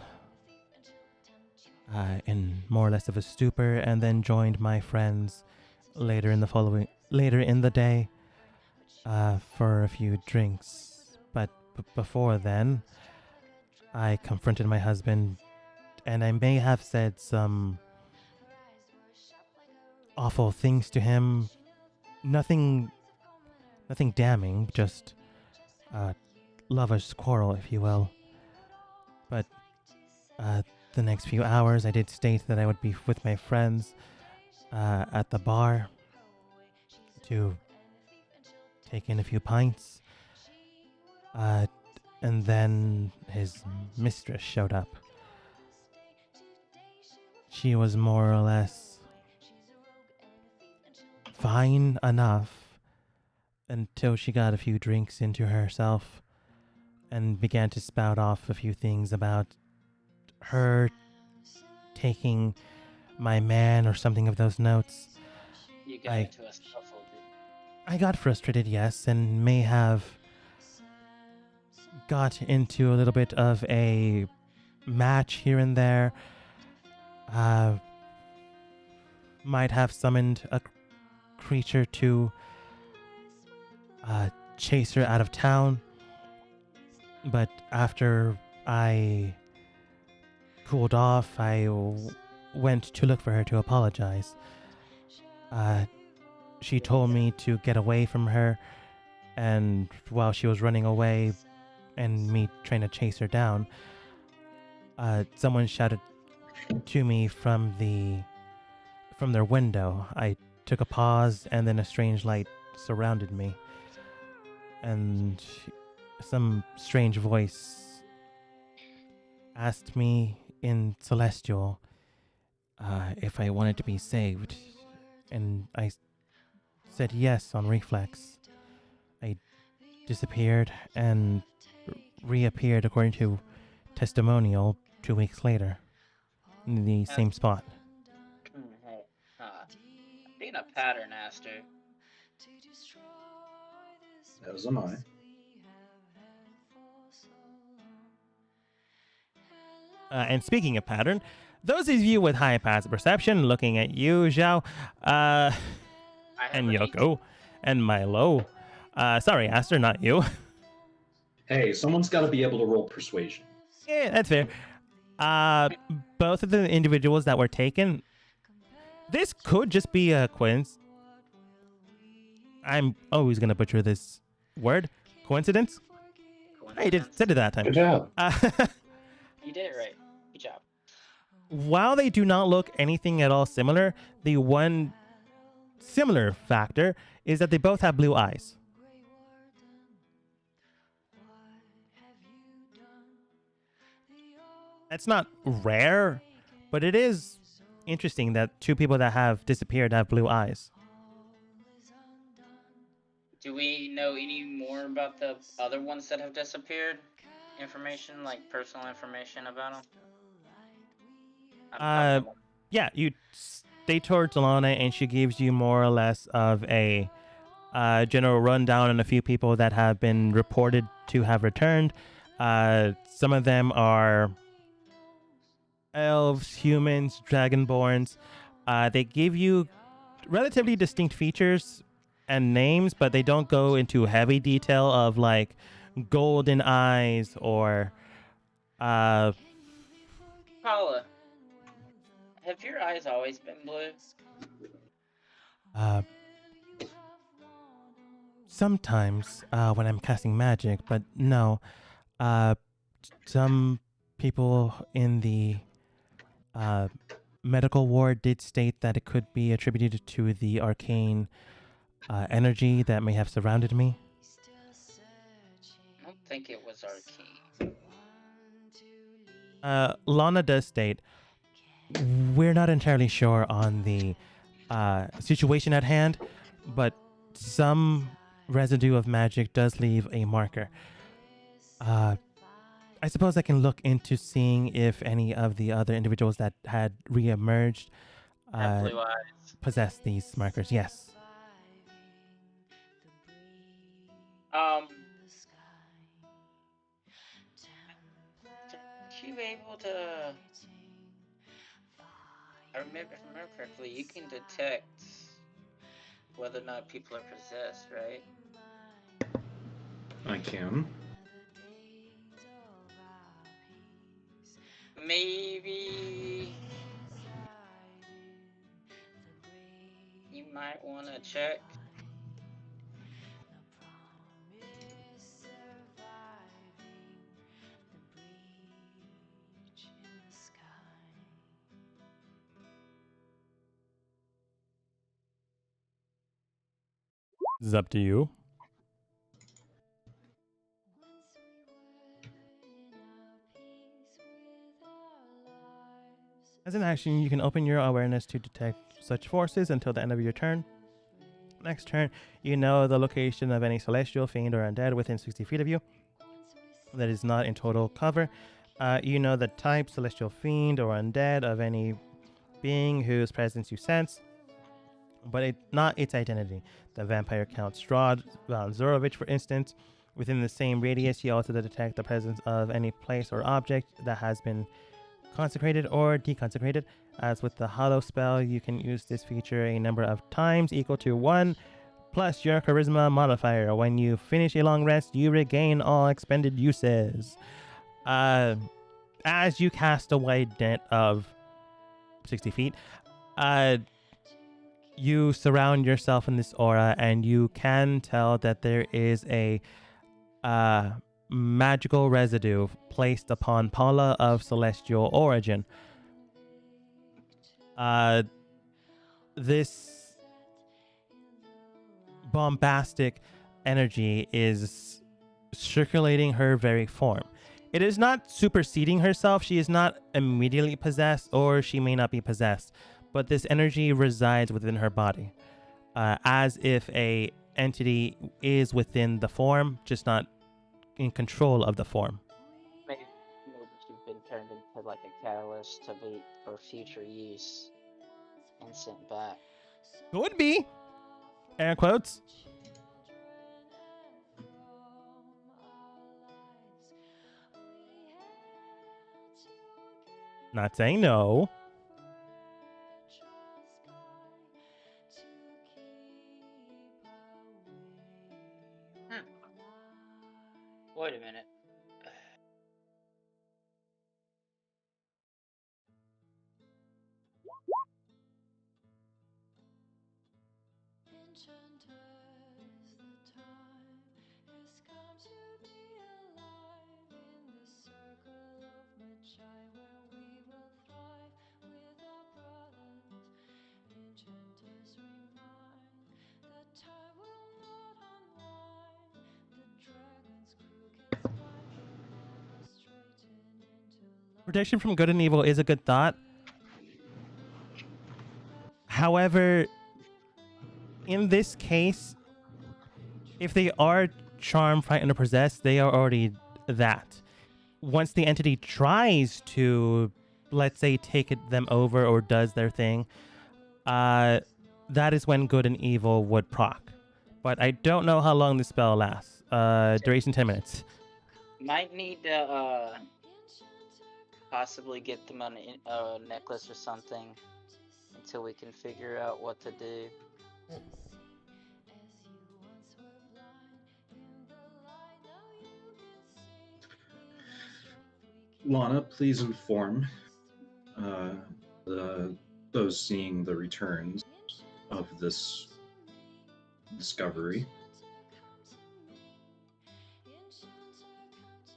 Speaker 2: in more or less of a stupor, and then joined my friends later in the day for a few drinks. But before then, I confronted my husband, and I may have said some awful things to him. Nothing damning, just lover's quarrel, if you will. But the next few hours, I did state that I would be with my friends at the bar to take in a few pints. And then his mistress showed up. She was more or less fine enough until she got a few drinks into herself and began to spout off a few things about her taking my man or something of those notes.
Speaker 1: You got into a scuffle, dude.
Speaker 2: I got frustrated, yes, and may have got into a little bit of a match here and there. Might have summoned a creature to chase her out of town. But after I cooled off, I went to look for her to apologize. She told me to get away from her, and while she was running away and me trying to chase her down, someone shouted to me from their window. I took a pause, and then a strange light surrounded me, and some strange voice asked me in Celestial if I wanted to be saved, and I said yes on reflex. I disappeared and reappeared according to testimonial 2 weeks later in the same spot.
Speaker 1: Being a pattern, Aster.
Speaker 3: As am I.
Speaker 2: And speaking of pattern, those of you with high passive perception, looking at you, Zhao, and Yoko, and Milo. Sorry, Aster, not you.
Speaker 3: Hey, someone's got to be able to roll persuasion.
Speaker 2: Yeah, that's fair. Both of the individuals that were taken, this could just be a coincidence. I'm always going to butcher this word. Coincidence? I said it that time.
Speaker 5: Good job.
Speaker 1: You did it right. Good job.
Speaker 2: While they do not look anything at all similar, the one similar factor is that they both have blue eyes. That's not rare, but it is interesting that two people that have disappeared have blue eyes.
Speaker 1: Do we know any more about the other ones that have disappeared? Information, like personal information about them?
Speaker 2: Yeah, you stay towards Alana, and she gives you more or less of a general rundown on a few people that have been reported to have returned. Some of them are elves, humans, dragonborns. They give you relatively distinct features and names, but they don't go into heavy detail of like golden eyes or
Speaker 1: Paula, have your eyes always been blue?
Speaker 2: Sometimes when I'm casting magic, but no. Some people in the medical ward did state that it could be attributed to the arcane energy that may have surrounded me.
Speaker 1: I don't think it was arcane.
Speaker 2: Lana does state, we're not entirely sure on the situation at hand, but some residue of magic does leave a marker. I suppose I can look into seeing if any of the other individuals that had re-emerged
Speaker 1: Blue eyes.
Speaker 2: possess these markers. Yes.
Speaker 1: Are you able to? If I remember correctly, you can detect whether or not people are possessed, right?
Speaker 3: I can.
Speaker 1: Maybe you might want to check.
Speaker 2: This is up to you. As an action, you can open your awareness to detect such forces until the end of your turn. Next turn, you know the location of any celestial, fiend, or undead within 60 feet of you that is not in total cover. You know the type, celestial, fiend, or undead of any being whose presence you sense, but not its identity. The vampire Count Strahd Zorovich, for instance. Within the same radius, you also detect the presence of any place or object that has been consecrated or deconsecrated. As with the Hollow spell, you can use this feature a number of times equal to 1 plus your charisma modifier. When you finish a long rest, you regain all expended uses. As you cast a wide net of 60 feet, you surround yourself in this aura, and you can tell that there is a magical residue placed upon Paula of celestial origin. This bombastic energy is circulating her very form. It is not superseding herself. She is not immediately possessed, or she may not be possessed, but this energy resides within her body, as if a entity is within the form, just not in control of the form.
Speaker 1: Maybe she's been turned into like a catalyst to be for future use and sent back.
Speaker 2: Could be. Air quotes. Not saying no.
Speaker 1: Wait a minute.
Speaker 2: Protection from good and evil is a good thought. However, in this case, if they are charmed, frightened, or possessed, they are already that. Once the entity tries to, let's say, take them over or does their thing, that is when good and evil would proc. But I don't know how long this spell lasts. Duration 10 minutes.
Speaker 1: Might need to possibly get them on a necklace or something until we can figure out what to do.
Speaker 3: Lana, please inform those seeing the returns of this discovery.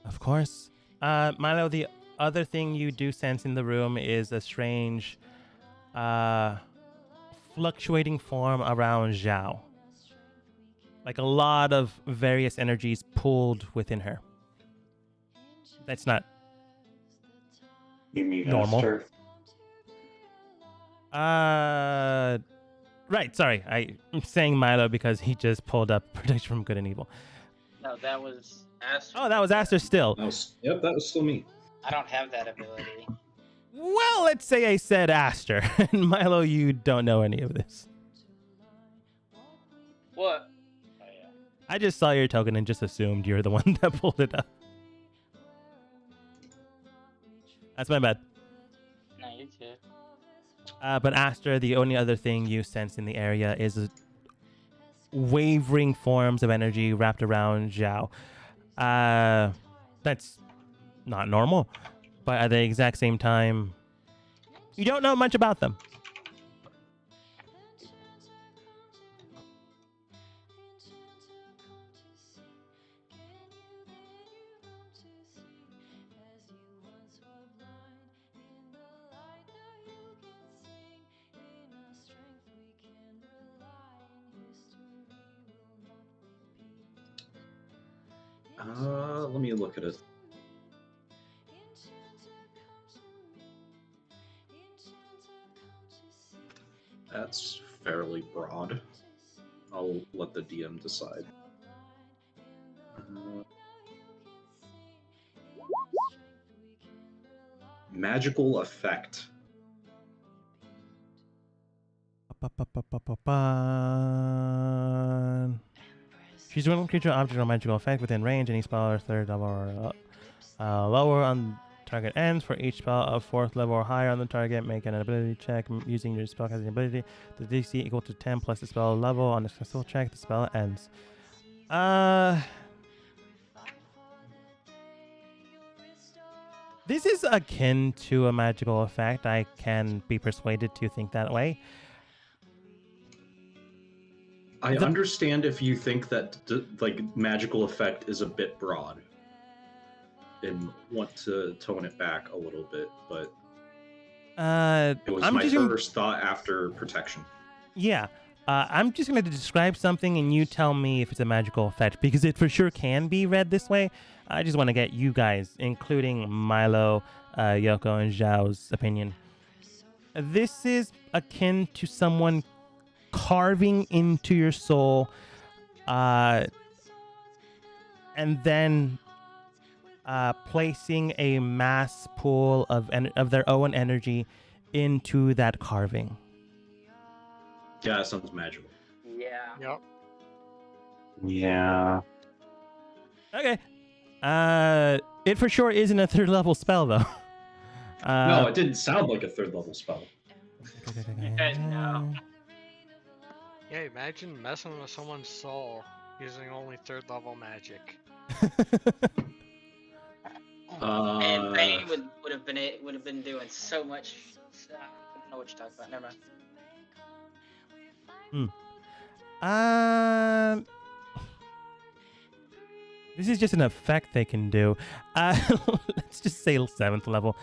Speaker 2: Of course. Milo, the other thing you do sense in the room is a strange fluctuating form around Zhao. Like a lot of various energies pulled within her. That's not
Speaker 5: You mean
Speaker 2: normal.
Speaker 5: Esther?
Speaker 2: Right, sorry. I'm saying Milo because he just pulled up Protection from Good and Evil.
Speaker 1: No, that was Aster.
Speaker 2: Oh, that was Aster still.
Speaker 3: That was still me.
Speaker 1: I don't have that ability.
Speaker 2: Well, let's say I said Aster. And Milo, you don't know any of this.
Speaker 1: What? Oh yeah.
Speaker 2: I just saw your token and just assumed you're the one that pulled it up. That's my bad.
Speaker 1: No, you're good.
Speaker 2: But Aster, the only other thing you sense in the area is wavering forms of energy wrapped around Zhao. That's not normal, but at the exact same time, you don't know much about them.
Speaker 3: Let me look at it. That's fairly broad. I'll let the DM decide. Magical effect.
Speaker 2: Choose one creature, object, or magical effect within range. Any spell or third level or lower on target ends. For each spell of 4th level or higher on the target, make an ability check using your spellcasting ability. The DC equal to 10 plus the spell level. On a successful check, the spell ends. This is akin to a magical effect. I can be persuaded to think that way.
Speaker 3: I understand if you think that like magical effect is a bit broad and want to tone it back a little bit, but it was my first thought after protection.
Speaker 2: Yeah. I'm just going to describe something and you tell me if it's a magical effect, because it for sure can be read this way. I just want to get you guys, including Milo, Yoko, and Zhao's opinion. This is akin to someone carving into your soul and then placing a mass pool of their own energy into that carving.
Speaker 3: Yeah, that sounds magical.
Speaker 1: Yeah.
Speaker 4: Yep.
Speaker 5: Yeah.
Speaker 2: Okay. It for sure isn't a 3rd level spell, though.
Speaker 3: No, it didn't sound like a 3rd level spell.
Speaker 1: No.
Speaker 4: Yeah, imagine messing with someone's soul using only 3rd level magic.
Speaker 1: And Bane would have been doing so much. I don't know what you're talking about. Never mind.
Speaker 2: This is just an effect they can do. Let's just say 7th level.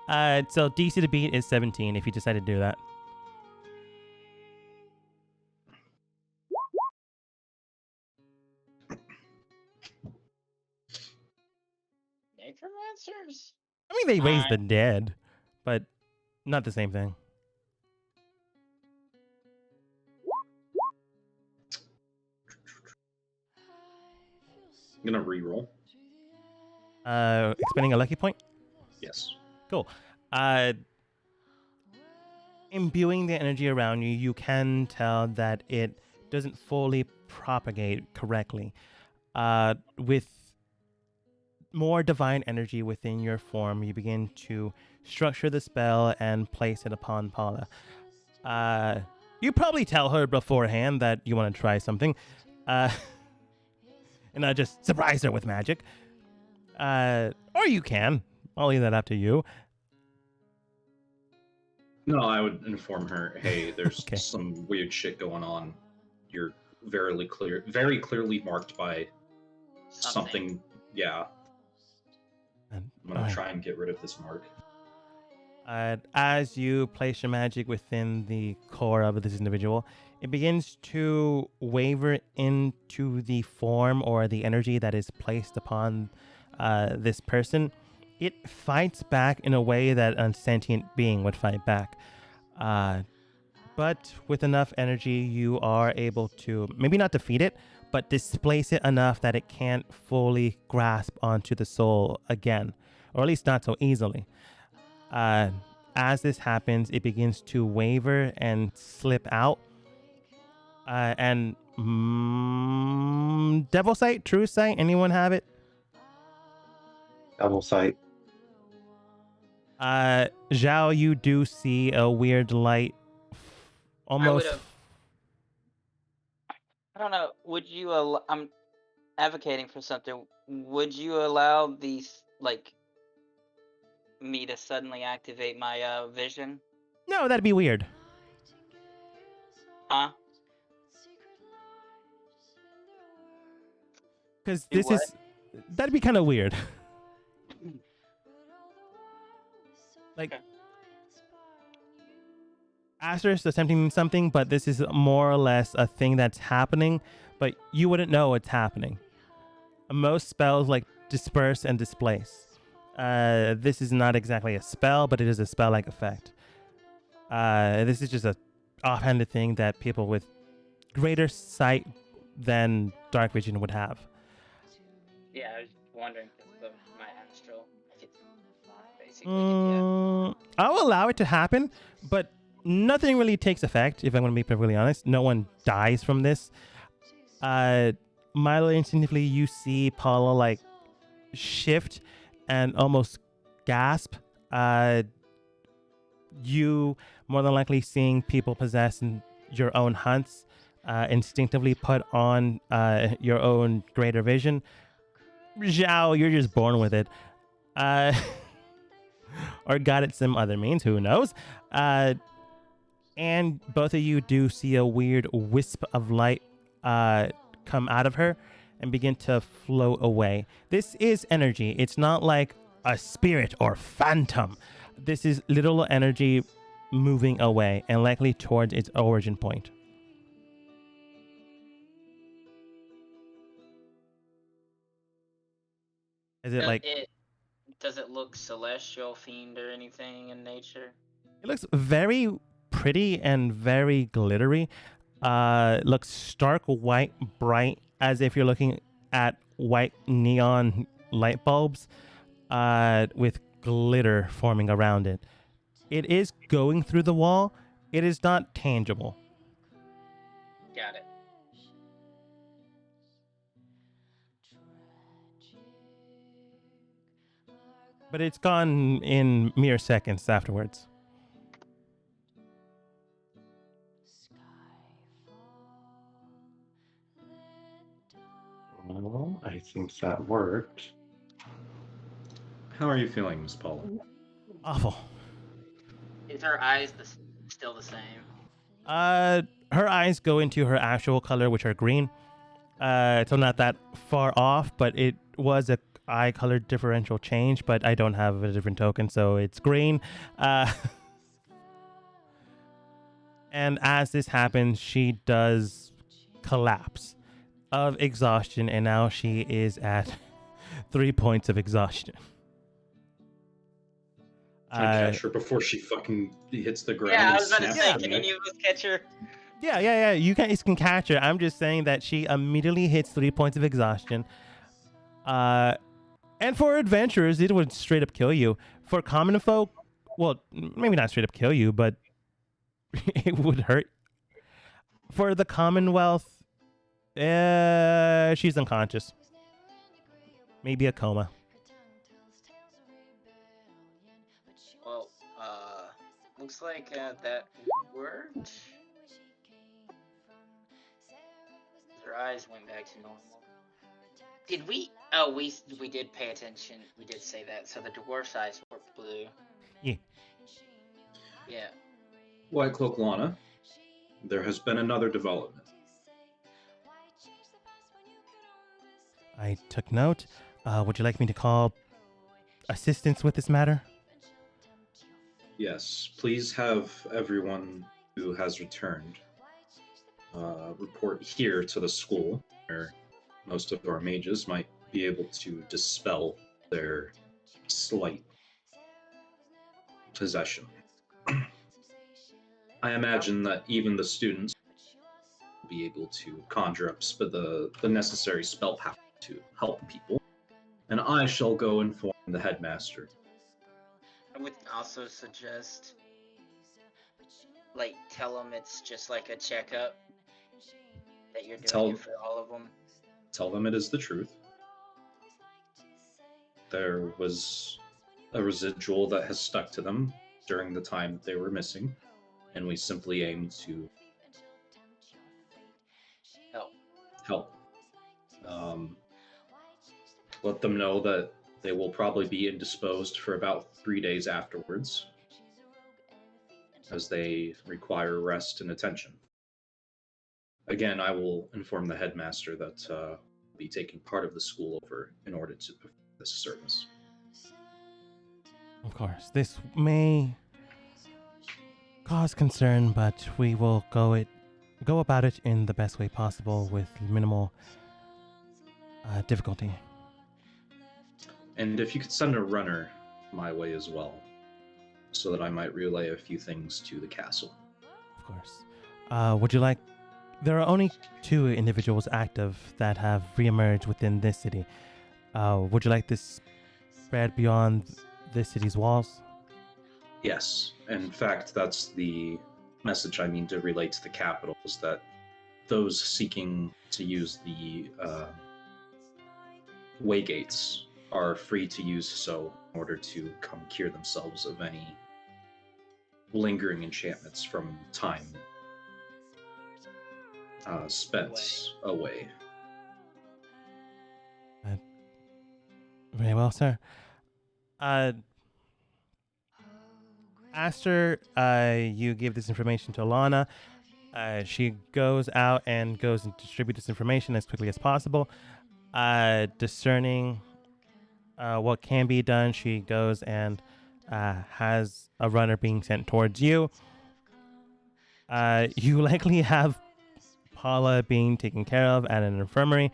Speaker 2: So DC to beat is 17 if you decide to do that.
Speaker 1: Necromancers?
Speaker 2: I mean, they raise the dead, but not the same thing.
Speaker 3: I'm gonna reroll.
Speaker 2: Expending a lucky point?
Speaker 3: Yes.
Speaker 2: Cool. Imbuing the energy around you, you can tell that it doesn't fully propagate correctly. With more divine energy within your form, you begin to structure the spell and place it upon Paula. You probably tell her beforehand that you want to try something. And not just surprise her with magic. Or you can. I'll leave that up to you.
Speaker 3: No, I would inform her, hey, there's
Speaker 2: Okay.
Speaker 3: some weird shit going on. You're very clearly marked by something. Yeah. I'm going to try and get rid of this mark.
Speaker 2: As you place your magic within the core of this individual, it begins to waver into the form or the energy that is placed upon this person. It fights back in a way that a sentient being would fight back. But with enough energy, you are able to maybe not defeat it, but displace it enough that it can't fully grasp onto the soul again, or at least not so easily. As this happens, it begins to waver and slip out. Devil Sight, True Sight, anyone have it?
Speaker 5: Double sight.
Speaker 2: Zhao, you do see a weird light. Almost.
Speaker 1: I don't know. Would you? I'm advocating for something. Would you allow these me to suddenly activate my vision?
Speaker 2: No, that'd be weird.
Speaker 1: Huh?
Speaker 2: Because that'd be kind of weird. Like, okay. Asterisk attempting something, but this is more or less a thing that's happening, but you wouldn't know it's happening. Most spells like disperse and displace. This is not exactly a spell, but it is a spell-like effect. This is just a offhanded thing that people with greater sight than dark vision would have.
Speaker 1: Yeah, I was wondering because of my astral.
Speaker 2: I'll allow it to happen, but nothing really takes effect, if I'm going to be perfectly honest. No one dies from this. Milo, instinctively, you see Paula, shift and almost gasp. You more than likely seeing people possess your own hunts, instinctively put on your own greater vision. Zhao, you're just born with it. Or got it some other means, who knows? And both of you do see a weird wisp of light come out of her and begin to float away. This is energy. It's not like a spirit or phantom. This is literal energy moving away and likely towards its origin point. Is it like...
Speaker 1: Does it look celestial, fiend, or anything in nature?
Speaker 2: It looks very pretty and very glittery. Looks stark white, bright, as if you're looking at white neon light bulbs with glitter forming around it. It is going through the wall. It is not tangible.
Speaker 1: Got it.
Speaker 2: But it's gone in mere seconds afterwards.
Speaker 5: Well, I think that worked.
Speaker 3: How are you feeling, Miss Paula?
Speaker 2: Awful.
Speaker 1: Is her eyes still the same?
Speaker 2: Her eyes go into her actual color, which are green. So not that far off, but it was a eye color differential change, but I don't have a different token, so it's green. And as this happens, she does collapse of exhaustion, and now she is at 3 points of exhaustion.
Speaker 3: Can I catch her before she fucking hits the ground?
Speaker 1: Yeah, I was about to say,
Speaker 3: snaps
Speaker 1: can
Speaker 3: her neck?
Speaker 1: any of us catch her?
Speaker 2: Yeah. You guys can catch her. I'm just saying that she immediately hits 3 points of exhaustion. And for adventurers, it would straight up kill you. For common folk, well, maybe not straight up kill you, but it would hurt. For the Commonwealth, she's unconscious. Maybe a coma.
Speaker 1: Well, looks like that worked. Her eyes went back to normal. Did we? Oh, we did pay attention. We did say that. So the dwarf's eyes were blue.
Speaker 2: Yeah.
Speaker 1: Yeah.
Speaker 3: White Cloak Lana, there has been another development.
Speaker 2: I took note. Would you like me to call assistance with this matter?
Speaker 3: Yes, please have everyone who has returned report here to the school, where most of our mages might be able to dispel their slight possession. I imagine that even the students will be able to conjure up the necessary spell power to help people, and I shall go inform the headmaster.
Speaker 1: I would also suggest, like, tell them it's just like a checkup that you're doing it for all of them.
Speaker 3: Tell them it is the truth. There was a residual that has stuck to them during the time that they were missing, and we simply aim to help. Let them know that they will probably be indisposed for about 3 days afterwards, as they require rest and attention. Again, I will inform the headmaster that we'll be taking part of the school over in order to perform this service.
Speaker 2: Of course, this may cause concern, but we will go about it in the best way possible with minimal difficulty.
Speaker 3: And if you could send a runner my way as well, so that I might relay a few things to the castle.
Speaker 2: Of course. Would you like... There are only 2 individuals active that have reemerged within this city. Would you like this spread beyond this city's walls?
Speaker 3: Yes. In fact, that's the message I mean to relay to the capital, is that those seeking to use the way gates are free to use so in order to come cure themselves of any lingering enchantments from time spent away.
Speaker 2: Very well, sir. After you give this information to Alana, she goes out and goes and distributes this information as quickly as possible. Discerning what can be done, she goes and has a runner being sent towards you. You likely have Paula being taken care of at an infirmary.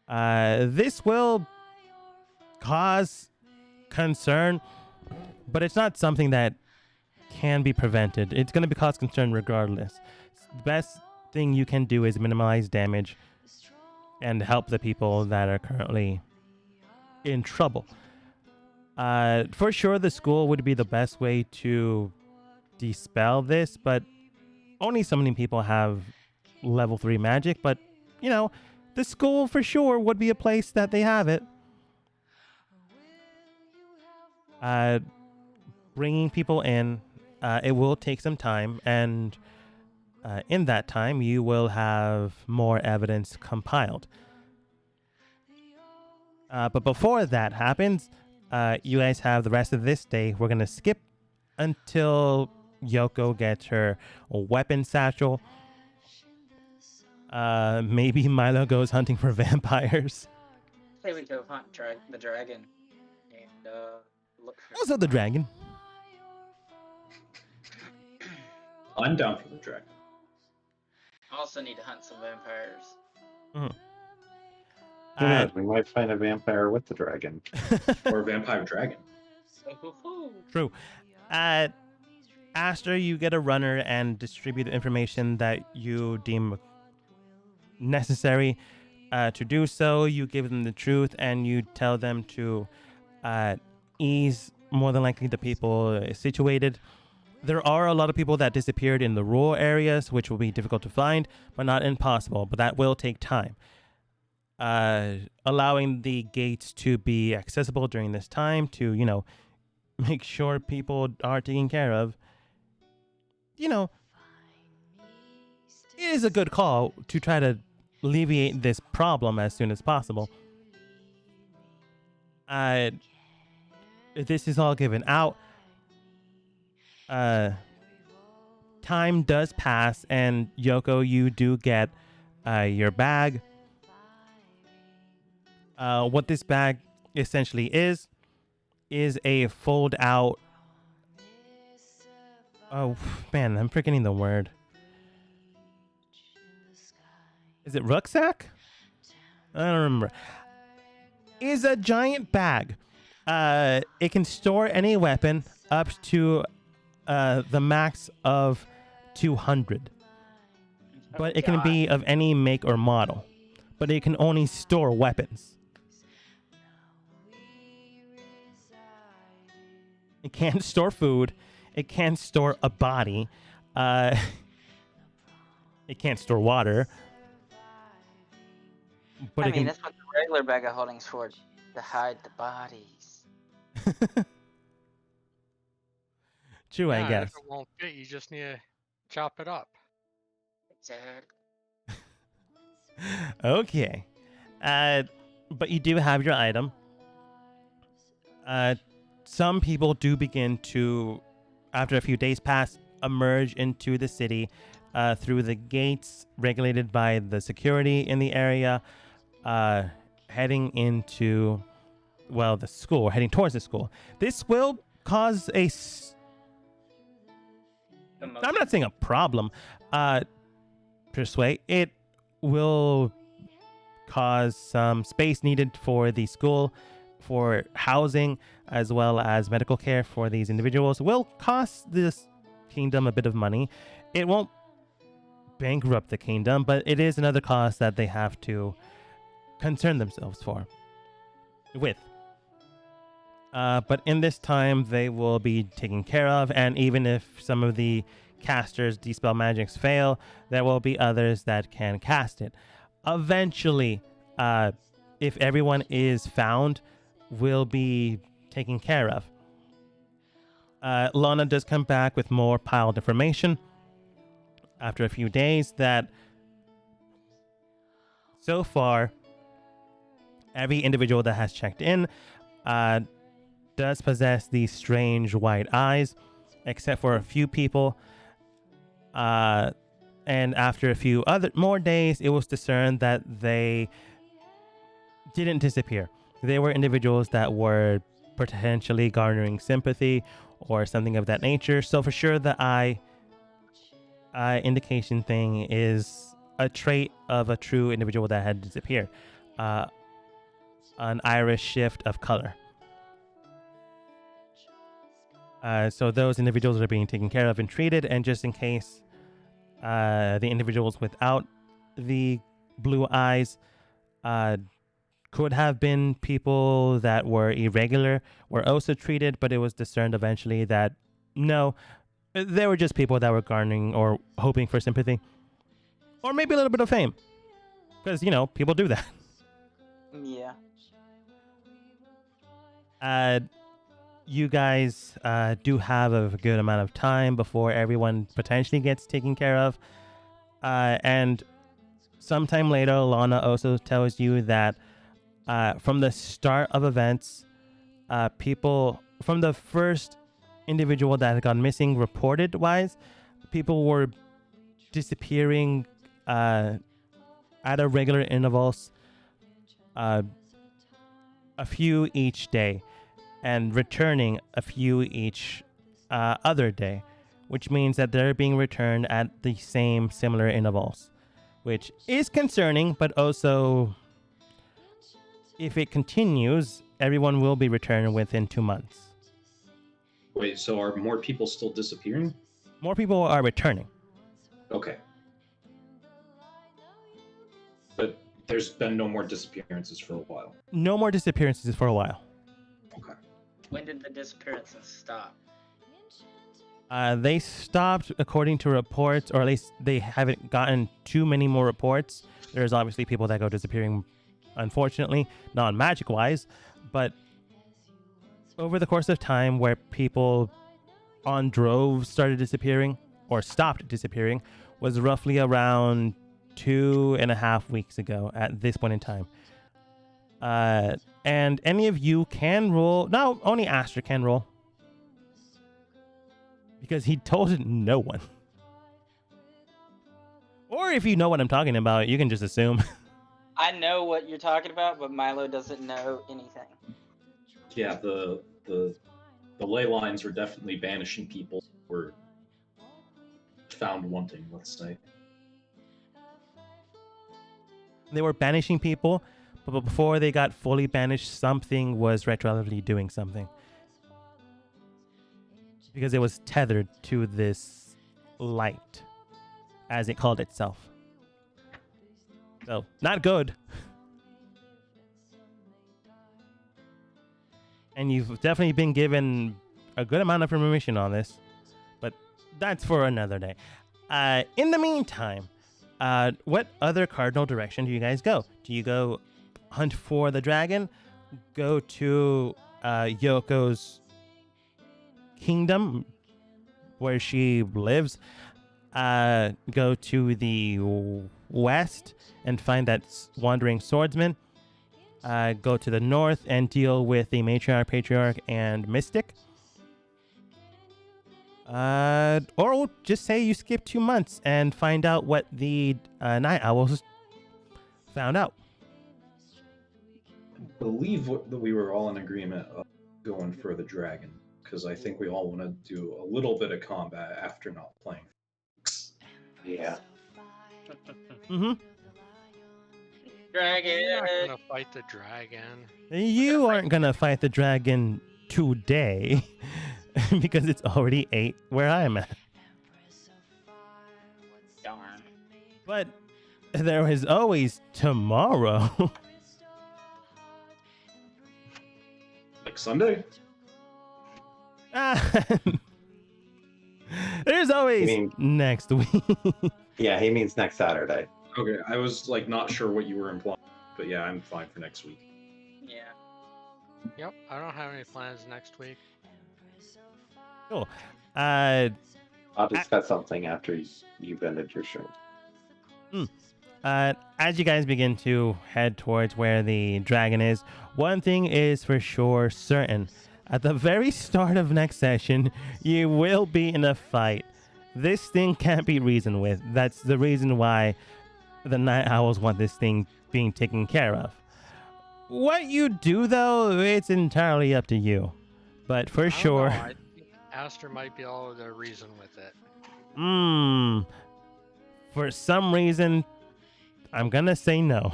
Speaker 2: This will cause concern, but it's not something that can be prevented. It's going to cause concern regardless. The best thing you can do is minimize damage and help the people that are currently in trouble. For sure, the school would be the best way to dispel this, but only so many people have level 3 magic. But, you know, the school for sure would be a place that they have it. Bringing people in, it will take some time, and in that time, you will have more evidence compiled. But before that happens, you guys have the rest of this day. We're going to skip until Yoko gets her weapon satchel. Maybe Milo goes hunting for vampires.
Speaker 1: Say we go hunt the dragon and look for.
Speaker 2: Also the dragon.
Speaker 3: I'm down for the dragon.
Speaker 1: I also need to hunt some vampires.
Speaker 5: Who knows? We might find a vampire with the dragon.
Speaker 3: Or a vampire dragon.
Speaker 2: True. After you get a runner and distribute the information that you deem necessary to do so, you give them the truth and you tell them to ease more than likely the people situated. There are a lot of people that disappeared in the rural areas, which will be difficult to find, but not impossible. But that will take time. Allowing the gates to be accessible during this time to, you know, make sure people are taken care of. You know, it is a good call to try to alleviate this problem as soon as possible. This is all given out. Time does pass, and Yoko, you do get your bag. What this bag essentially is a fold out. Oh man, I'm forgetting the word. Is it rucksack? I don't remember. Is a giant bag. It can store any weapon up to the max of 200. But it can be of any make or model. But it can only store weapons. It can't store food. It can't store a body. It can't store water. But
Speaker 1: I mean, that's what the regular bag of holding's for, to hide the bodies.
Speaker 2: True, I guess.
Speaker 4: If it won't fit, you just need to chop it up.
Speaker 1: Exactly.
Speaker 2: Okay. But you do have your item. Some people do begin to, after a few days pass, emerge into the city through the gates regulated by the security in the area, heading into, well, the school, heading towards the school. This will cause a... I'm not saying a problem, Persuade. It will cause some space needed for the school, for housing, as well as medical care for these individuals. Will cost this kingdom a bit of money. It won't bankrupt the kingdom, but it is another cost that they have to concern themselves with. But in this time, they will be taken care of, and even if some of the casters' dispel magics fail, there will be others that can cast it. Eventually, if everyone is found, will be taken care of. Lana does come back with more piled information after a few days that so far, every individual that has checked in does possess these strange white eyes, except for a few people. And after a few more days, it was discerned that they didn't disappear. They were individuals that were potentially garnering sympathy or something of that nature. So for sure, the eye indication thing is a trait of a true individual that had disappeared. An iris shift of color. So those individuals are being taken care of and treated, and just in case the individuals without the blue eyes could have been people that were irregular, were also treated, but it was discerned eventually that no, they were just people that were garnering or hoping for sympathy. Or maybe a little bit of fame. Because, people do that.
Speaker 1: Yeah.
Speaker 2: You guys do have a good amount of time before everyone potentially gets taken care of. And sometime later, Lana also tells you that from the start of events, people, from the first individual that had gone missing reported wise, people were disappearing at irregular intervals, a few each day, and returning a few each other day, which means that they're being returned at the same similar intervals, which is concerning, but also if it continues, everyone will be returned within 2 months.
Speaker 3: Wait, so are more people still disappearing?
Speaker 2: More people are returning.
Speaker 3: Okay. But there's been no more disappearances for a while.
Speaker 2: No more disappearances for a while.
Speaker 3: Okay.
Speaker 1: When did the disappearances stop?
Speaker 2: They stopped according to reports, or at least they haven't gotten too many more reports. There's obviously people that go disappearing, unfortunately, not magic-wise, but over the course of time where people on droves started disappearing, or stopped disappearing, was roughly around 2.5 weeks ago at this point in time. And any of you can roll. No, only Aster can roll. Because he told no one. Or if you know what I'm talking about, you can just assume.
Speaker 1: I know what you're talking about, but Milo doesn't know anything.
Speaker 3: Yeah, the ley lines were definitely banishing people who were found wanting, let's say.
Speaker 2: They were banishing people, but before they got fully banished, something was retroactively doing something. Because it was tethered to this light, as it called itself. So, not good. And you've definitely been given a good amount of information on this, but that's for another day. In the meantime, what other cardinal direction do you guys go? Do you go hunt for the dragon? Go to Yoko's kingdom, where she lives? Go to the west and find that wandering swordsman? Go to the north and deal with the matriarch, patriarch, and mystic? Or we'll just say you skip 2 months and find out what the night owls found out.
Speaker 3: I believe that we were all in agreement of going for the dragon, because I think we all want to do a little bit of combat after not playing.
Speaker 5: Yeah.
Speaker 2: Mm-hmm.
Speaker 1: Dragon!
Speaker 4: You're not gonna fight the dragon.
Speaker 2: You aren't gonna fight the dragon today because it's already 8 where I'm at.
Speaker 1: Darn.
Speaker 2: But there is always tomorrow.
Speaker 3: Like Sunday?
Speaker 2: There's always next week.
Speaker 5: Yeah, he means next Saturday.
Speaker 3: Okay, I was like not sure what you were implying, but yeah, I'm fine for next week.
Speaker 1: Yeah.
Speaker 4: Yep, I don't have any plans next week.
Speaker 2: Cool.
Speaker 5: I'll discuss something after you've ended your shirt.
Speaker 2: As you guys begin to head towards where the dragon is, one thing is for sure certain. At the very start of next session, you will be in a fight. This thing can't be reasoned with. That's the reason why the Night Owls want this thing being taken care of. What you do, though, it's entirely up to you. But for
Speaker 4: I don't
Speaker 2: sure...
Speaker 4: know, I think Aster might be able to reason with it.
Speaker 2: For some reason, I'm gonna say no.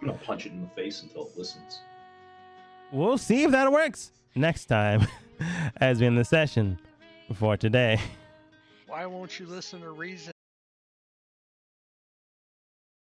Speaker 3: I'm gonna punch it in the face until it listens.
Speaker 2: We'll see if that works next time as we end the session for today.
Speaker 4: Why won't you listen to reason?